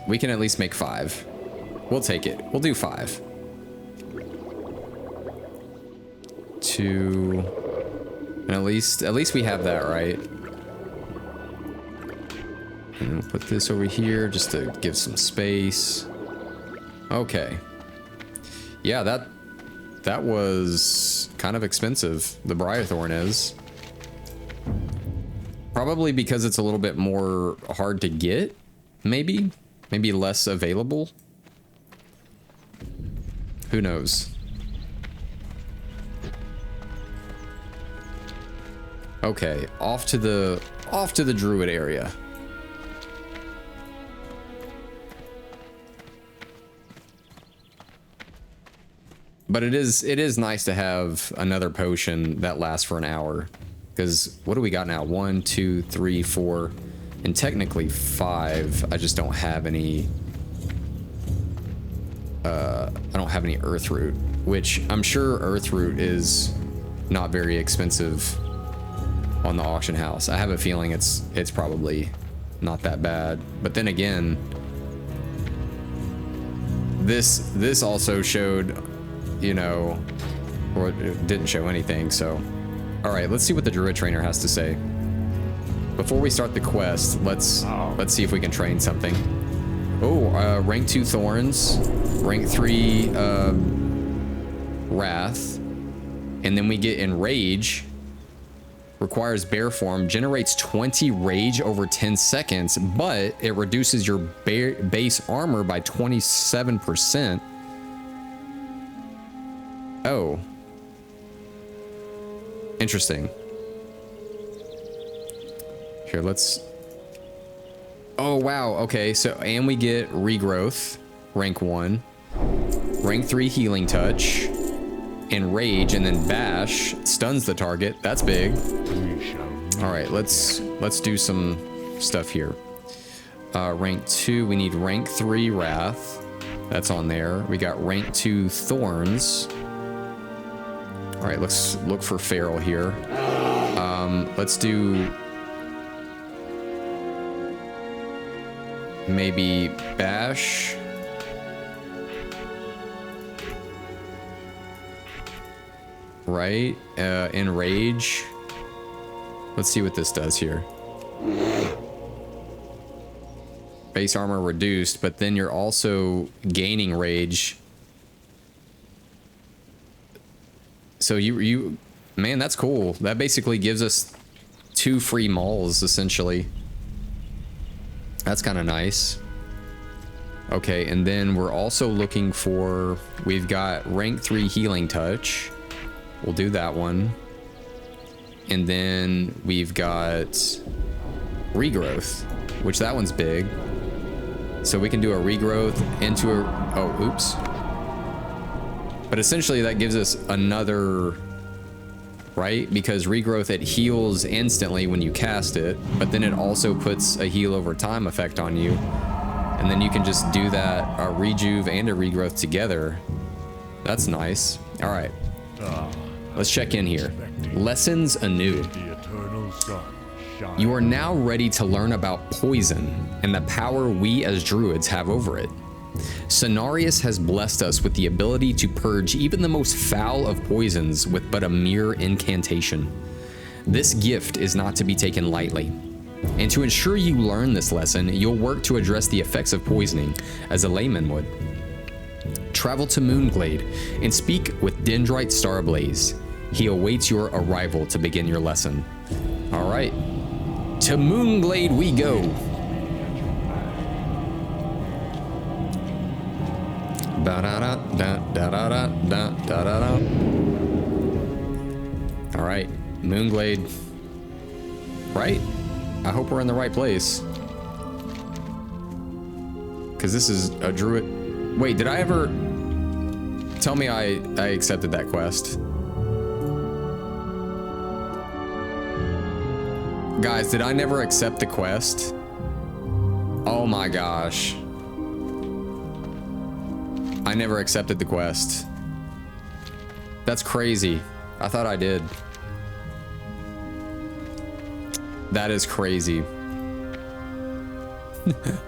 We can at least make 5. We'll take it. We'll do 5. 2. And at least we have that, right? And we'll put this over here just to give some space. Okay. Yeah, that was kind of expensive. The Briarthorn is. Probably because it's a little bit more hard to get, maybe? Maybe less available? Who knows? Okay, off to the Druid area. But it is nice to have another potion that lasts for an hour. Because what do we got now? 1, 2, 3, 4, and technically 5. I just don't have any. I don't have any Earth Root, which I'm sure Earth Root is not very expensive on the auction house. I have a feeling it's probably not that bad. But then again, this also showed, you know, or it didn't show anything. So, all right, let's see what the Druid trainer has to say. Before we start the quest, let's see if we can train something. Oh, rank 2 Thorns, rank 3 Wrath, and then we get Enrage. Requires bear form, generates 20 rage over 10 seconds, but it reduces your base armor by 27%. Oh. Interesting. Here, let's... Oh, wow. Okay, so, and we get Regrowth, rank 1. Rank 3 Healing Touch. Enrage, and then Bash stuns the target. That's big. Alright, let's do some stuff here. Rank 2, we need rank 3 Wrath. That's on there. We got rank 2 Thorns. Alright, let's look for Feral here. Let's do... maybe Bash. Right? Enrage. Let's see what this does here. Base armor reduced, but then you're also gaining rage. So you man, that's cool. That basically gives us 2 free mauls, essentially. That's kind of nice. Okay, and then we're also looking for... we've got rank 3 Healing Touch. We'll do that one. And then we've got Regrowth, which that one's big. So we can do a Regrowth into a... oh, oops. But essentially that gives us another... right? Because Regrowth, it heals instantly when you cast it, but then it also puts a heal over time effect on you. And then you can just do that, a Rejuve and a Regrowth together. That's nice. All right. Let's check in here. Lessons anew. You are now ready to learn about poison and the power we as druids have over it. Cenarius has blessed us with the ability to purge even the most foul of poisons with but a mere incantation. This gift is not to be taken lightly. And to ensure you learn this lesson, you'll work to address the effects of poisoning as a layman would. Travel to Moonglade and speak with Dendrite Starblaze. He awaits your arrival to begin your lesson. All right, to Moonglade we go. All right, Moonglade. Right? I hope we're in the right place. Because this is a druid. Wait, did I ever... tell me I accepted that quest. Guys, did I never accept the quest? Oh my gosh. I never accepted the quest. That's crazy. I thought I did. That is crazy.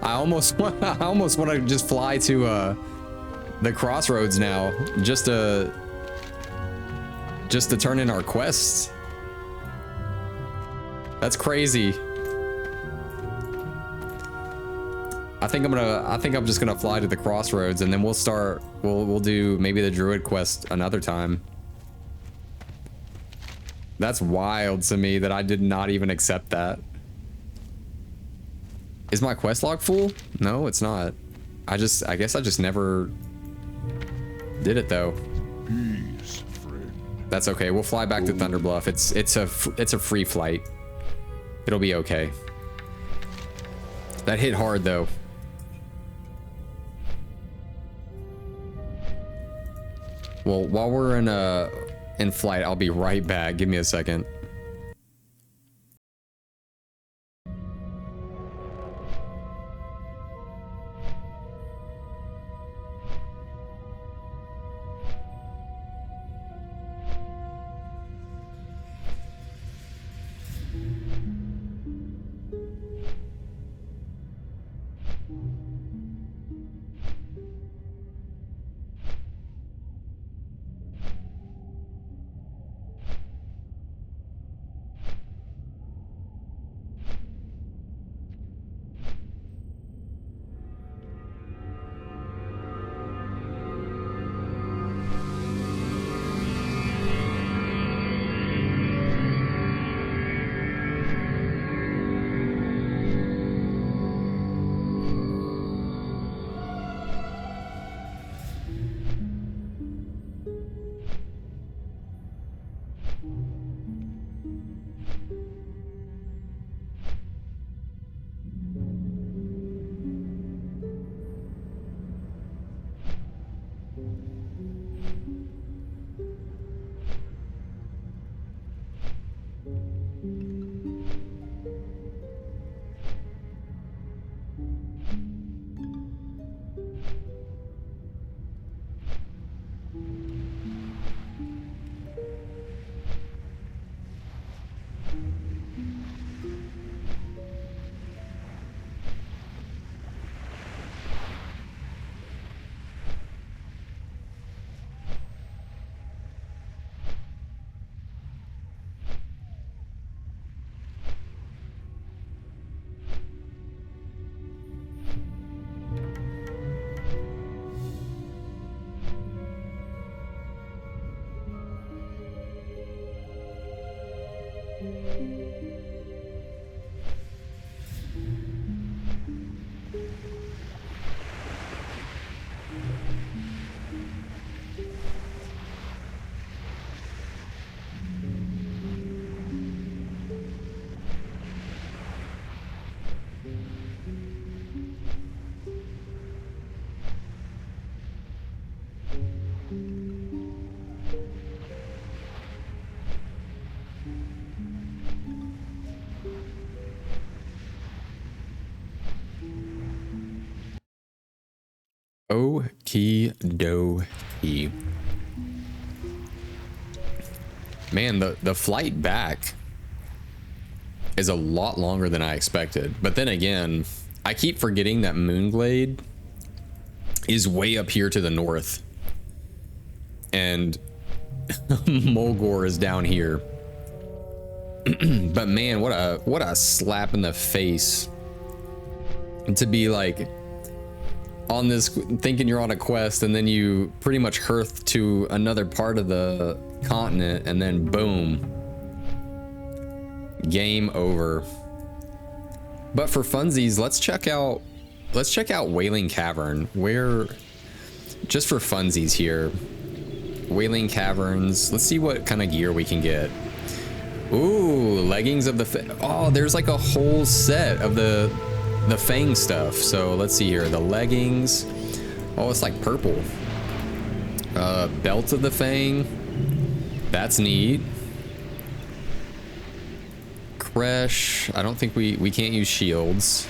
I almost want to just fly to the crossroads now, just to turn in our quests. That's crazy. I think I'm just gonna fly to the crossroads, and then we'll do maybe the druid quest another time. That's wild to me that I did not even accept that. Is my quest log full? No, it's not. I guess I just never did it though. Peace, friend. That's okay. We'll fly back to Thunderbluff. It's a free flight. It'll be okay. That hit hard though. Well, while we're in flight, I'll be right back. Give me a second. Okie dokie. Man, the flight back is a lot longer than I expected. But then again, I keep forgetting that Moonglade is way up here to the north. And Mulgore is down here. But man, what a slap in the face to be like on this, thinking you're on a quest, and then you pretty much hearth to another part of the continent, and then boom, game over. But for funsies, let's check out Wailing Cavern. Where, just for funsies here, Wailing Caverns. Let's see what kind of gear we can get. Ooh, leggings of the oh, there's like a whole set of the Fang stuff. So let's see here, the leggings. Oh, it's like purple. Belt of the Fang. That's neat. Cresh. I don't think we can't use shields.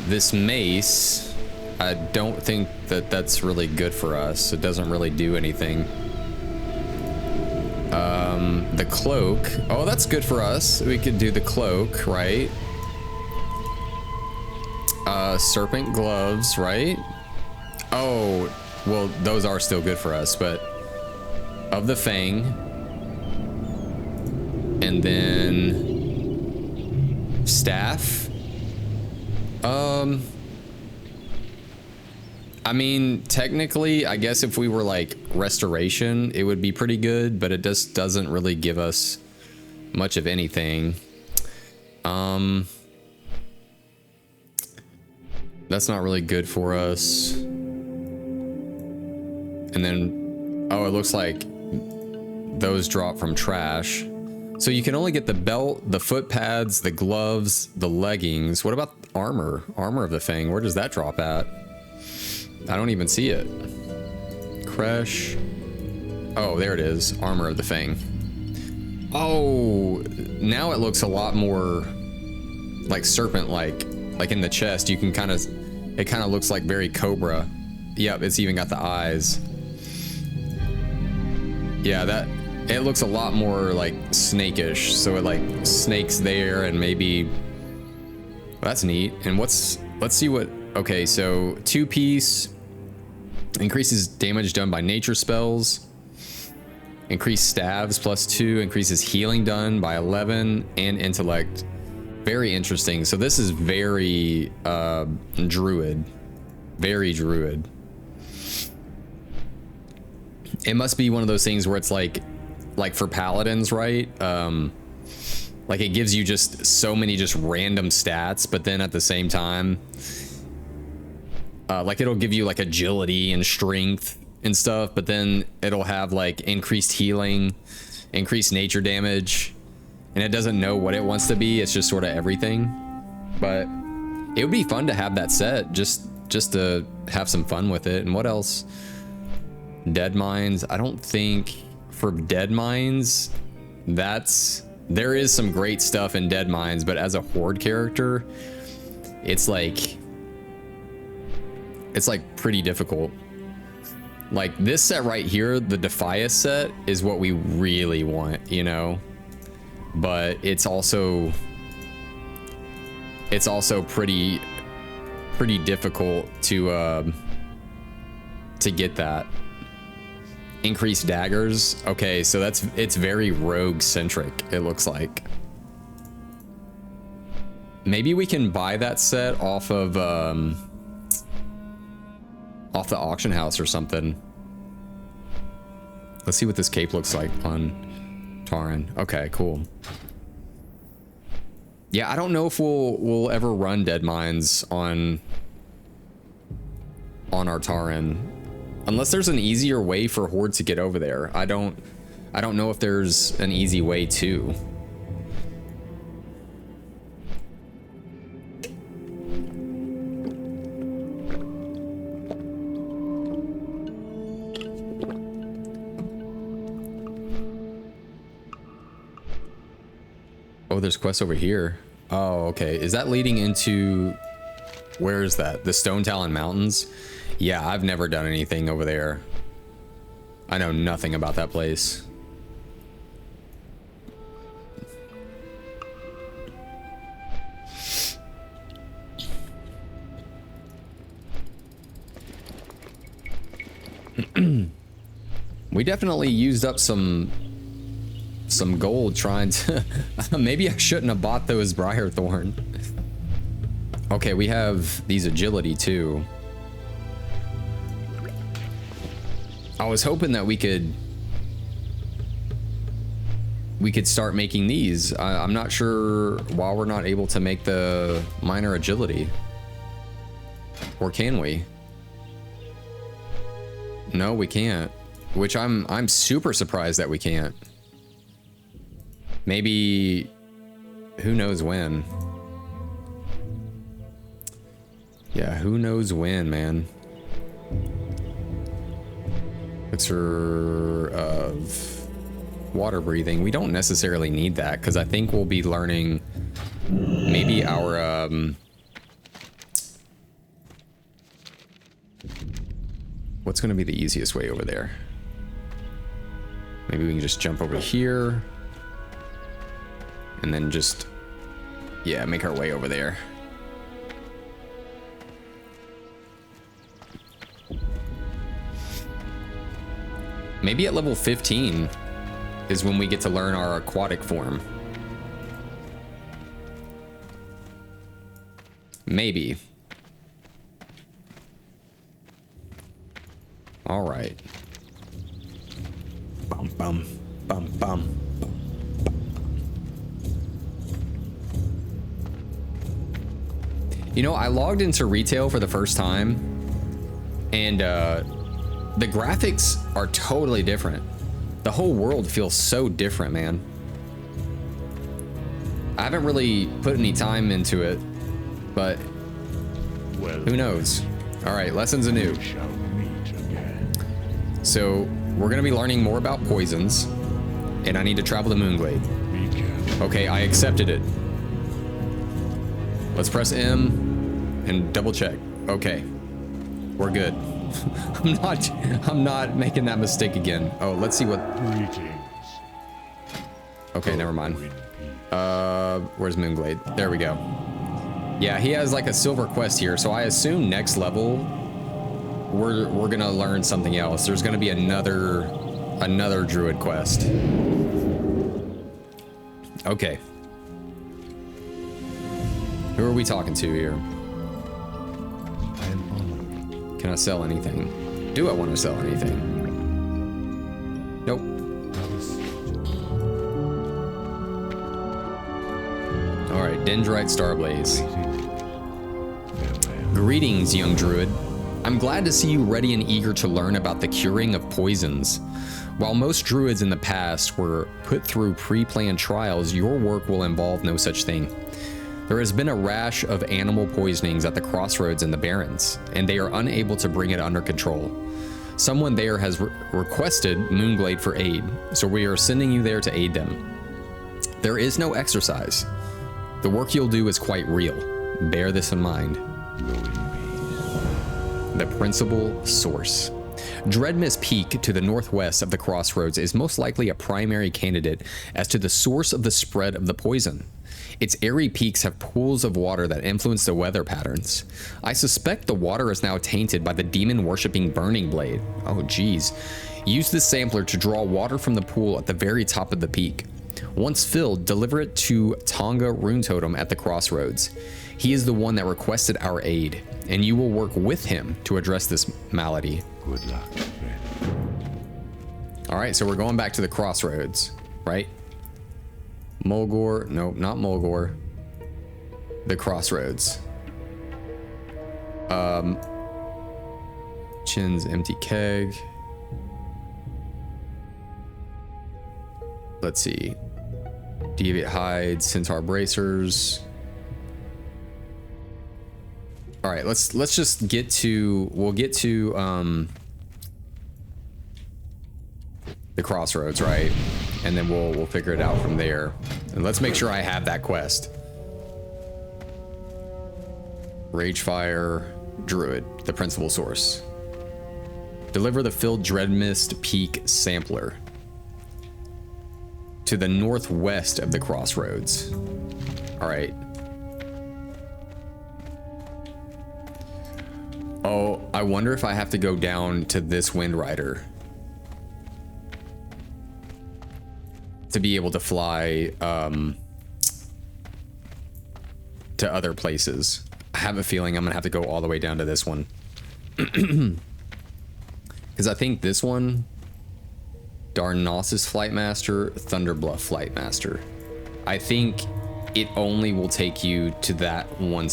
This mace, I don't think that's really good for us. It doesn't really do anything. The cloak. Oh, that's good for us. We could do the cloak, right? Serpent gloves, right? Oh, well, those are still good for us, but of the Fang. And then staff. I mean, technically, I guess if we were like restoration, it would be pretty good, but it just doesn't really give us much of anything. That's not really good for us. And then, oh, it looks like those drop from trash. So you can only get the belt, the foot pads, the gloves, the leggings. What about armor? Armor of the Fang, where does that drop at? I don't even see it. refresh. Oh, there it is. Armor of the Fang. Oh, now it looks a lot more like serpent-like. Like in the chest, you can kind of, it kind of looks like very Cobra. Yep, it's even got the eyes. Yeah, that, it looks a lot more like snakish. So it like snakes there and maybe, well, that's neat. And let's see what, okay, so 2-piece, increases damage done by nature spells. Increased stabs +2, increases healing done by 11, and intellect. Very interesting. So this is very druid. Very druid. It must be one of those things where it's like for paladins, right? Like it gives you just so many just random stats, but then at the same time, like it'll give you like agility and strength and stuff, but then it'll have like increased healing, increased nature damage, and it doesn't know what it wants to be. It's just sort of everything. But it would be fun to have that set, just to have some fun with it. And what else? Dead Mines. I don't think for Dead Mines, there is some great stuff in Dead Mines, but as a Horde character, it's like pretty difficult. Like this set right here, the Defias set, is what we really want, you know? But it's also pretty difficult to get that. Increased daggers. Okay, so it's very rogue centric, it looks like. Maybe we can buy that set off of off the auction house or something. Let's see what this cape looks like on Tauren. Okay, cool. Yeah, I don't know if we'll ever run Dead Mines on our Tauren, unless there's an easier way for Horde to get over there. I don't know if there's an easy way to. Oh, there's quests over here. Oh, okay. Is that leading into... Where is that? The Stone Talon Mountains? Yeah, I've never done anything over there. I know nothing about that place. We definitely used up some gold trying to maybe I shouldn't have bought those Briarthorn. Okay, we have these agility too. I was hoping that we could start making these. I'm not sure why we're not able to make the minor agility, or can we? No, we can't, which I'm super surprised that we can't. Maybe, who knows when? Yeah, who knows when, man? Elixir of water breathing. We don't necessarily need that, because I think we'll be learning maybe our what's going to be the easiest way over there? Maybe we can just jump over here and then just, yeah, make our way over there. Maybe at level 15 is when we get to learn our aquatic form. Maybe. All right. Bum, bum, bum, bum. You know, I logged into retail for the first time, and the graphics are totally different. The whole world feels so different, man. I haven't really put any time into it, but well, who knows? All right, lessons anew. So we're gonna be learning more about poisons, and I need to travel to Moonglade. Be careful. Okay, I accepted it. Let's press M and double check. Okay, we're good. I'm not making that mistake again. Oh, let's see what. Greetings. Okay, never mind. Go in peace. Where's Moonglade? There we go. Yeah, he has like a silver quest here, so I assume next level we're gonna learn something else. There's gonna be another druid quest. Okay. Who are we talking to here? I am honored. Can I sell anything? Do I want to sell anything? Nope. All right, Dendrite Starblaze. Farewell. Greetings, young druid. I'm glad to see you ready and eager to learn about the curing of poisons. While most druids in the past were put through pre-planned trials, your work will involve no such thing. There has been a rash of animal poisonings at the crossroads in the Barrens, and they are unable to bring it under control. Someone there has requested Moonglade for aid, so we are sending you there to aid them. There is no exercise. The work you'll do is quite real. Bear this in mind. Go in peace. The principal source. Dreadmist Peak to the northwest of the crossroads is most likely a primary candidate as to the source of the spread of the poison. Its airy peaks have pools of water that influence the weather patterns. I suspect the water is now tainted by the demon-worshipping Burning Blade. Oh geez. Use this sampler to draw water from the pool at the very top of the peak. Once filled, deliver it to Tonga Rune Totem at the crossroads. He is the one that requested our aid, and you will work with him to address this malady. Good luck, friend. All right, so we're going back to the crossroads, right? Mulgore, nope, not Mulgore. The crossroads. Chin's empty keg. Let's see. Deviate hides, Centaur bracers. All right, let's just get to, we'll get to the crossroads, right? And then we'll figure it out from there. And let's make sure I have that quest. Ragefire Druid, the principal source. Deliver the filled Dreadmist Peak sampler to the northwest of the crossroads. All right. Oh, I wonder if I have to go down to this Wind Rider to be able to fly to other places. I have a feeling I'm gonna have to go all the way down to this one. Because I think this one, Darnassus Flightmaster, Thunderbluff Flightmaster. I think it only will take you to that one,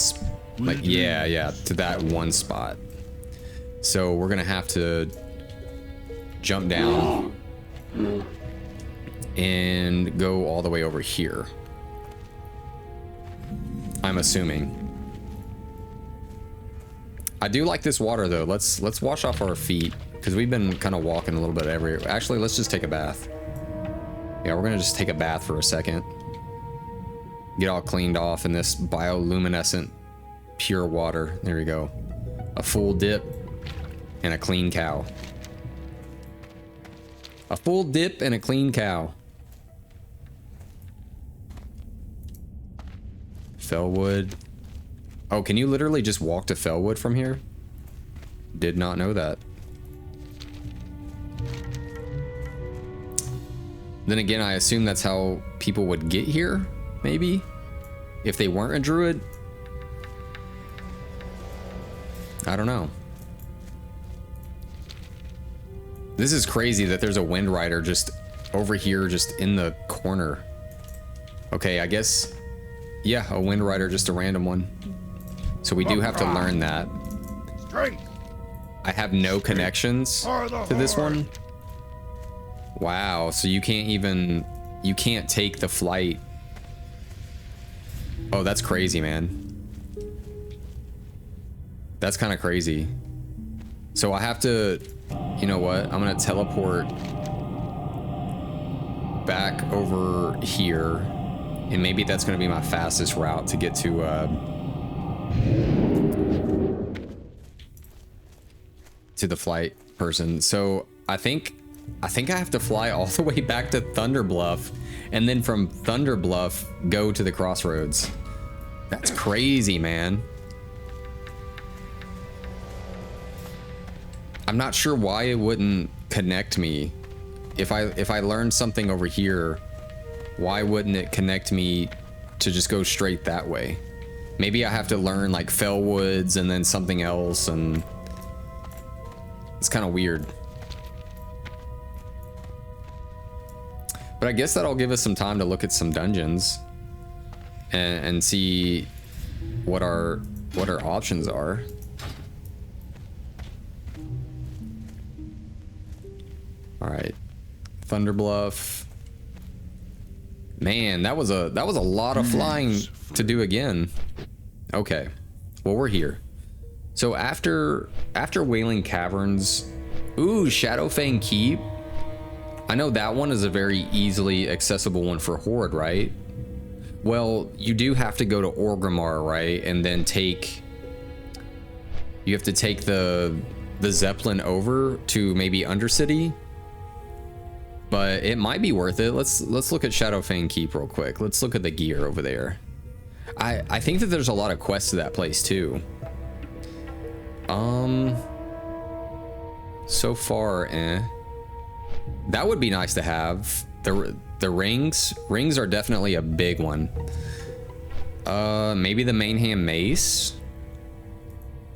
like, yeah, to that one spot. So we're gonna have to jump down and go all the way over here. I'm assuming. I do like this water though. Let's wash off our feet because we've been kind of walking a little bit everywhere. Actually, let's just take a bath. Yeah, we're gonna just take a bath for a second. Get all cleaned off in this bioluminescent pure water. There we go. A full dip and a clean cow. A full dip and a clean cow. Fellwood. Oh, can you literally just walk to Fellwood from here? Did not know that. Then again, I assume that's how people would get here, maybe? If they weren't a druid? I don't know. This is crazy that there's a Wind Rider just over here, just in the corner. Okay, I guess, yeah, a Wind Rider, just a random one. So we do have to learn that. Straight. I have no connections to this one. Wow, so you can't even, you can't take the flight. Oh, that's crazy, man. That's kind of crazy. So I have to You know what? I'm gonna teleport back over here, and maybe that's gonna be my fastest route to get to the flight person. So I think I have to fly all the way back to Thunder Bluff, and then from Thunder Bluff go to the crossroads. That's crazy, man. I'm not sure why it wouldn't connect me. If I learned something over here, why wouldn't it connect me to just go straight that way? Maybe I have to learn like Fellwoods and then something else, and it's kind of weird. But I guess that'll give us some time to look at some dungeons and see what our options are. All right, Thunder Bluff. Man, that was a lot of flying to do again. Okay, well, we're here. So after Wailing Caverns, ooh, Shadowfang Keep. I know that one is a very easily accessible one for Horde, right? Well, you do have to go to Orgrimmar, right? And then you have to take the Zeppelin over to maybe Undercity. But it might be worth it. Let's look at Shadowfang Keep real quick. Let's look at the gear over there. I think that there's a lot of quests to that place too. So far, that would be nice to have. The rings are definitely a big one. Maybe the Mainham Mace.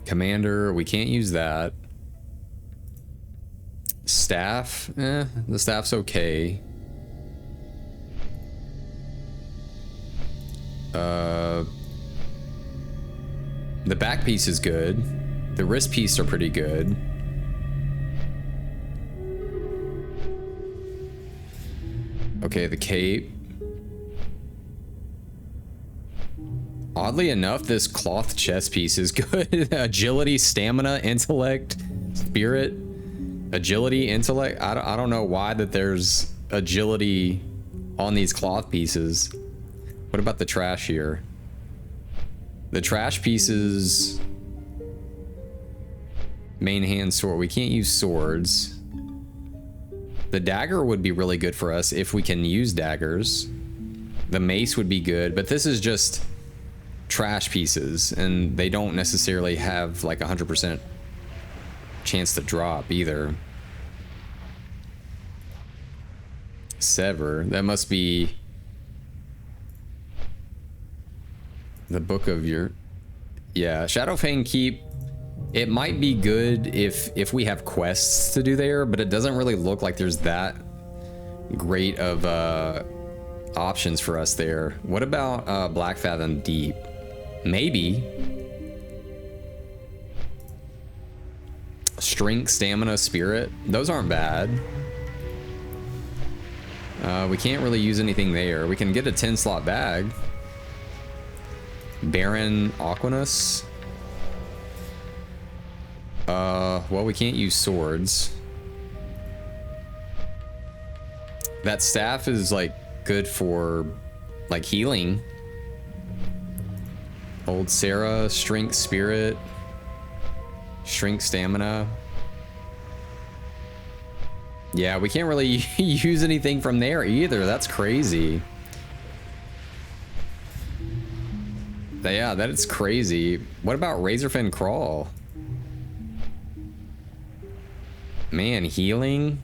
Commander, we can't use that. Staff, the staff's okay. The back piece is good. The wrist piece are pretty good. Okay, the cape. Oddly enough, this cloth chest piece is good. Agility, stamina, intellect, spirit. Agility, intellect. I don't know why that there's agility on these cloth pieces. What about the trash here? The trash pieces. Main hand sword. We can't use swords. The dagger would be really good for us if we can use daggers. The mace would be good, but this is just trash pieces, and they don't necessarily have like 100% chance to drop either. Sever. That must be the book of your... Yeah, Shadowfang Keep. It might be good if we have quests to do there, but it doesn't really look like there's that great of options for us there. What about Blackfathom Deep? Maybe. Strength, stamina, spirit. Those aren't bad. We can't really use anything there. We can get a 10-slot bag. Baron Aquanus. Well, we can't use swords. That staff is like good for like healing. Old Sarah, strength, spirit, strength, stamina. Yeah, we can't really use anything from there either. That's crazy. Yeah, that is crazy. What about Razorfin Crawl? Man, healing.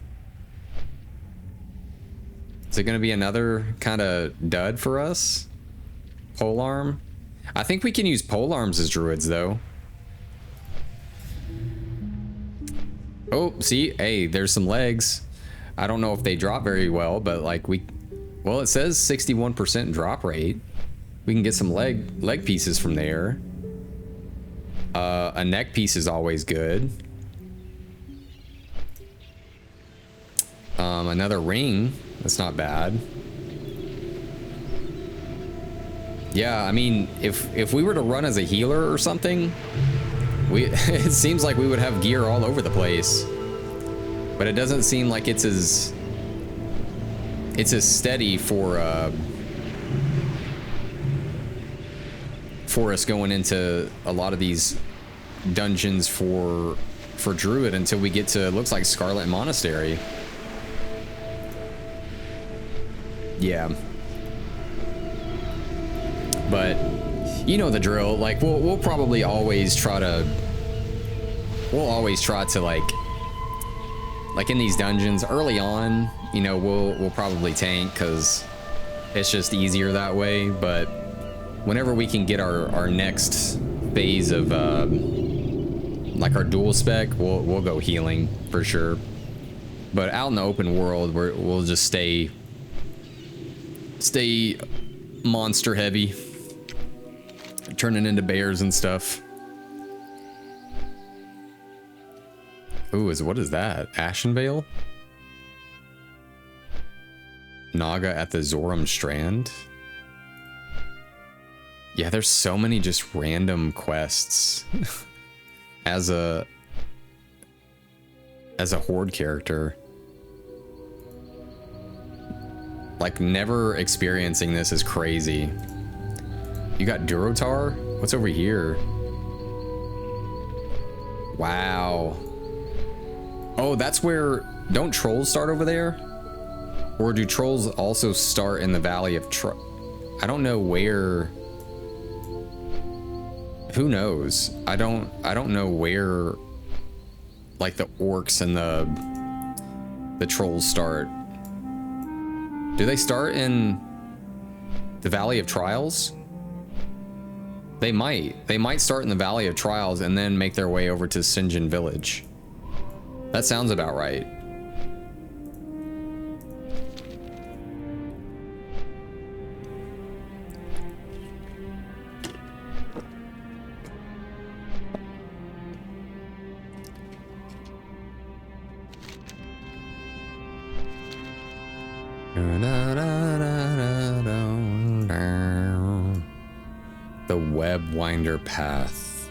Is it going to be another kind of dud for us? Polearm? I think we can use polearms as druids, though. Oh, see? Hey, there's some legs. I don't know if they drop very well, but like well, it says 61% drop rate. We can get some leg pieces from there. A neck piece is always good. Another ring. That's not bad. Yeah, I mean, if we were to run as a healer or something, it seems like we would have gear all over the place. But it doesn't seem like it's as steady for us going into a lot of these dungeons for Druid until we get to, looks like, Scarlet Monastery. Yeah. But you know the drill. Like we'll probably always try to like in these dungeons early on, you know, we'll probably tank because it's just easier that way. But whenever we can get our next phase of like our dual spec, we'll go healing for sure. But out in the open world, we'll just stay monster heavy, turning into bears and stuff. Ooh, what is that? Ashenvale? Naga at the Zoram Strand? Yeah, there's so many just random quests as a Horde character. Like, never experiencing this is crazy. You got Durotar? What's over here? Wow. Oh, that's where... Don't trolls start over there? Or do trolls also start in the Valley of I don't know where... Who knows? I don't know where, like, the orcs and the trolls start. Do they start in the Valley of Trials? They might. They might start in the Valley of Trials and then make their way over to Sinjin Village. That sounds about right. The Web Winder Path.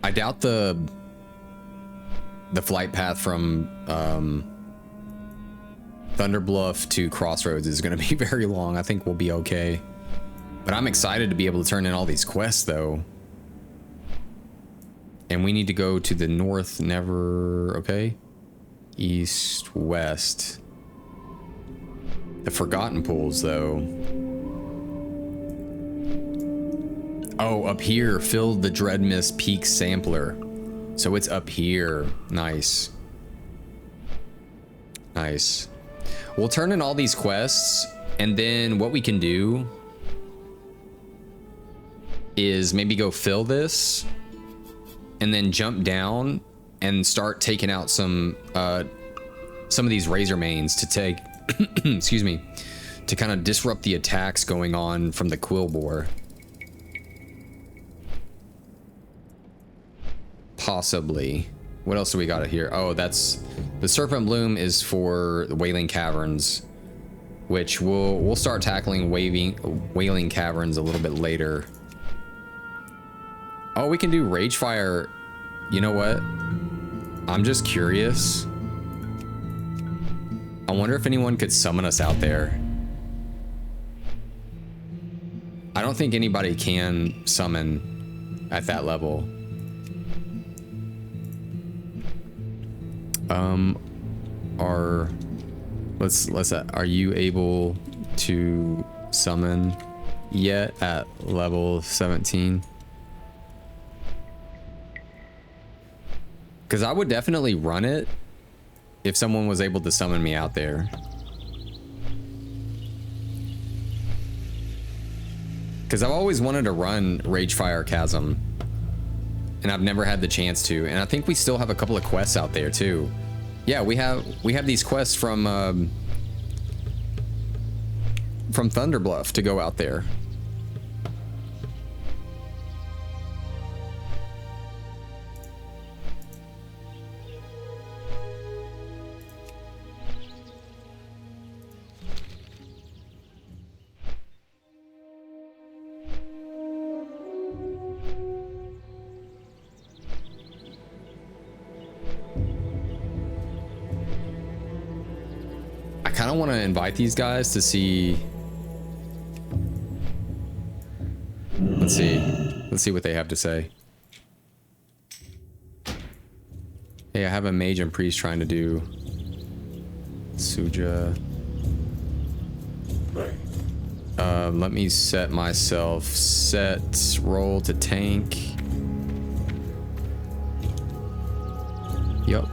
I doubt the flight path from Thunderbluff to Crossroads is going to be very long. I think we'll be okay. But I'm excited to be able to turn in all these quests, though. And we need to go to the north, never... Okay. East, west. The Forgotten Pools, though. Oh, up here. Filled the Dreadmist Peak Sampler. So it's up here. Nice. Nice. We'll turn in all these quests, and then what we can do is maybe go fill this, and then jump down and start taking out some of these Razor Mains to take, excuse me, to kind of disrupt the attacks going on from the Quillboar. Possibly. What else do we got here? Oh, that's the Serpent Bloom is for the Wailing Caverns, which we'll start tackling Wailing Caverns a little bit later. Oh, we can do Ragefire. You know what? I'm just curious. I wonder if anyone could summon us out there. I don't think anybody can summon at that level. Are you able to summon yet at level 17? Because I would definitely run it if someone was able to summon me out there. Because I've always wanted to run Ragefire Chasm, and I've never had the chance to. And I think we still have a couple of quests out there too. Yeah, we have these quests from Thunderbluff to go out there. I kind of want to invite these guys to see. Let's see what they have to say. Hey, I have a mage and priest trying to do Suja. Let me set myself. Set roll to tank. Yup.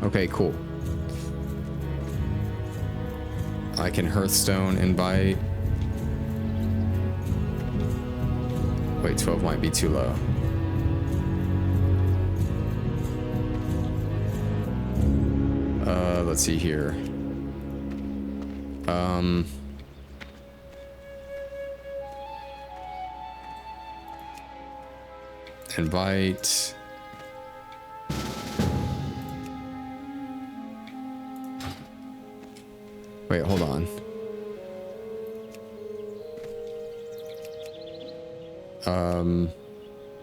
Okay, cool. I can Hearthstone invite. Wait, 12 might be too low. Let's see here. Invite. Wait, hold on.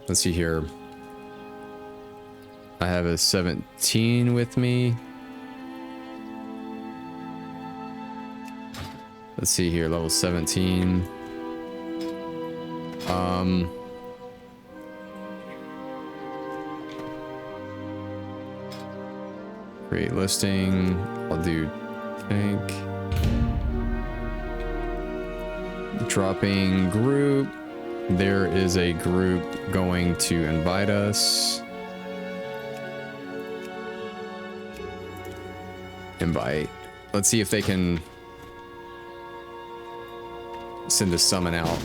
Let's see here. I have a 17 with me. Let's see here, level 17. Create listing. I'll do tank. Dropping group. There is a group going to invite us. Invite. Let's see if they can send a summon out.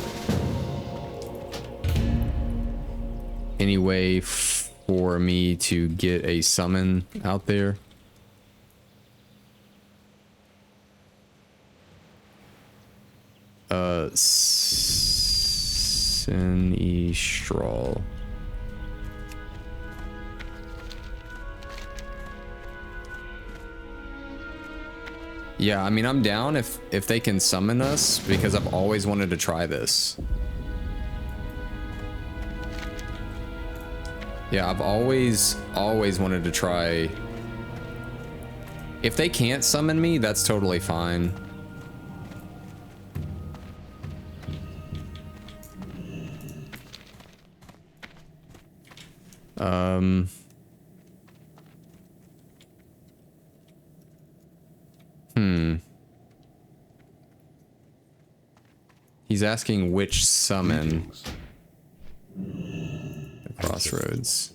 Any way for me to get a summon out there? Sinistral. Yeah, I mean, I'm down if they can summon us, because I've always wanted to try this. Yeah, I've always wanted to try. If they can't summon me, that's totally fine. He's asking which summon. The crossroads.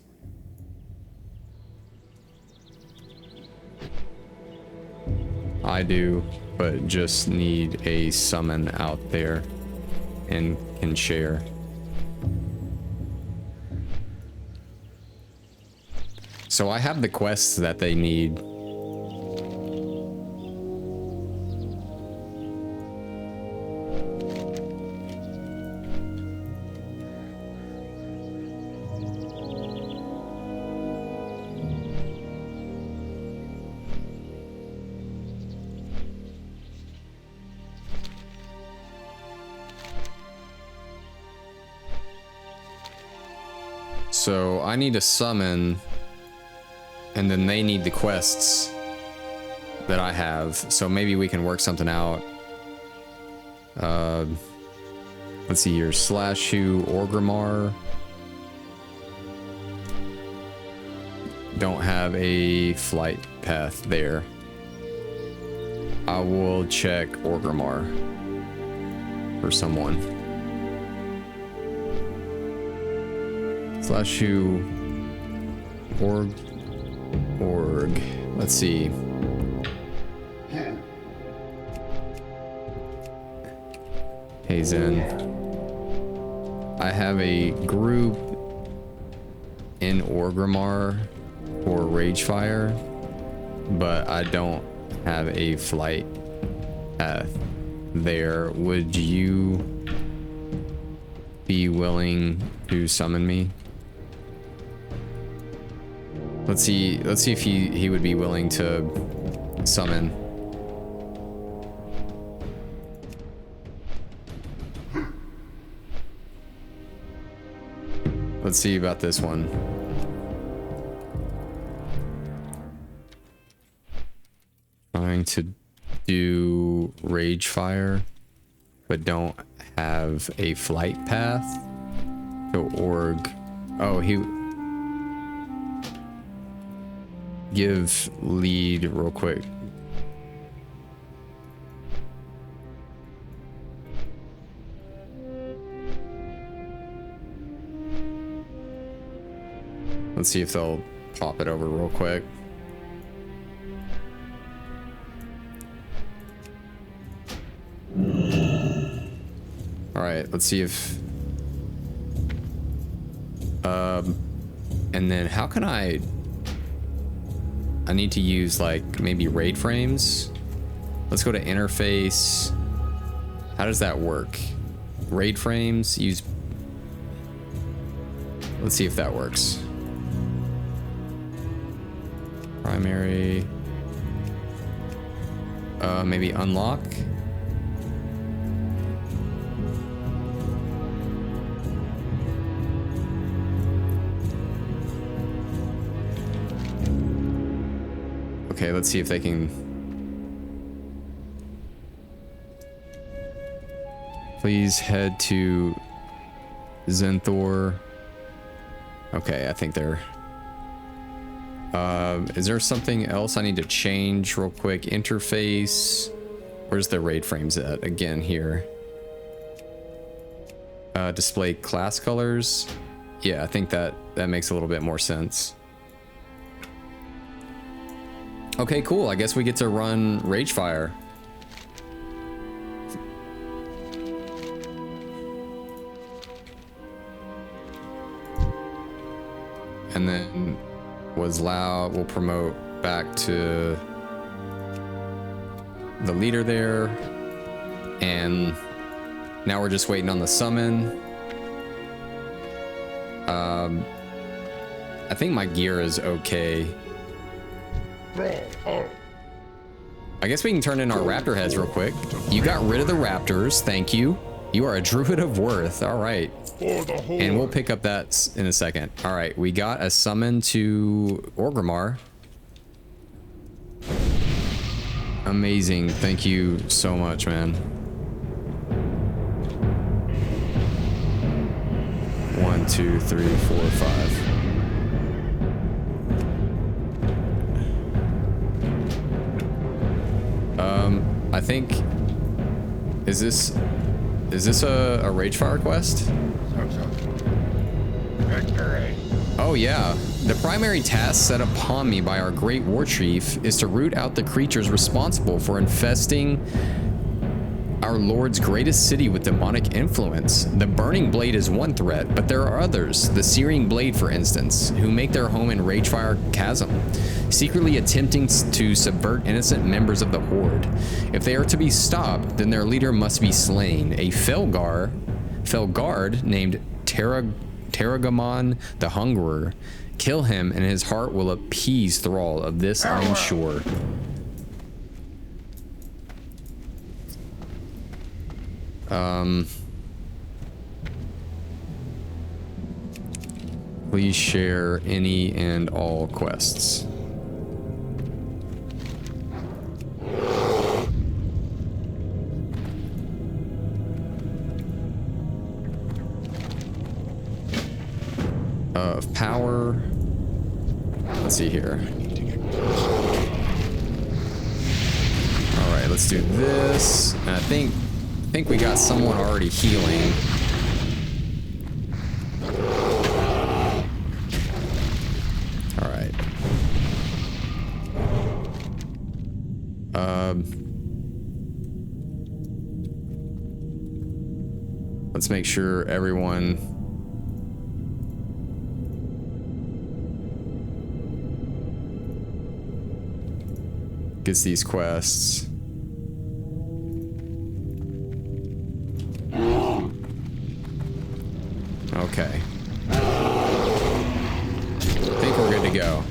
I do, but just need a summon out there and can share. So I have the quests that they need. So I need a summon, and then they need the quests that I have. So maybe we can work something out. Let's see here. Slashu, Orgrimmar. Don't have a flight path there. I will check Orgrimmar for someone. Slashu, Org. Let's see. Hey Zen. I have a group in Orgrimmar for Ragefire, but I don't have a flight path there. Would you be willing to summon me? Let's see if he would be willing to summon. Let's see about this one. Trying to do Rage Fire, but don't have a flight path. So org. Oh, he give lead real quick. Let's see if they'll pop it over real quick. All right, let's see if and then how can I need to use like maybe raid frames. Let's go to interface. How does that work? Raid frames, use. Let's see if that works. Primary. Maybe unlock. Okay, let's see if they can. Please head to Zenthor. Okay, I think they're. Is there something else I need to change real quick? Interface. Where's the raid frames at? Again, here. Display class colors. Yeah, I think that makes a little bit more sense. Okay, cool. I guess we get to run Ragefire. And then was loud. We'll promote back to the leader there. And now we're just waiting on the summon. I think my gear is okay. I guess we can turn in our raptor heads real quick. You got rid of the raptors. Thank you. You are a druid of worth. All right. And we'll pick up that in a second. All right. We got a summon to Orgrimmar. Amazing. Thank you so much, man. 1, 2, 3, 4, 5. I think, is this a Ragefire quest? Victory. Oh yeah. The primary task set upon me by our great war chief is to root out the creatures responsible for infesting our Lord's greatest city with demonic influence. The Burning Blade is one threat, but there are others. The Searing Blade, for instance, who make their home in Ragefire Chasm, secretly attempting to subvert innocent members of the Horde. If they are to be stopped, then their leader must be slain. A Felguard named Terragamon the Hungerer. Kill him, and his heart will appease Thrall. Of this I am sure. Please share any and all quests. Of power. Let's see here. All right, let's do this. And I think we got someone already healing. All right. Let's make sure everyone gets these quests. Okay. I think we're good to go.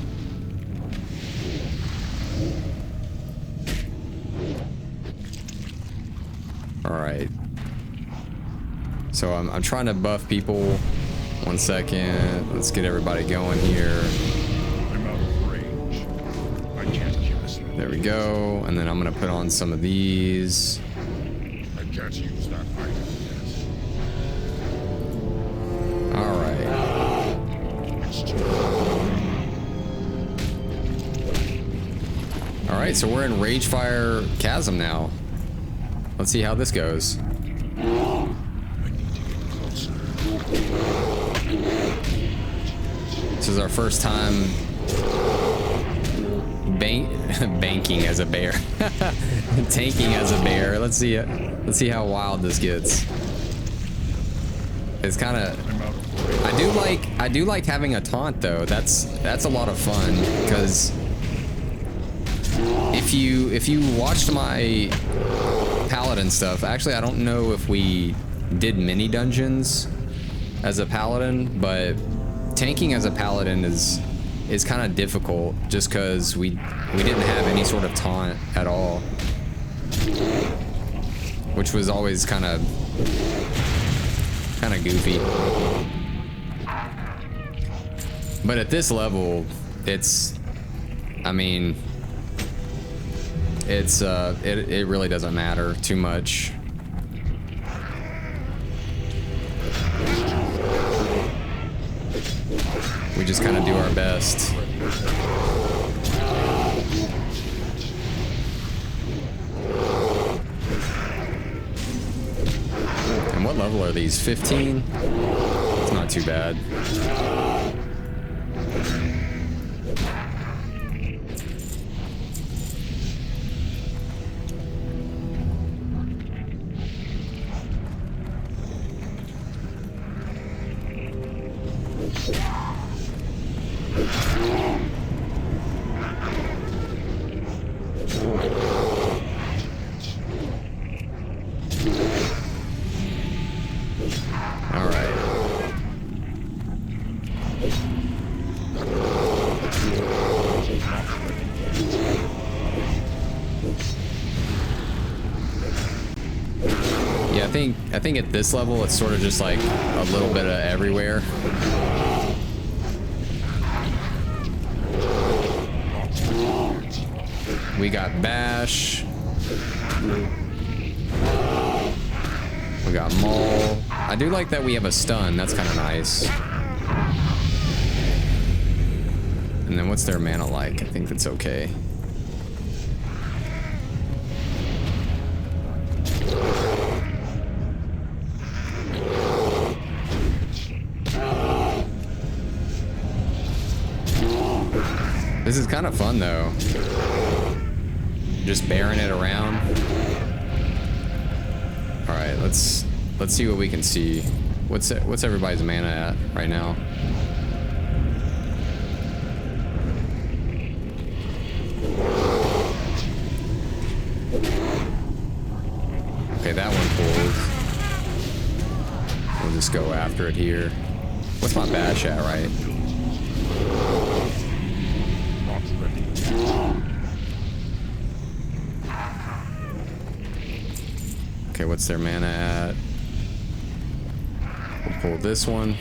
All right. So I'm trying to buff people 1 second. Let's get everybody going here. I'm out of range. I can't use that. There we go. And then I'm gonna put on some of these. I can't use that item yet. All right. It's too All right, so we're in Ragefire Chasm now. Let's see how this goes. I need to get closer. This is our first time banking as a bear. Tanking as a bear. Let's see it. Let's see how wild this gets. It's kind of I'm out of range. I do like having a taunt though. That's a lot of fun because if you watched my paladin stuff, actually I don't know if we did mini dungeons as a paladin, but tanking as a paladin is kind of difficult just because we didn't have any sort of taunt at all, which was always kind of goofy. But at this level, it's, I mean, it's it really doesn't matter too much. We just kind of do our best. And what level are these? 15? It's not too bad. All right. Yeah, I think at this level it's sort of just like a little bit of everywhere. We got Bash. We got Maul. I do like that we have a stun. That's kind of nice. And then what's their mana like? I think that's okay. This is kind of fun though. Just bearing it around. All right, let's see what we can see. What's everybody's mana at right now? Okay, that one pulled. We'll just go after it here. What's my bash at, right? Not ready. Okay, what's their mana at? We'll pull this one.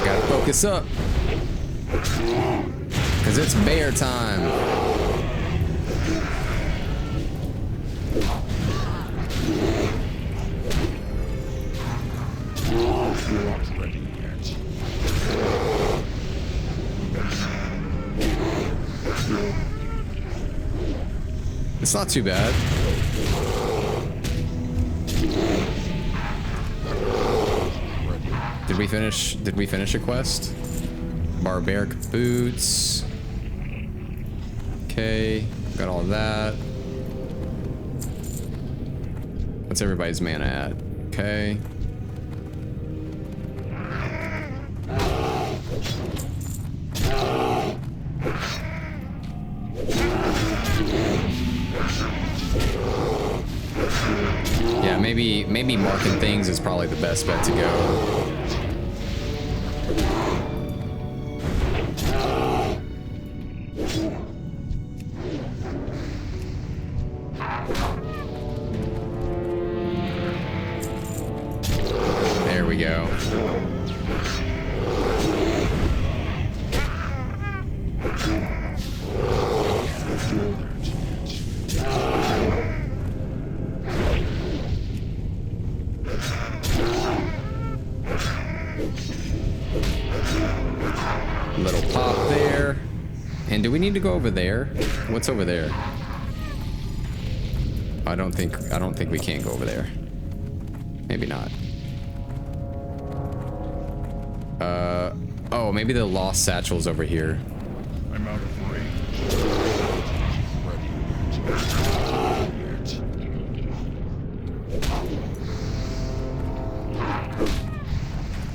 Gotta focus up. Cause it's bear time. Not ready yet. It's not too bad. Did we finish a quest? Barbaric boots. Okay, got all that. What's everybody's mana at? Okay. Yeah, maybe marking things is probably the best bet to go. Little pop there. And do we need to go over there? What's over there? I don't think we can go over there. Maybe not. Oh, maybe the lost satchel's over here. I'm out of range.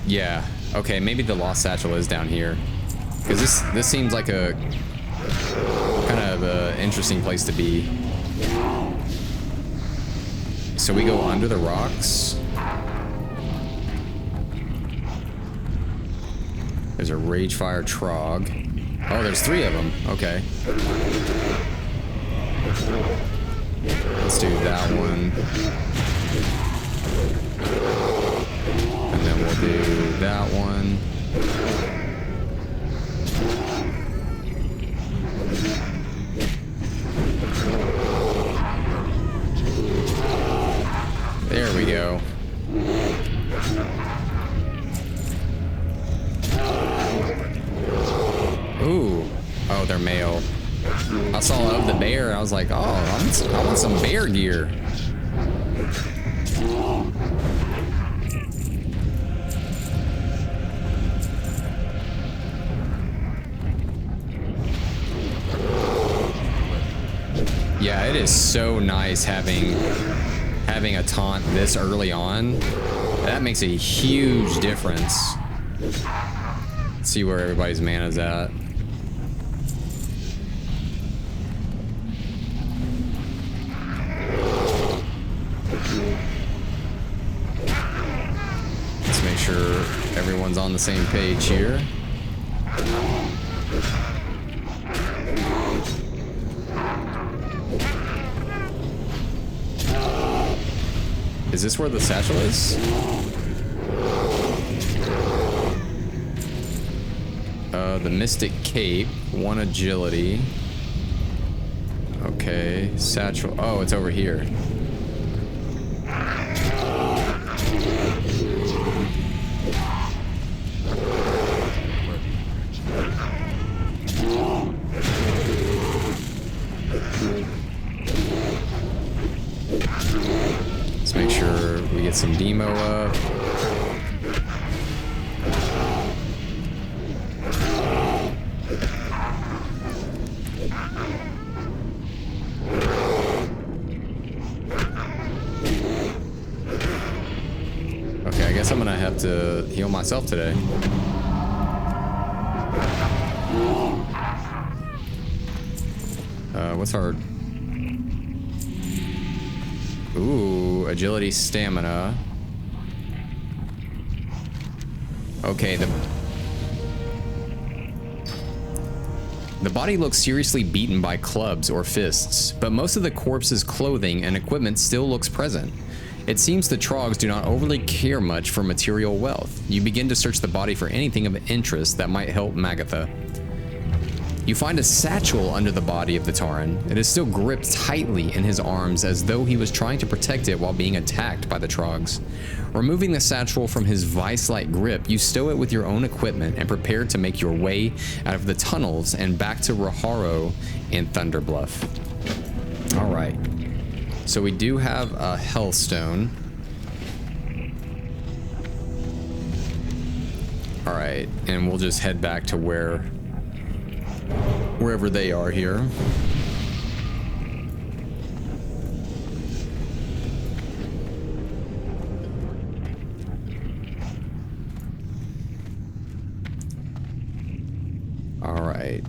Yeah. Okay, maybe the lost satchel is down here. Because this seems like a kind of interesting place to be. So we go under the rocks. There's a Ragefire Trog. Oh, there's 3 of them. Okay. Let's do that one. And then we'll do that one. There we go. Ooh. Oh, they're male. I saw of the bear, I was like, oh, I want some bear gear. Yeah, it is so nice having a taunt this early on. That makes a huge difference. Let's see where everybody's mana's at. Let's make sure everyone's on the same page here. Is this where the satchel is? The Mystic Cape, 1 agility. Okay, satchel. Oh, it's over here. Let's make sure we get some demo up. Okay, I guess I'm gonna have to heal myself today. What's our... Ooh, agility, stamina. Okay, the body looks seriously beaten by clubs or fists, but most of the corpse's clothing and equipment still looks present. It seems the Trogs do not overly care much for material wealth. You begin to search the body for anything of interest that might help Magatha. You find a satchel under the body of the Tauren. It is still gripped tightly in his arms as though he was trying to protect it while being attacked by the Trogs. Removing the satchel from his vice-like grip, you stow it with your own equipment and prepare to make your way out of the tunnels and back to Raharo in Thunderbluff. All right. So we do have a Hellstone. All right, and we'll just head back to wherever they are here. All right.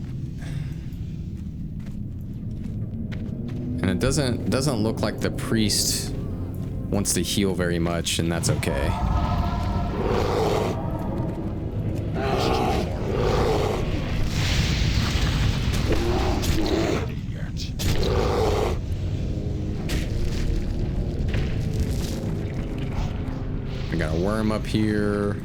And it doesn't look like the priest wants to heal very much, and that's okay. I got a worm up here.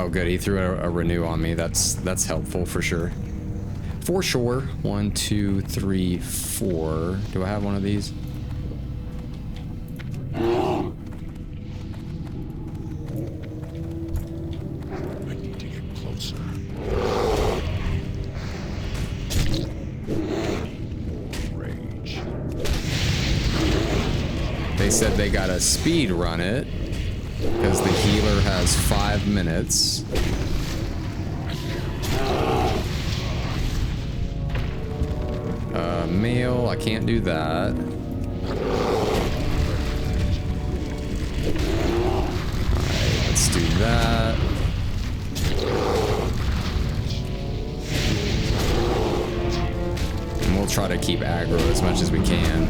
Oh, good. He threw a renew on me. That's helpful for sure. For sure. 1, 2, 3, 4. Do I have one of these? I need to get closer. Rage. They said they gotta speed run it because the healer has 5 minutes. Mail, I can't do that. Alright, let's do that. And we'll try to keep aggro as much as we can.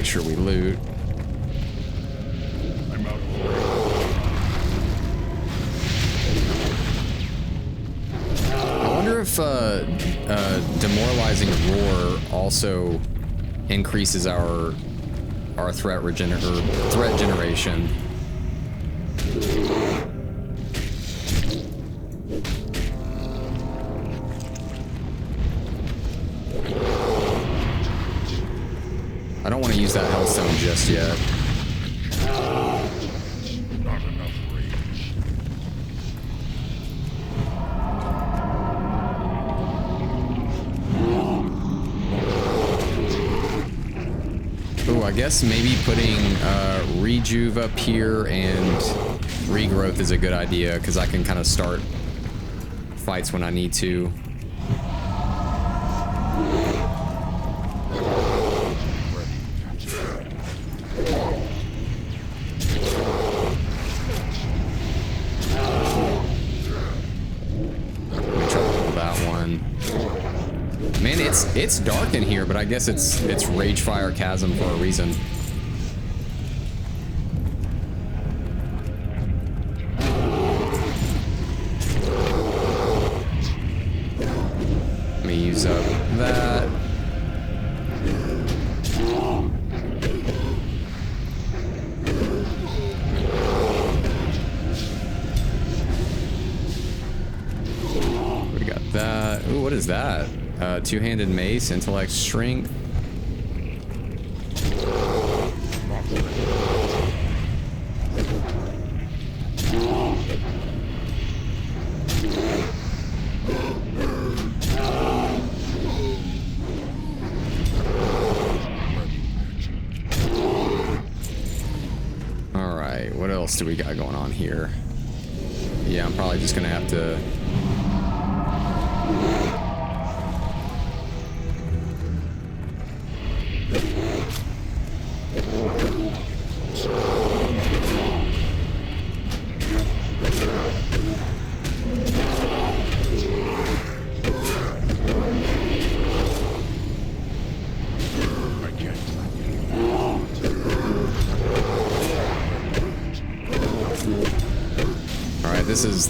Sure we loot. I'm out of I wonder if demoralizing roar also increases our threat generation. I don't want to use that hellstone just yet. not enough rage. Ooh, I guess maybe putting rejuve up here and regrowth is a good idea because I can kind of start fights when I need to. Man, it's dark in here, but I guess it's Ragefire Chasm for a reason. Let me use up that. We got that. Ooh, what is that? Two-handed mace, intellect, strength. All right, what else do we got going on here? Yeah, I'm probably just gonna have to.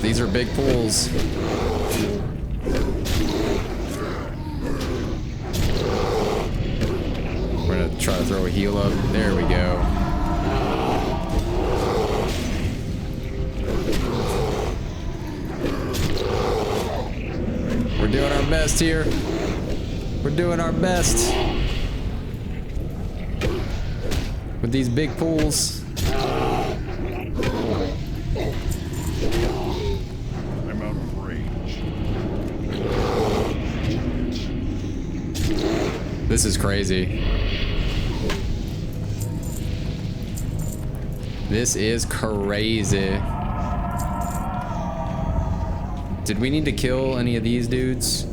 These are big pools. We're gonna try to throw a heal up. There we go. We're doing our best here. We're doing our best with these big pools. This is crazy. This is crazy. Did we need to kill any of these dudes?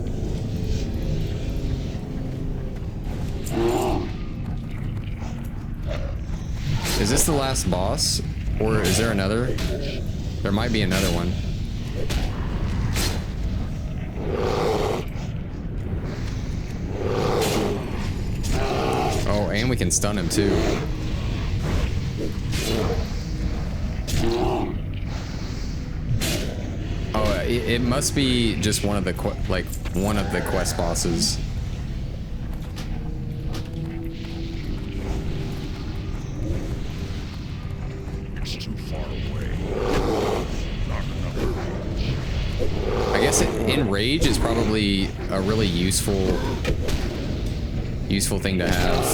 Is this the last boss? Or is there another? There might be another one. And we can stun him too. It must be just one of the one of the quest bosses. It's too far away. Not enough range. I guess enrage is probably a really useful thing to have.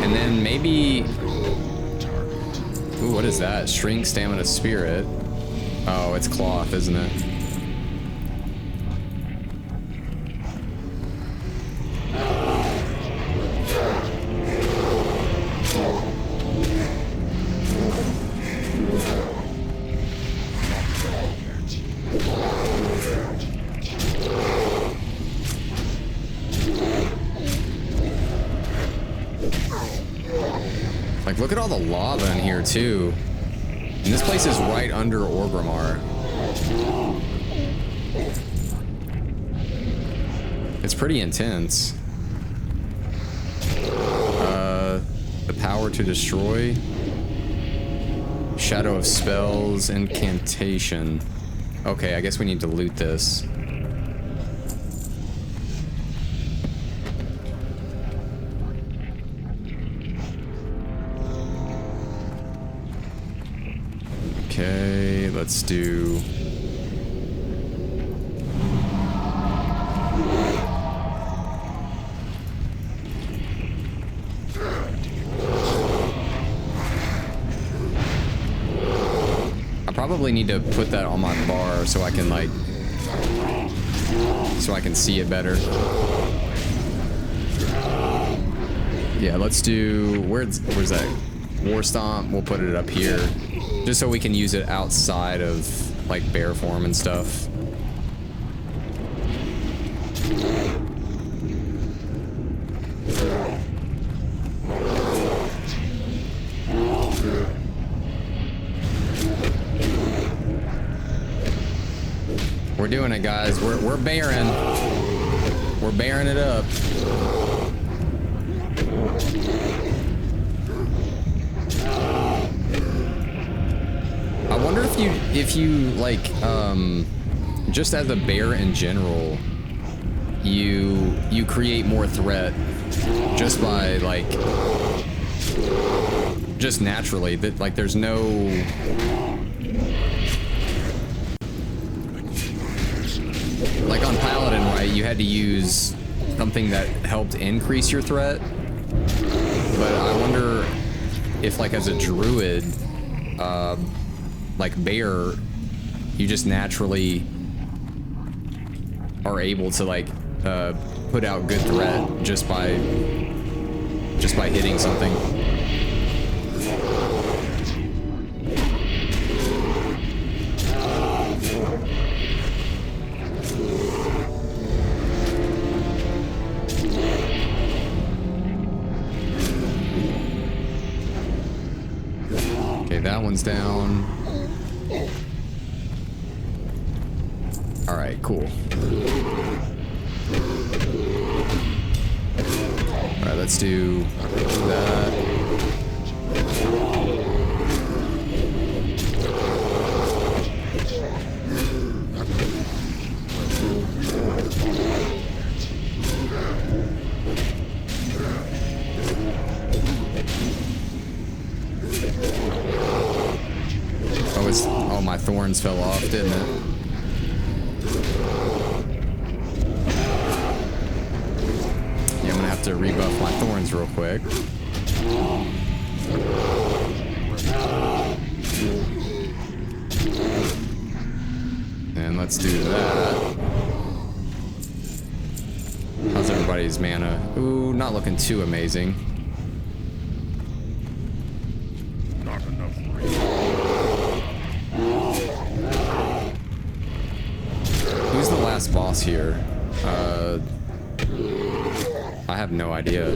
And then maybe, ooh, what is that? Shrink stamina spirit. Oh, it's cloth, isn't it? Like, look at all the lava in here, too. And this place is right under Orgrimmar. It's pretty intense. The power to destroy. Shadow of spells, incantation. Okay, I guess we need to loot this. Okay, let's do... I probably need to put that on my bar so I can, like... so I can see it better. Yeah, let's do... Where's that? War Stomp, we'll put it up here. Just so we can use it outside of, like, bear form and stuff. We're doing it, guys. We're bearing. We're bearing it up. I wonder if you like just as a bear in general, you create more threat just by like just naturally, that like there's no like on Paladin, right? You had to use something that helped increase your threat, but I wonder if like as a druid, like bear, you just naturally are able to like put out good threat just by hitting something. Okay, that one's down. All right, cool. All right, let's do that. Oh, my thorns fell off, didn't it? To rebuff my thorns real quick. And let's do that. How's everybody's mana? Ooh, not looking too amazing. Not enough range. Who's the last boss here? I have no idea.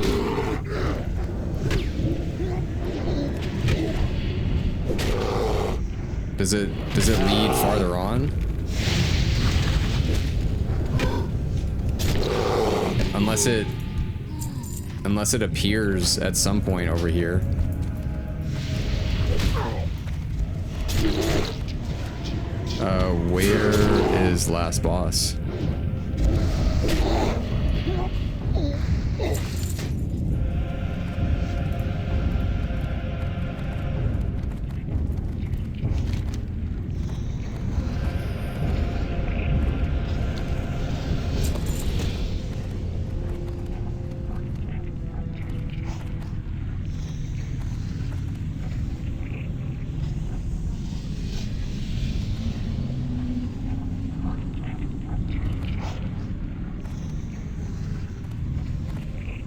Does it lead farther on? Unless it appears at some point over here. Where is last boss?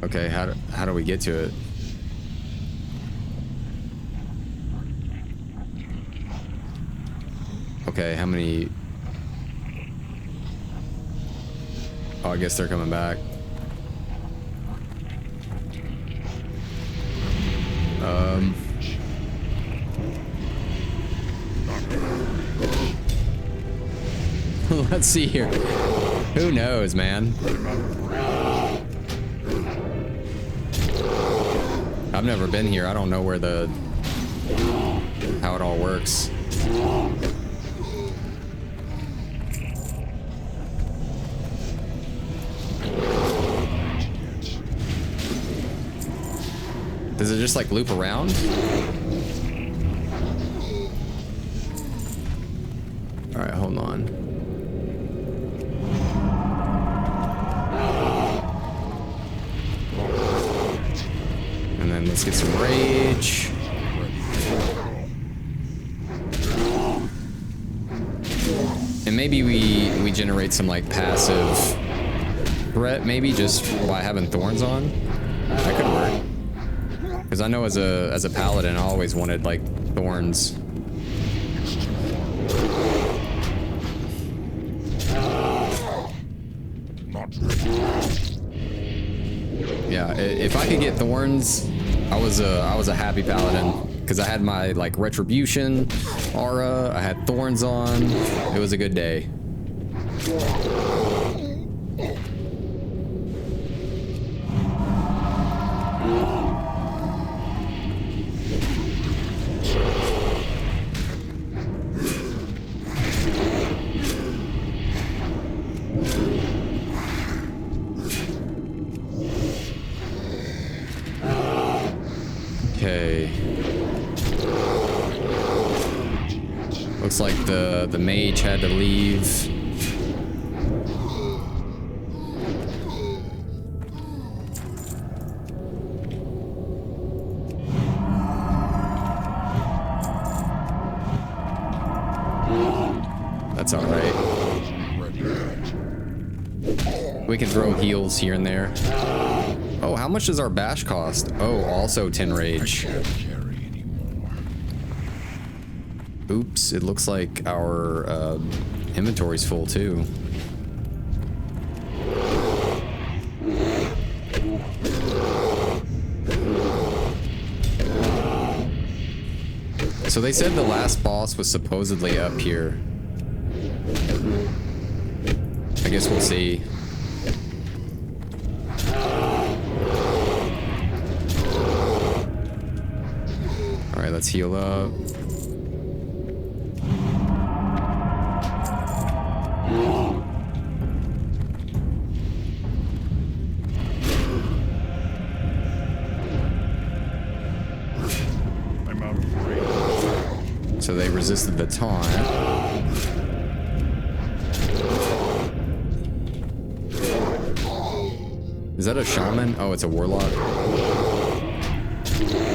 Okay, how do we get to it? Okay, how many? Oh, I guess they're coming back. Let's see here. Who knows, man? I've never been here. I don't know where how it all works. Does it just like loop around? All right, hold on. And then let's get some rage. And maybe we generate some like passive threat, maybe just by having thorns on. That could work. Because I know as a paladin, I always wanted like thorns. Yeah, if I could get thorns, I was a happy paladin because I had my like retribution aura, I had thorns on. It was a good day. Looks like the mage had to leave. That's all right. We can throw heals here and there. Oh, how much does our bash cost? Oh, also 10 rage. Oops, it looks like our inventory's full too. So they said the last boss was supposedly up here. I guess we'll see. All right, let's heal up. So they resisted the taunt. Is that a shaman? Oh, it's a warlock.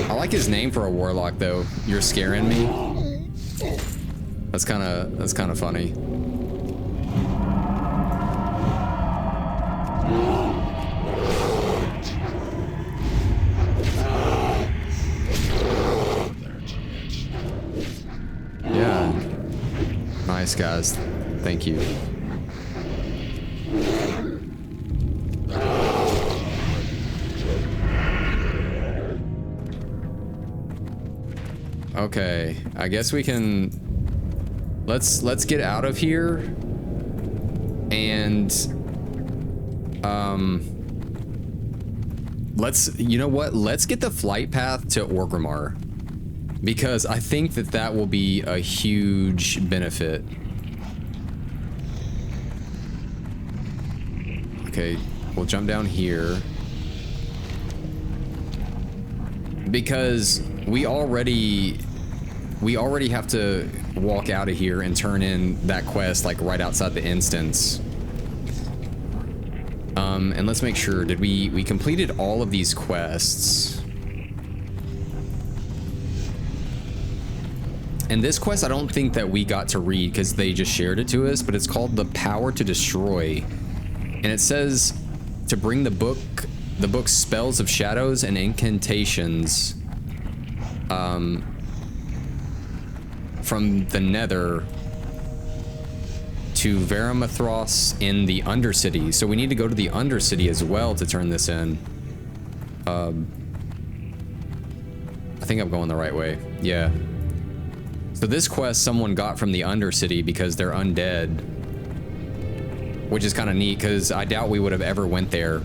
I like his name for a warlock though. You're scaring me. That's kind of funny. Nice, guys. Thank you. Okay, I guess we can let's get out of here and you know what? Let's get the flight path to Orgrimmar. because I think that that will be a huge benefit. Okay, we'll jump down here. Because we already have to walk out of here and turn in that quest like right outside the instance. And let's make sure, did we completed all of these quests? And this quest I don't think that we got to read because they just shared it to us, but it's called The Power to Destroy. And it says to bring the book's spells of shadows and incantations from the Nether to Veramathros in the Undercity. So we need to go to the Undercity as well to turn this in. I think I'm going the right way. Yeah. So this quest someone got from the Undercity because they're undead, which is kind of neat because I doubt we would have ever went there.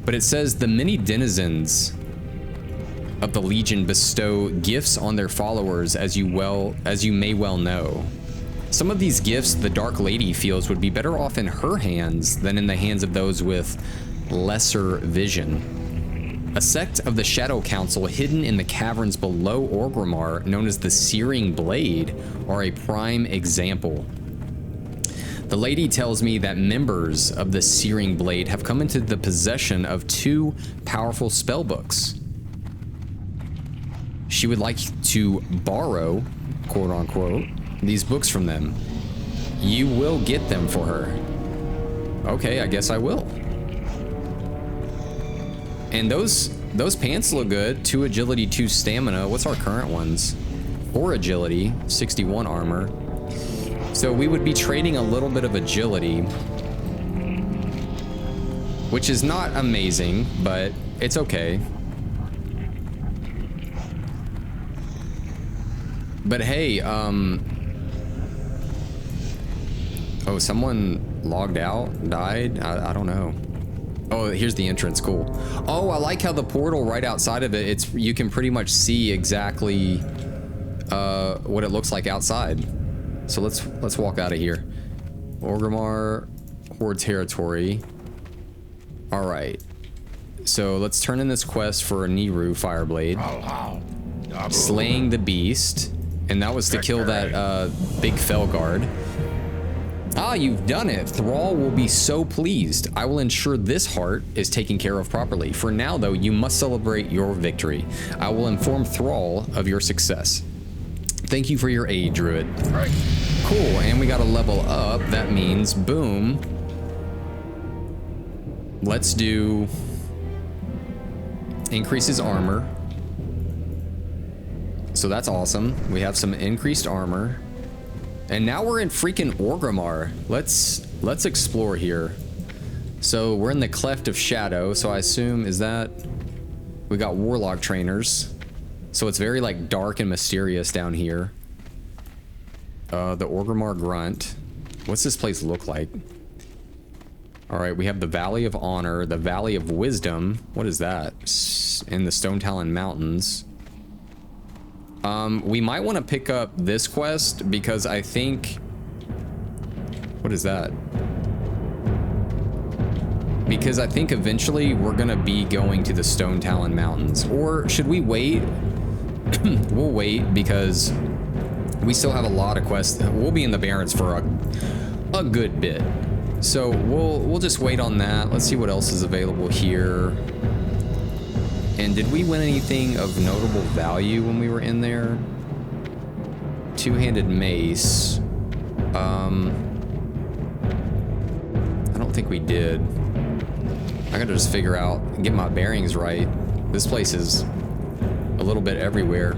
But it says the many denizens of the Legion bestow gifts on their followers, as you may well know. Some of these gifts the Dark Lady feels would be better off in her hands than in the hands of those with lesser vision. A sect of the Shadow Council hidden in the caverns below Orgrimmar, known as the Searing Blade, are a prime example. The lady tells me that members of the Searing Blade have come into the possession of 2 powerful spellbooks. She would like to borrow, quote unquote, these books from them. You will get them for her. Okay, I guess I will. And those pants look good. 2 agility, 2 stamina. What's our current ones? 4 agility, 61 armor. So we would be trading a little bit of agility, which is not amazing, but it's okay. But hey, oh, someone logged out, died? I don't know. Oh, here's the entrance, cool. Oh, I like how the portal right outside of it, you can pretty much see exactly what it looks like outside. So let's walk out of here. Orgrimmar, Horde territory. All right. So let's turn in this quest for a Niru Fireblade. Slaying the beast. And that was to kill that big Felguard. Ah, you've done it. Thrall will be so pleased. I will ensure this heart is taken care of properly. For now, though, you must celebrate your victory. I will inform Thrall of your success. Thank you for your aid, Druid. Right. Cool, and we got to level up. That means, boom. Let's do... increases armor. So that's awesome. We have some increased armor. And now we're in freaking Orgrimmar. Let's explore here. So we're in the Cleft of Shadow, so I assume, is that... we got Warlock trainers. So it's very like dark and mysterious down here. The Orgrimmar Grunt. What's this place look like? Alright, we have the Valley of Honor, the Valley of Wisdom. What is that? In the Stone Talon Mountains. We might want to pick up this quest because I think... what is that? Because I think eventually we're gonna be going to the Stone Talon Mountains. Or should we wait? We'll wait because we still have a lot of quests. We'll be in the Barrens for a good bit. So we'll just wait on that. Let's see what else is available here. And did we win anything of notable value when we were in there? Two-handed mace. I don't think we did. I gotta just figure out, get my bearings right. This place is a little bit everywhere.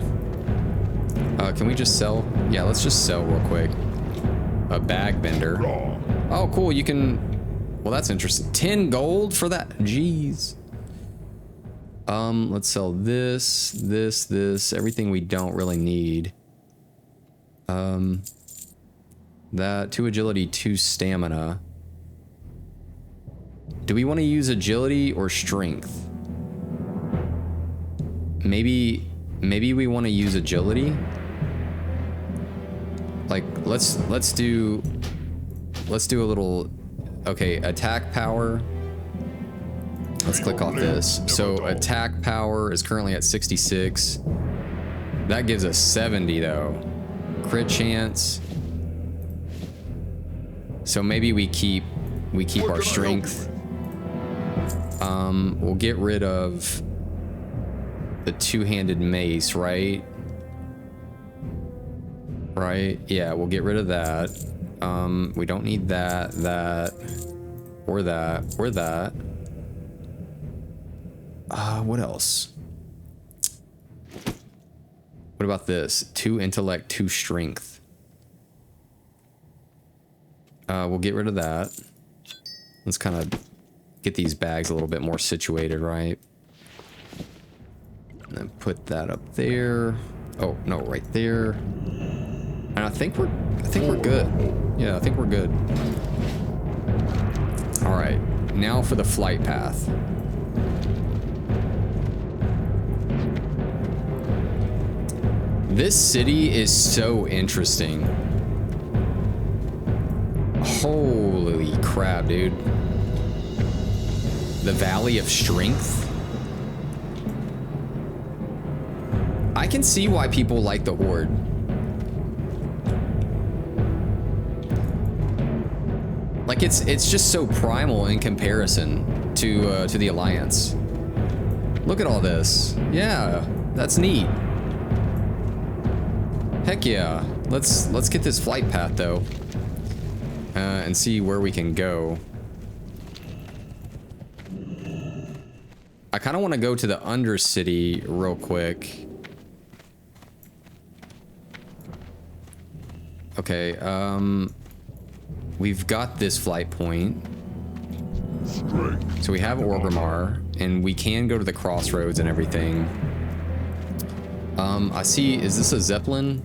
Can we just sell? Yeah, let's just sell real quick. A bag bender. Oh, cool, you can... well, that's interesting. 10 gold for that? Jeez. Let's sell this, everything we don't really need. That, 2 agility, 2 stamina. Do we want to use agility or strength? Maybe maybe we want to use agility. Like, let's do a little, okay, attack power. Let's click off this. So attack power is currently at 66. That gives us 70 though. Crit chance. So maybe we keep our strength. We'll get rid of the two-handed mace, right? Right? Yeah, we'll get rid of that. We don't need that, or that, or that. What else? What about this? 2 intellect, 2 strength. We'll get rid of that. Let's kind of get these bags a little bit more situated, right? And then put that up there. Oh, no, right there. And I think we're good. Yeah, I think we're good. All right, now for the flight path. This city is so interesting. Holy crap, dude. The Valley of Strength. I can see why people like the Horde. Like it's just so primal in comparison to the Alliance. Look at all this. Yeah, that's neat. Heck yeah. Let's get this flight path though, and see where we can go. I kind of want to go to the Undercity real quick. Okay, we've got this flight point. So we have Orgrimmar, and we can go to the crossroads and everything. I see, is this a Zeppelin?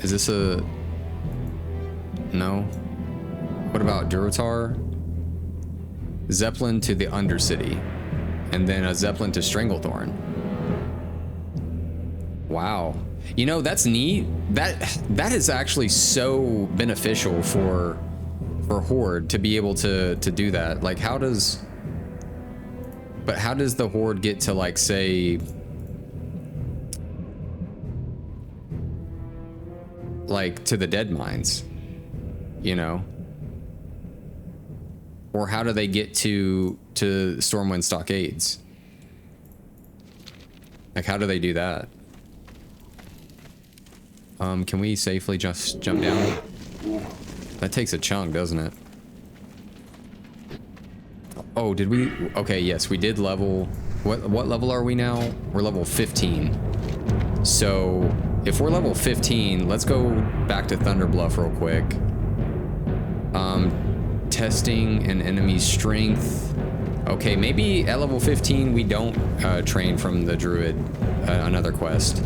Is this a... No? What about Durotar? Zeppelin to the Undercity, and then a Zeppelin to Stranglethorn. Wow. You know, that's neat. That is actually so beneficial for Horde to be able to do that. Like, how does the Horde get to, like, say, like, to the dead mines, you know? Or how do they get to Stormwind Stockades? Like, how do they do that? Can we safely just jump down? That takes a chunk, doesn't it? Oh, did we? Okay, yes, we did level... What level are we now? We're level 15. So, if we're level 15, let's go back to Thunderbluff real quick. Testing an enemy's strength. Okay, maybe at level 15 we don't train from the Druid another quest.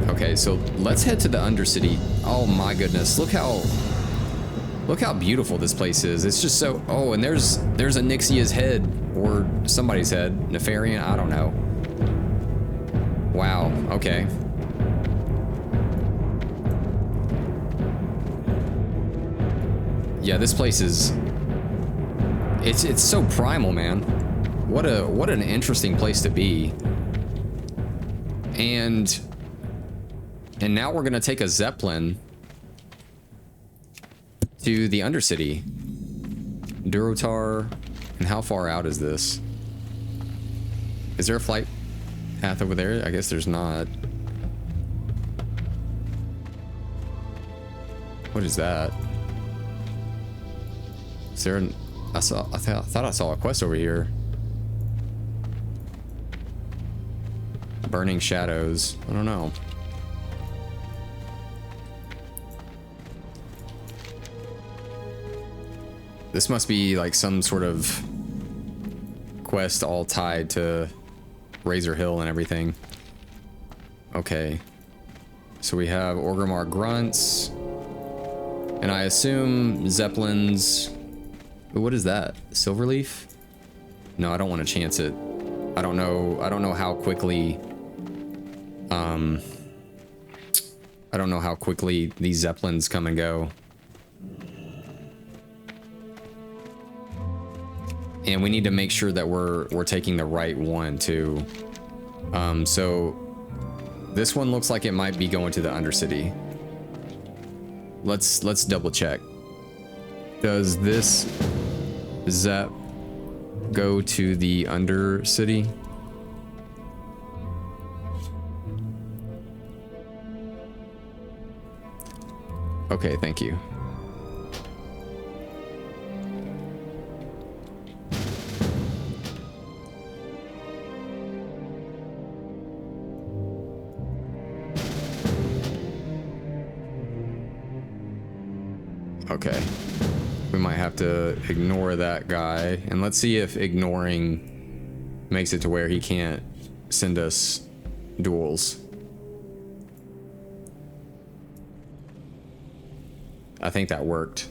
Okay, so let's head to the Undercity. Oh my goodness, look how beautiful this place is. It's just so... Oh, and there's a Nixia's head, or somebody's head. Nefarian, I don't know. Wow, okay. Yeah, this place is... It's so primal, man. What an interesting place to be. And now we're gonna take a Zeppelin to the Undercity. Durotar. And how far out is this? Is there a flight path over there? I guess there's not. What is that? Is there an... I thought I saw a quest over here. Burning Shadows. I don't know. This must be like some sort of quest all tied to Razor Hill and everything. Okay. So we have Orgrimmar Grunts. And I assume Zeppelins... Ooh, what is that? Silverleaf? No, I don't want to chance it. I don't know how quickly I don't know how quickly these Zeppelins come and go. And we need to make sure that we're taking the right one too. So this one looks like it might be going to the Undercity. Let's double check. Does this Zep go to the Undercity? Okay, thank you. Okay. We might have to ignore that guy. And let's see if ignoring makes it to where he can't send us duels. I think that worked.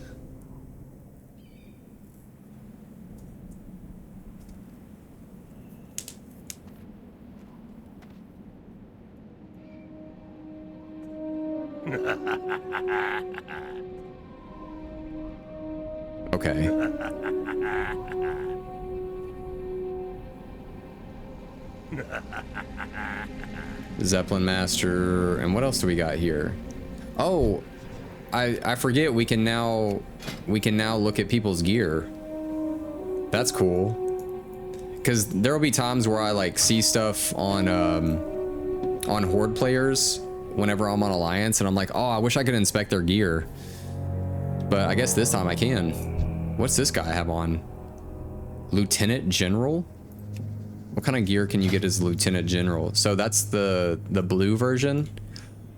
Okay. Zeppelin Master, and what else do we got here? Oh, I forget we can now look at people's gear. That's cool. Cause there'll be times where I like see stuff on Horde players whenever I'm on Alliance, and I'm like, oh, I wish I could inspect their gear. But I guess this time I can. What's this guy have on? Lieutenant General? What kind of gear can you get as Lieutenant General? So that's the blue version.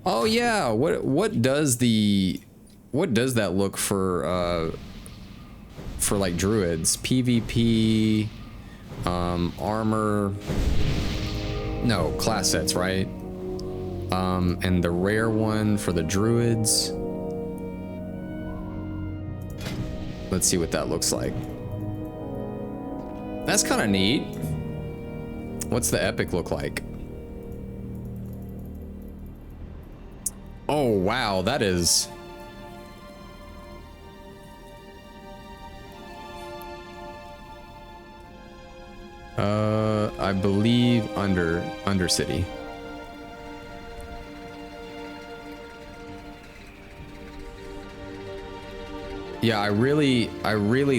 Oh yeah, what does that look for like druids? PvP, armor. No, class sets, right? And the rare one for the druids. Let's see what that looks like. That's kind of neat. What's the epic look like? Oh, wow, that is... I believe Undercity. Yeah, I really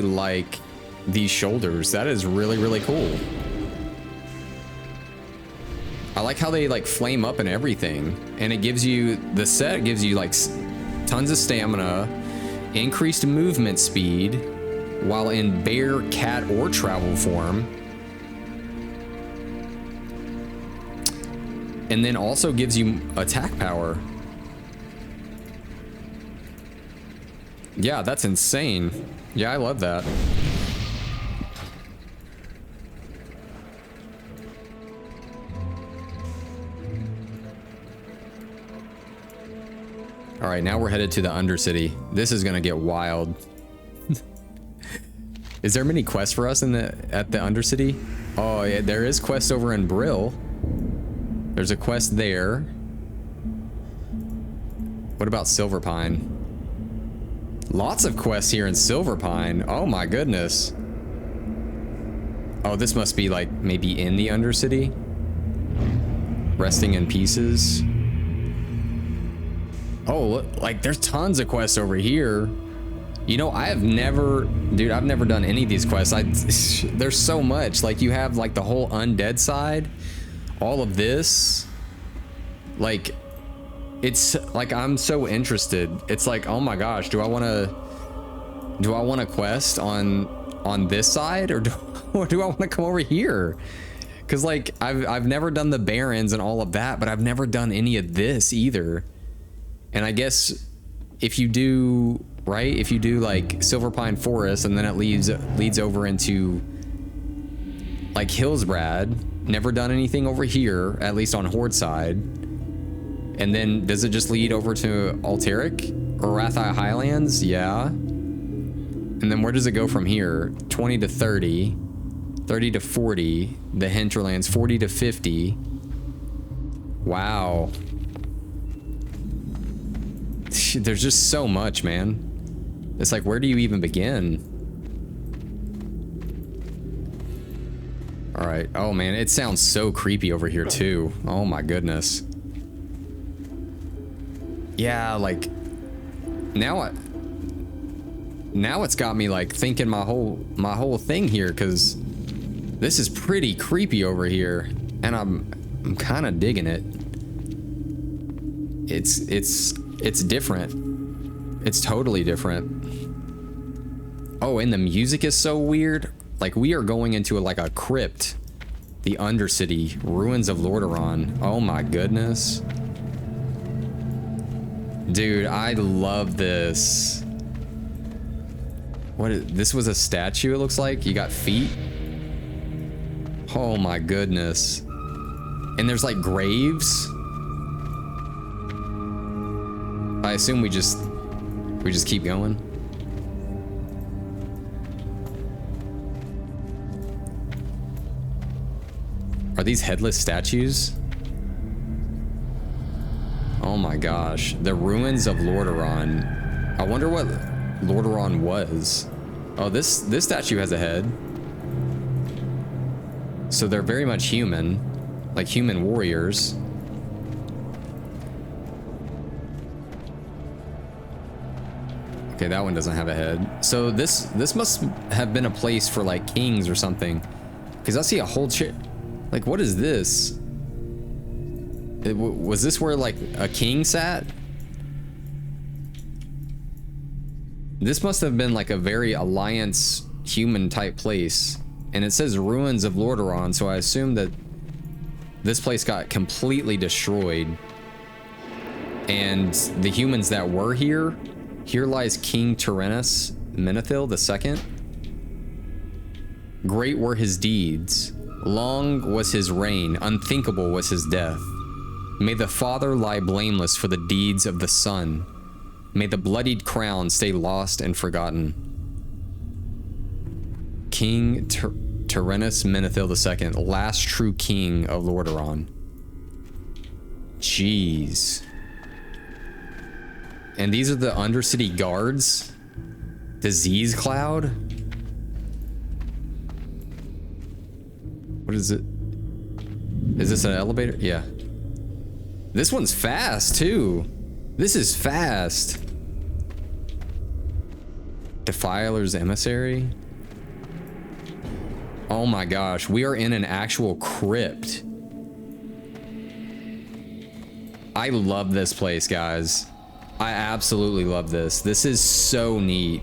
like these shoulders. That is really, really cool. I like how they like flame up and everything. And it gives you, the set gives you like tons of stamina, increased movement speed, while in bear, cat, or travel form. And then also gives you attack power. Yeah, that's insane. Yeah, I love that. All right, now we're headed to the Undercity. This is gonna get wild. Is there many quests for us at the Undercity? Oh yeah, there is quests over in Brill. There's a quest there. What about Silverpine? Lots of quests here in Silverpine. Oh my goodness. Oh, this must be like maybe in the Undercity. Resting in pieces. Oh, look, like there's tons of quests over here. You know, I've never done any of these quests. There's so much. Like you have like the whole undead side, all of this. Like, it's like I'm so interested. It's like, oh my gosh, do I want to quest on this side, or do I want to come over here? Because like I've never done the Barrens and all of that, but I've never done any of this either. And I guess if you do, right, if you do like Silverpine Forest and then it leads over into like Hillsbrad, never done anything over here, at least on Horde side. And then does it just lead over to Alteric or Rathai Highlands? Yeah. And then where does it go from here? 20 to 30. 30 to 40. The hinterlands 40 to 50. Wow. There's just so much, man. It's like, where do you even begin? All right. Oh man, it sounds so creepy over here too. Oh my goodness. Yeah, like now it's got me like thinking my whole thing here, because this is pretty creepy over here, and I'm kind of digging it. It's different. It's totally different. Oh, and the music is so weird. Like, we are going into like a crypt. The Undercity, Ruins of Lordaeron. Oh my goodness. Dude, I love this. This was a statue, it looks like? You got feet? Oh my goodness. And there's like graves? I assume we just keep going. Are these headless statues? Oh my gosh. The Ruins of Lordaeron. I wonder what Lordaeron was. Oh, this statue has a head. So they're very much human. Like human warriors. Okay, that one doesn't have a head. So this must have been a place for like kings or something. Because I see a whole shit. Like, what is this? Was this where like a king sat? This must have been like a very Alliance human type place. And it says Ruins of Lordaeron, so I assume that this place got completely destroyed. And the humans that were here, here lies King Taurenus Menethil II. Great were his deeds. Long was his reign, unthinkable was his death. May the father lie blameless for the deeds of the son. May the bloodied crown stay lost and forgotten. King Taurenus Menethil II, last true king of Lordaeron. Jeez. And these are the Undercity guards? Disease Cloud? What is it? Is this an elevator? Yeah. This one's fast too. This is fast. Defiler's Emissary. Oh my gosh, we are in an actual crypt. I love this place, guys. I absolutely love this. This is so neat.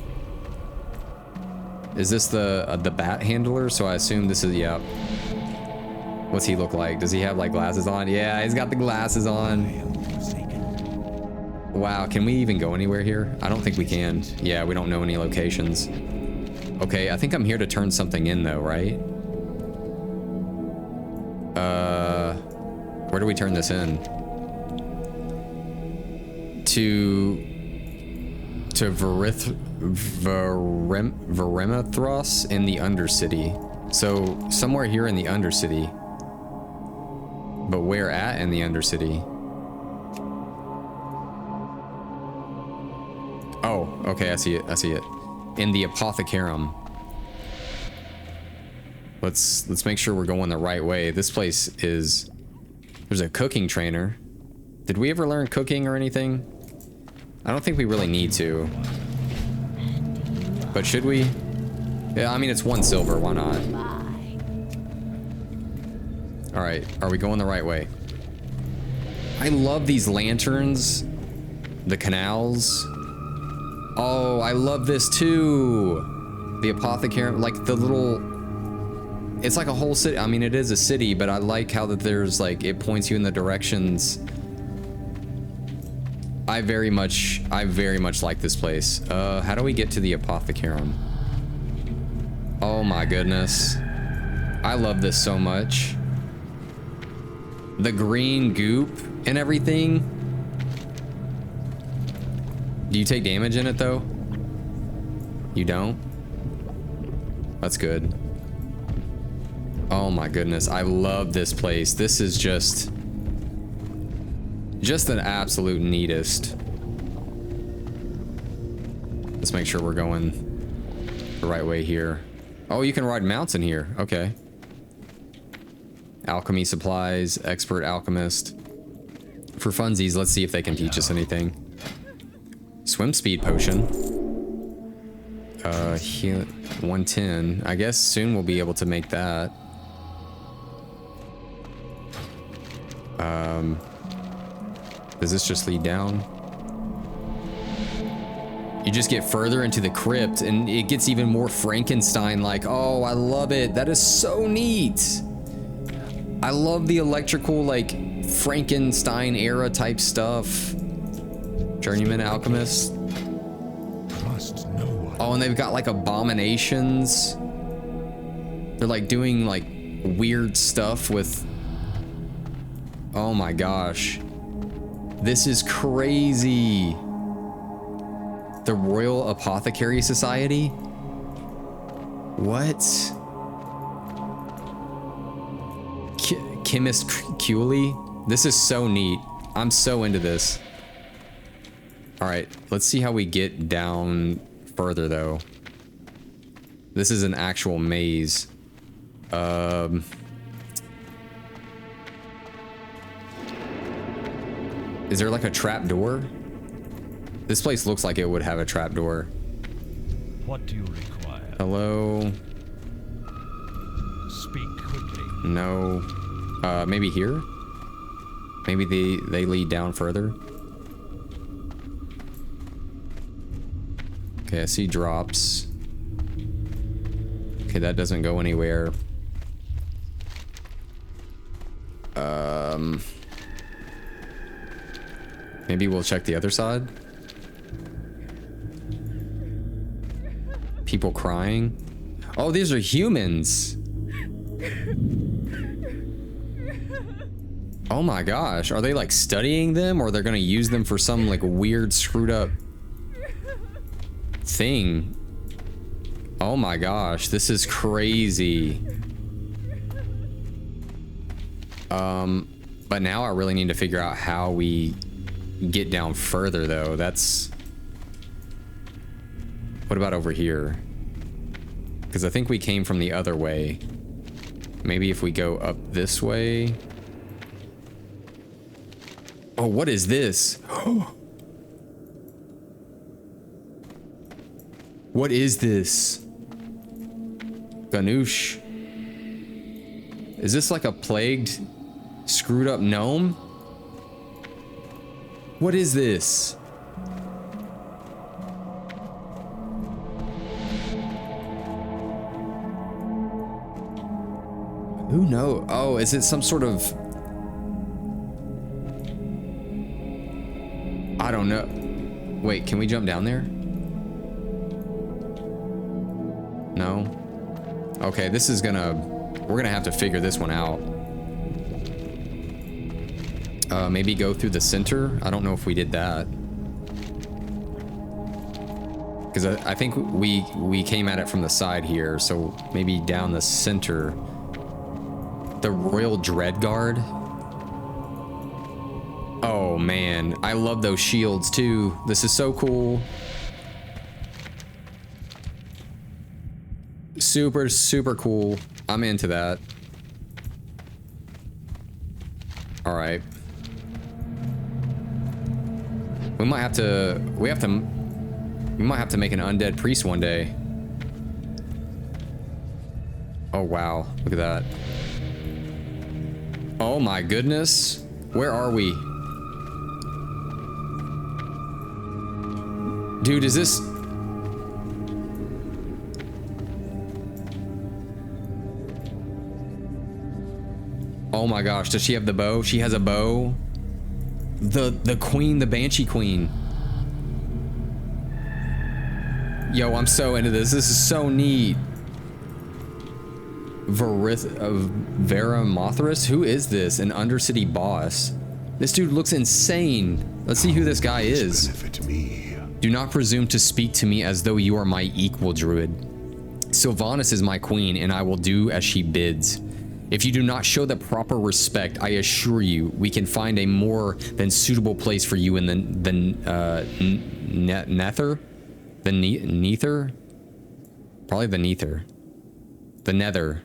Is this the bat handler? So I assume this is, yeah. What's he look like? Does he have like glasses on? Yeah, he's got the glasses on. Wow, can we even go anywhere here? I don't think we can. Yeah, we don't know any locations. Okay, I think I'm here to turn something in though, right? Where do we turn this in? To Veremithros in the Undercity. So somewhere here in the Undercity. But where at in the Undercity? Oh, okay, I see it. I see it. In the Apothecarum. Let's make sure we're going the right way. This place is... There's a cooking trainer. Did we ever learn cooking or anything? I don't think we really need to. But should we? Yeah, I mean, it's 1 silver. Why not? All right. Are we going the right way? I love these lanterns. The canals. Oh, I love this too. The Apothecary, like the little... It's like a whole city. I mean, it is a city, but I like how that there's like, it points you in the directions. I very much like this place. How do we get to the Apothecarum? Oh my goodness. I love this so much. The green goop and everything. Do you take damage in it though? You don't? That's good. Oh my goodness, I love this place. This is just an absolute neatest. Let's make sure we're going the right way here. Oh, you can ride mounts in here. Okay. Alchemy supplies, expert alchemist. For funsies, let's see if they can teach us anything. Swim speed potion. Heal 110. I guess soon we'll be able to make that. Does this just lead down? You just get further into the crypt and it gets even more Frankenstein-like. Oh, I love it. That is so neat. I love the electrical, like, Frankenstein era type stuff. Journeyman alchemist. Trust no one. Oh, and they've got like abominations. They're like doing like weird stuff with... Oh my gosh. This is crazy. The Royal Apothecary Society? What? Chemist Cooley? This is so neat. I'm so into this. Alright, let's see how we get down further though. This is an actual maze. Is there like a trap door? This place looks like it would have a trap door. What do you require? Hello? Speak quickly. No. Maybe here? Maybe they lead down further? Okay, I see drops. Okay, that doesn't go anywhere. Maybe we'll check the other side. People crying. Oh, these are humans. Oh my gosh, are they like studying them or they're gonna use them for some like weird screwed up thing? Oh my gosh, this is crazy. But now I really need to figure out how we get down further though. What about over here? Because I think we came from the other way. Maybe if we go up this way. Oh, what is this? What is this? Ganoush. Is this like a plagued, screwed up gnome? What is this? Who knows? Oh, is it some sort of... I don't know. Wait, can we jump down there? No? Okay, this is gonna... We're gonna have to figure this one out. Maybe go through the center? I don't know if we did that. Because I think we came at it from the side here, so maybe down the center. The Royal Dreadguard. Oh man, I love those shields too. This is so cool. Super, super cool. I'm into that. All right. We might have to make an undead priest one day. Oh wow, look at that. Oh my goodness. Where are we? Dude, is this... Oh my gosh, does she have the bow? She has a bow. The queen, the banshee queen. Yo, I'm so into this. This is so neat. Vera Mothras? Who is this? An Undercity boss. This dude looks insane. Let's see who this guy is. Benefit me. Do not presume to speak to me as though you are my equal, Druid. Sylvanas is my queen, and I will do as she bids. If you do not show the proper respect, I assure you, we can find a more than suitable place for you in the nether? The neither? Probably the neither. The nether.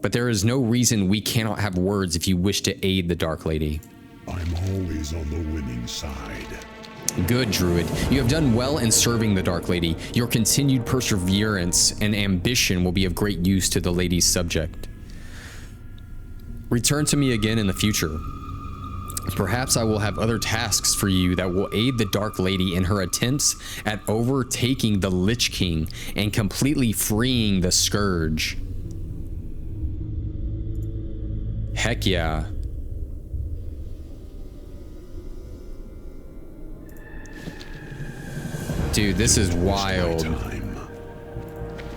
But there is no reason we cannot have words if you wish to aid the Dark Lady. I'm always on the winning side. Good, Druid. You have done well in serving the Dark Lady. Your continued perseverance and ambition will be of great use to the Lady's subject. Return to me again in the future. Perhaps I will have other tasks for you that will aid the Dark Lady in her attempts at overtaking the Lich King and completely freeing the Scourge. Heck yeah. Dude, this is wild.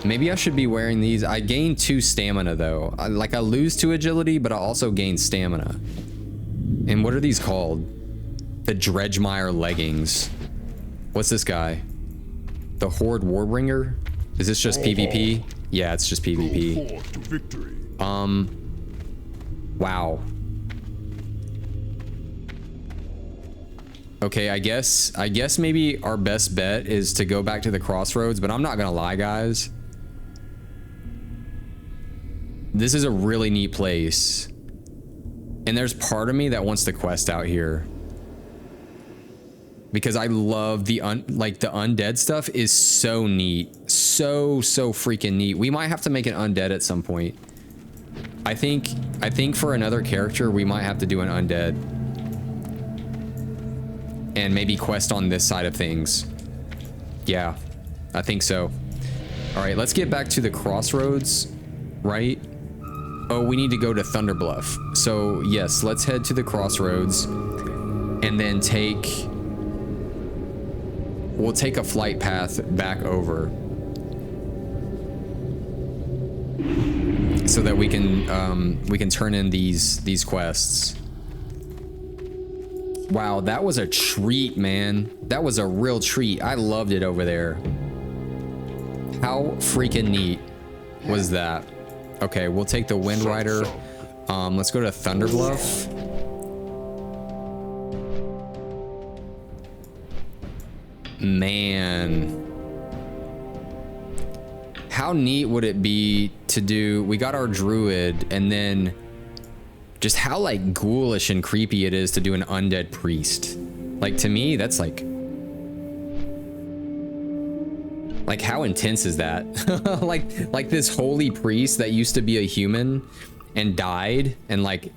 Maybe I should be wearing these. I gain 2 stamina though. I lose 2 agility, but I also gain stamina. And what are these called? The Dredgemire leggings. What's this guy? The Horde Warbringer? Is this just PvP? Yeah, it's just PvP. Wow. Okay, I guess maybe our best bet is to go back to the crossroads, but I'm not gonna lie, guys. This is a really neat place. And there's part of me that wants to quest out here. Because I love the undead stuff is so neat. So freaking neat. We might have to make an undead at some point. I think for another character, we might have to do an undead. And maybe quest on this side of things. Yeah, I think so. All right, let's get back to the crossroads, right? Oh, we need to go to Thunderbluff. So yes, let's head to the crossroads and then we'll take a flight path back over so that we can turn in these quests. Wow, that was a treat, man. That was a real treat. I loved it over there. How freaking neat was that? Okay, we'll take the Wind Rider. Let's go to Thunderbluff. Man. How neat would it be to do... We got our Druid, and then... Just how, like, ghoulish and creepy it is to do an undead priest. Like, to me, that's like... Like, how intense is that? like this holy priest that used to be a human and died and, like,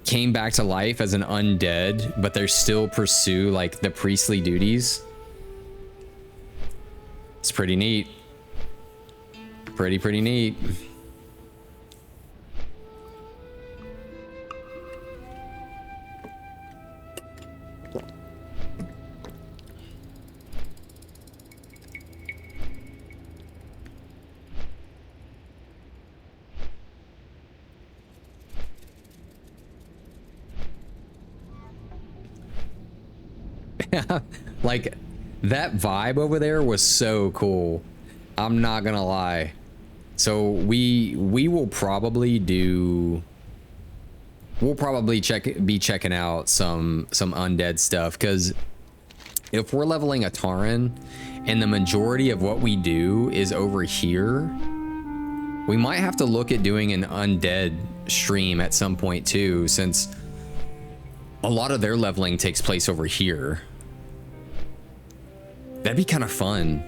came back to life as an undead, but they still pursue, like, the priestly duties. It's pretty neat. Pretty neat. Like, that vibe over there was so cool. I'm not gonna lie. So we will probably do... We'll probably be checking out some undead stuff, because if we're leveling a Tauren and the majority of what we do is over here, we might have to look at doing an undead stream at some point too, since a lot of their leveling takes place over here. That'd be kind of fun,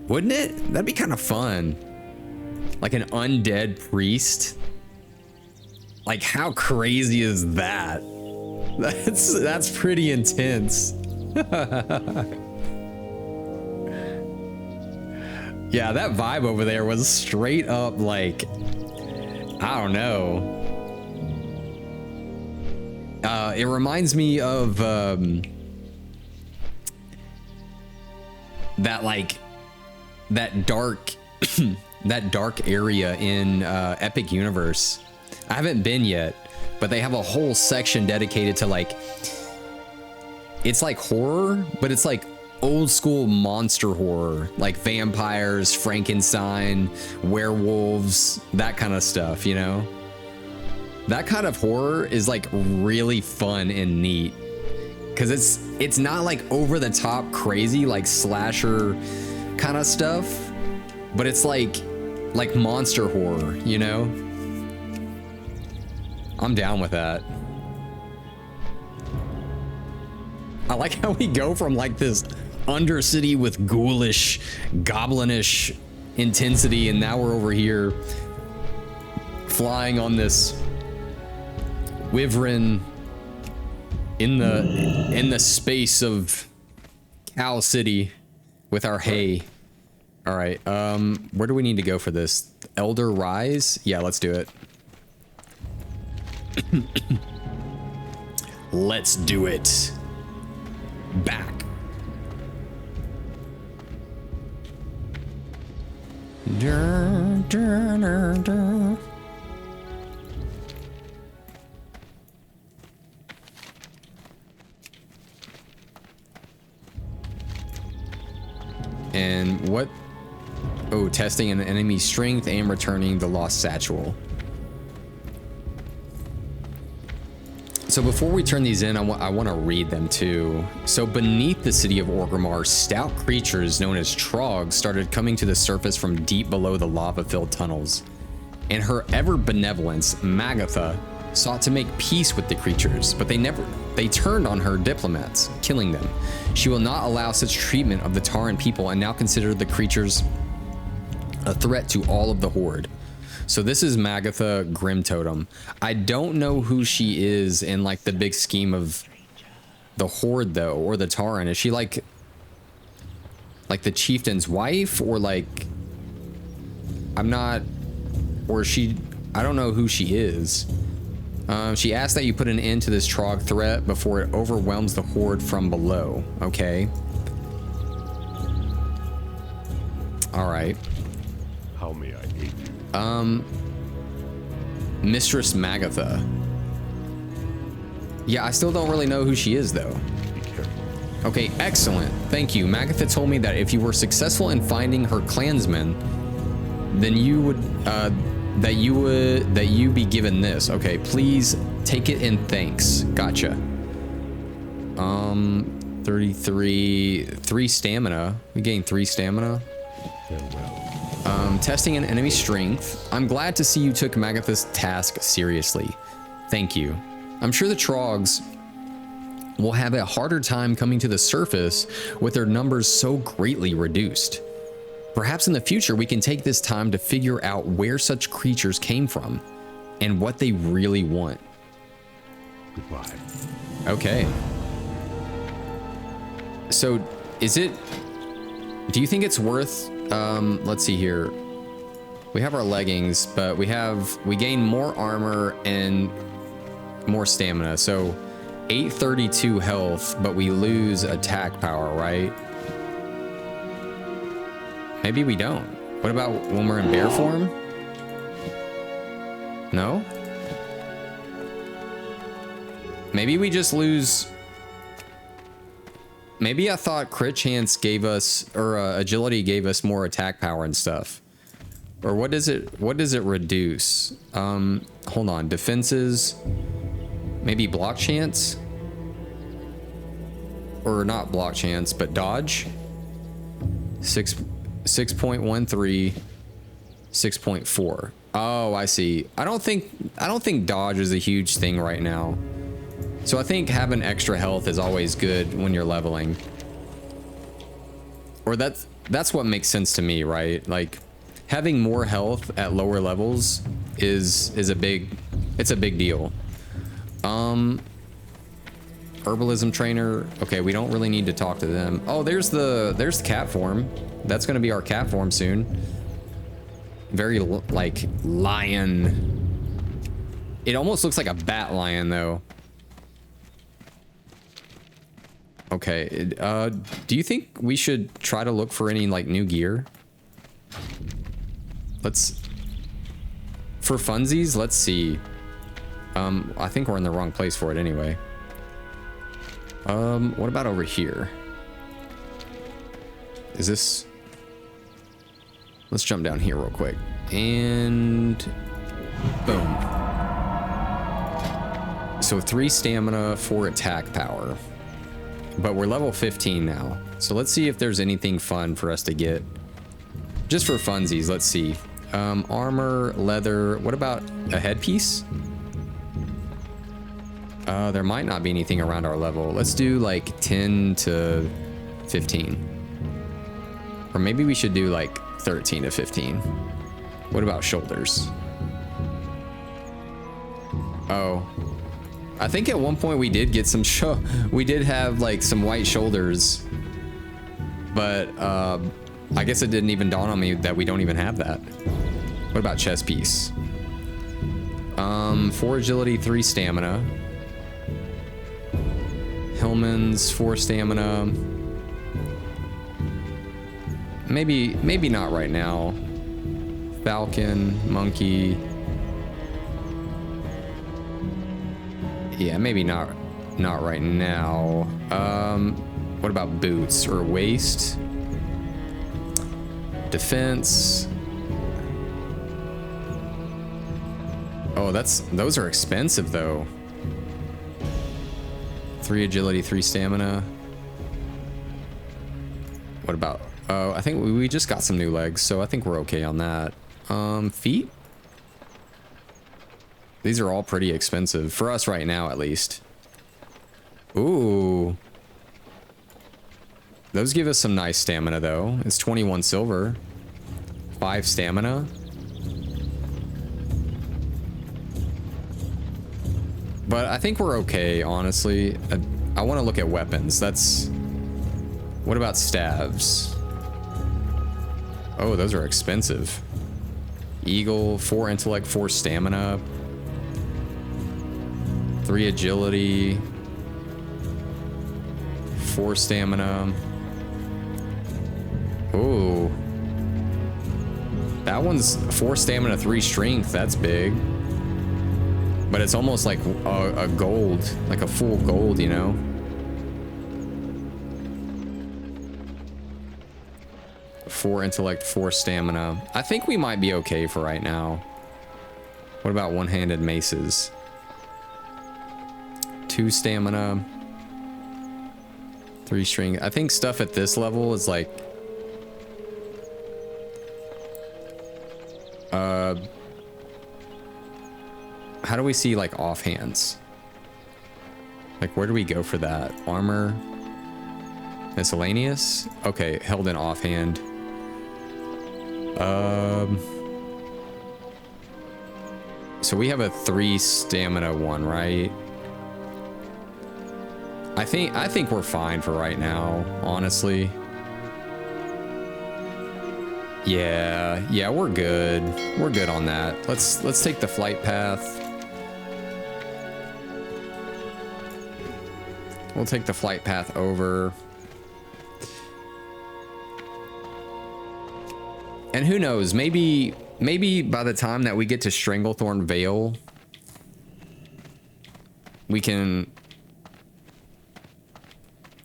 wouldn't it? That'd be kind of fun. Like an undead priest. Like, how crazy is that? That's pretty intense. Yeah, that vibe over there was straight up like, I don't know. It reminds me of that, like, that dark that dark area in Epic Universe. I haven't been yet, but they have a whole section dedicated to, like, it's like horror, but it's like old school monster horror, like vampires, Frankenstein, werewolves, that kind of stuff, you know? That kind of horror is like really fun and neat. Cause it's not like over the top crazy like slasher kind of stuff, but it's like monster horror, you know? I'm down with that. I like how we go from like this undercity with ghoulish, goblinish intensity, and now we're over here flying on this wyvern in the space of Cow City with our hay. All right, where do we need to go for this? Elder Rise? Yeah, let's do it. Let's do it. Back. Dun, dun, dun, dun. And what? Oh, testing an enemy's strength and returning the lost satchel. So before we turn these in, I want to read them too. So beneath the city of Orgrimmar, stout creatures known as Trogs started coming to the surface from deep below the lava-filled tunnels. In her ever-benevolence, Magatha sought to make peace with the creatures, but they turned on her diplomats, killing them. She will not allow such treatment of the Tauren people and now consider the creatures a threat to all of the Horde. So this is Magatha Grimtotem. I don't know who she is in like the big scheme of the Horde though, or the Tauren. Is she like the chieftain's wife, or like, I'm not, or she, I don't know who she is. She asked that you put an end to this Trog threat before it overwhelms the Horde from below. Okay. All right. How may I aid you? Mistress Magatha. Yeah, I still don't really know who she is though. Be careful. Okay, excellent. Thank you. Magatha told me that if you were successful in finding her clansmen, then you would, that you be given this. Okay, please take it in thanks. Gotcha. 33, 3 stamina. We gained 3 stamina. Farewell. Testing an enemy strength. I'm glad to see you took Magatha's task seriously. Thank you. I'm sure the Trogs will have a harder time coming to the surface with their numbers so greatly reduced. Perhaps in the future we can take this time to figure out where such creatures came from and what they really want. Goodbye. Okay. So, do you think it's worth, let's see here. We have our leggings, but we gain more armor and more stamina. So 832 health, but we lose attack power, right? Maybe we don't. What about when we're in bear form? No? Maybe we just lose. Maybe I thought crit chance gave us, or agility gave us more attack power and stuff. Or what does it reduce? Hold on, defenses, maybe block chance? Or not block chance, but dodge? 6.13, 6.4. Oh, I see. I don't think dodge is a huge thing right now. So I think having extra health is always good when you're leveling. Or that's what makes sense to me, right? Like having more health at lower levels is a big deal. Herbalism trainer. Okay, we don't really need to talk to them. Oh, there's the cat form. That's going to be our cat form soon. Very like lion. It almost looks like a bat lion though. Okay, do you think we should try to look for any like new gear? For funsies, let's see. I think we're in the wrong place for it anyway. What about over here? Is this... Let's jump down here real quick. And... boom. So 3 stamina, 4 attack power. But we're level 15 now. So let's see if there's anything fun for us to get. Just for funsies, let's see. Armor, leather, what about a headpiece? There might not be anything around our level. Let's do like 10 to 15. Or maybe we should do like 13 to 15. What about shoulders? Oh. I think at one point we did get some we did have like some white shoulders. But I guess it didn't even dawn on me that we don't even have that. What about chest piece? 4 agility, 3 stamina. Hillman's 4 stamina. Maybe not right now. Falcon, monkey. Yeah, maybe not right now. What about boots or waist? Defense. Oh, those are expensive though. 3 agility, 3 stamina. What about... Oh, I think we just got some new legs, so I think we're okay on that. Feet? These are all pretty expensive. For us right now, at least. Ooh. Those give us some nice stamina, though. It's 21 silver. 5 stamina. But I think we're okay, honestly. I want to look at weapons. That's... What about staves? Oh, those are expensive. Eagle, 4 intellect, 4 stamina. 3 agility. 4 stamina. Ooh. That one's 4 stamina, 3 strength. That's big. But it's almost like a gold, like a full gold, you know? Four intellect, 4 stamina. I think we might be okay for right now. What about one-handed maces? 2 stamina. 3 strength. I think stuff at this level is like... How do we see like offhands? Like where do we go for that? Armor, miscellaneous. Okay, held in offhand. So we have a 3 stamina one, right? I think we're fine for right now, honestly. Yeah, we're good. We're good on that. Let's take the flight path. We'll take the flight path over. And who knows, maybe by the time that we get to Stranglethorn Vale, we can...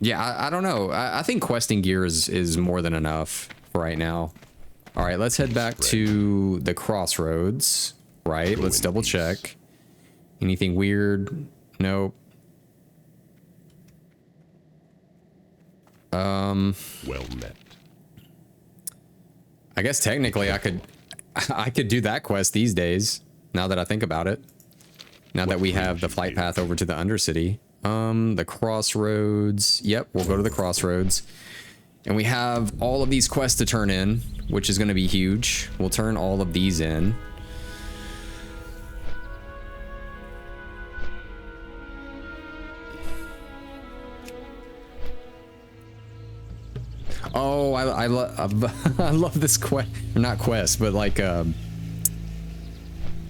Yeah, I don't know. I think questing gear is more than enough for right now. All right, let's head back to the crossroads. Right, let's double check. Anything weird? Nope. Well met. I guess technically I could do that quest these days, now that I think about it. Now that we have the flight path over to the Undercity. The crossroads. Yep, we'll go to the crossroads. And we have all of these quests to turn in, which is going to be huge. We'll turn all of these in. Oh, I love this quest, not quest, but like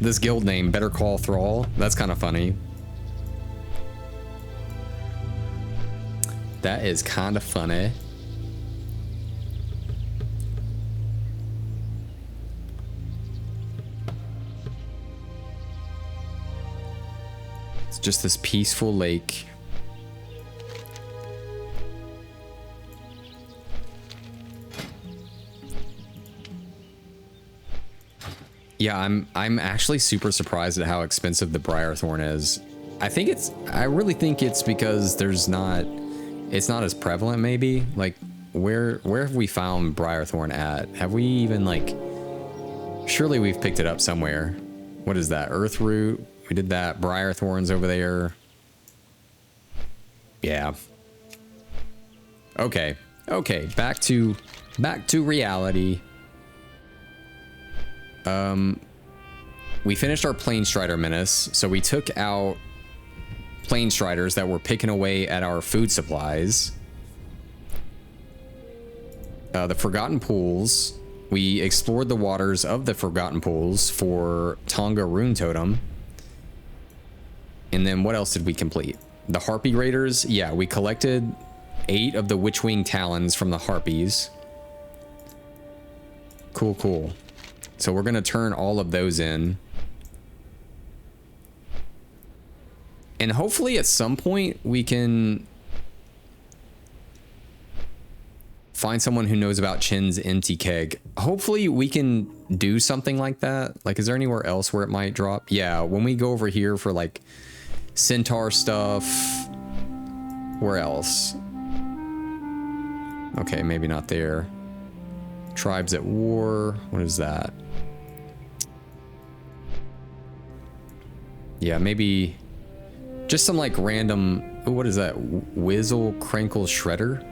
this guild name, Better Call Thrall. That's kind of funny. That is kind of funny. It's just this peaceful lake. Yeah, I'm actually super surprised at how expensive the Briarthorn is. I really think it's because it's not as prevalent maybe. Like where have we found Briarthorn at? Have we even like, surely we've picked it up somewhere. What is that? Earthroot. We did that. Briarthorn's over there. Yeah. Okay. Okay, back to reality. We finished our Planestrider menace, so we took out Planestriders that were picking away at our food supplies. The Forgotten Pools. We explored the waters of the Forgotten Pools for Tonga Rune Totem. And then what else did we complete? The Harpy Raiders. Yeah, we collected 8 of the Witchwing Talons from the Harpies. Cool, cool. So we're going to turn all of those in. And hopefully at some point we can find someone who knows about Chin's empty keg. Hopefully we can do something like that. Like, is there anywhere else where it might drop? Yeah, when we go over here for like Centaur stuff. Where else? Okay, maybe not there. Tribes at war. What is that? Yeah, maybe just some like random. Oh, what is that? Whizzle Crankle Shredder.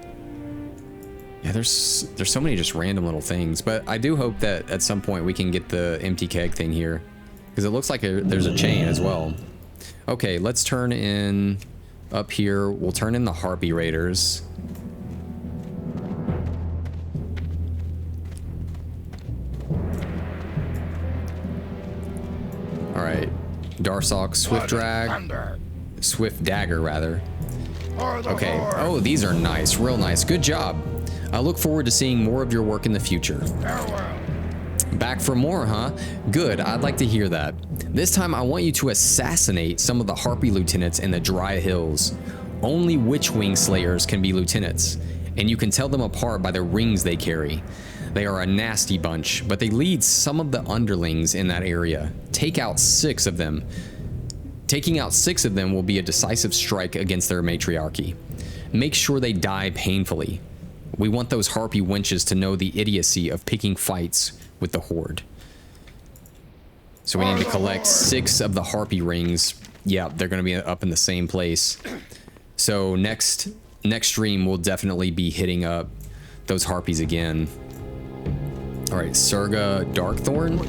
Yeah, there's so many just random little things, but I do hope that at some point we can get the empty keg thing here, because it looks like there's a chain as well. Okay, let's turn in up here. We'll turn in the Harpy Raiders. All right, Darsok, Swift Drag, Swift Dagger rather. Okay. Oh, these are nice, real nice. Good job. I look forward to seeing more of your work in the future. Back for more, huh? Good, I'd like to hear that. This time I want you to assassinate some of the Harpy lieutenants in the Dry Hills. Only Witchwing Slayers can be lieutenants, and you can tell them apart by the rings they carry. They are a nasty bunch, but they lead some of the underlings in that area. Take out 6 of them. Taking out 6 of them will be a decisive strike against their matriarchy. Make sure they die painfully. We want those Harpy wenches to know the idiocy of picking fights with the Horde. So we need to collect 6 of the Harpy rings. Yeah, they're going to be up in the same place. So next stream we'll definitely be hitting up those Harpies again. All right, Surga Darkthorn.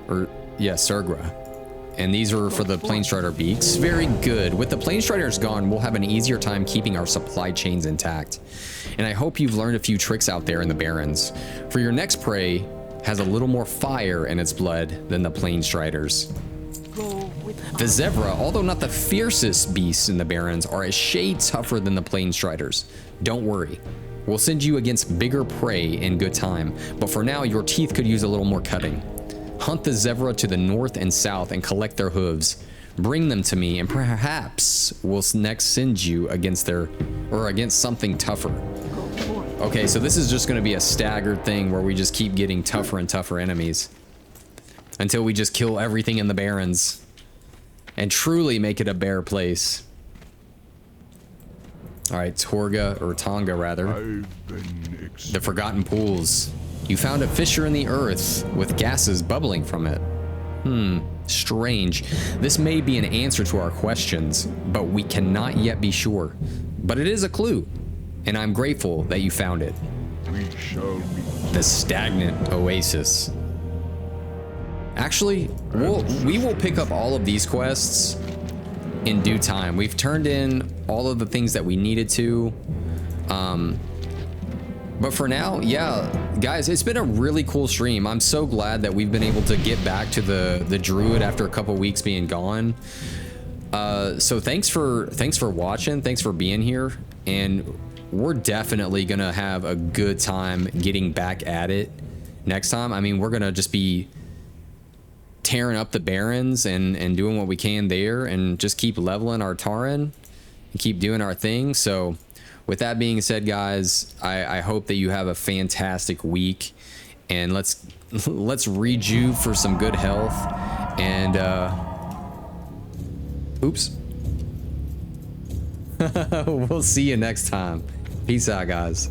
Or yeah, Surgra. And these are for the Planestrider beaks. Very good. With the Planestriders gone, we'll have an easier time keeping our supply chains intact. And I hope you've learned a few tricks out there in the Barrens. For your next prey has a little more fire in its blood than the Planestriders. The Zevra, although not the fiercest beasts in the Barrens, are a shade tougher than the Planestriders. Don't worry. We'll send you against bigger prey in good time, but for now your teeth could use a little more cutting. Hunt the Zevra to the north and south and collect their hooves. Bring them to me, and perhaps we'll next send you against something tougher. Okay, so this is just going to be a staggered thing where we just keep getting tougher and tougher enemies until we just kill everything in the Barrens and truly make it a bear place. All right, Tonga rather. The Forgotten Pools. You found a fissure in the earth with gases bubbling from it. Strange. This may be an answer to our questions, but we cannot yet be sure. But it is a clue, and I'm grateful that you found it. The stagnant oasis. Actually, we will pick up all of these quests in due time. We've turned in all of the things that we needed to. But for now, yeah, guys, it's been a really cool stream. I'm so glad that we've been able to get back to the Druid after a couple weeks being gone. So thanks for watching. Thanks for being here. And we're definitely going to have a good time getting back at it next time. I mean, we're going to just be tearing up the Barrens and doing what we can there and just keep leveling our Tauren and keep doing our thing. So with that being said, guys, I hope that you have a fantastic week, And let's reju for some good health. And oops. We'll see you next time. Peace out, guys.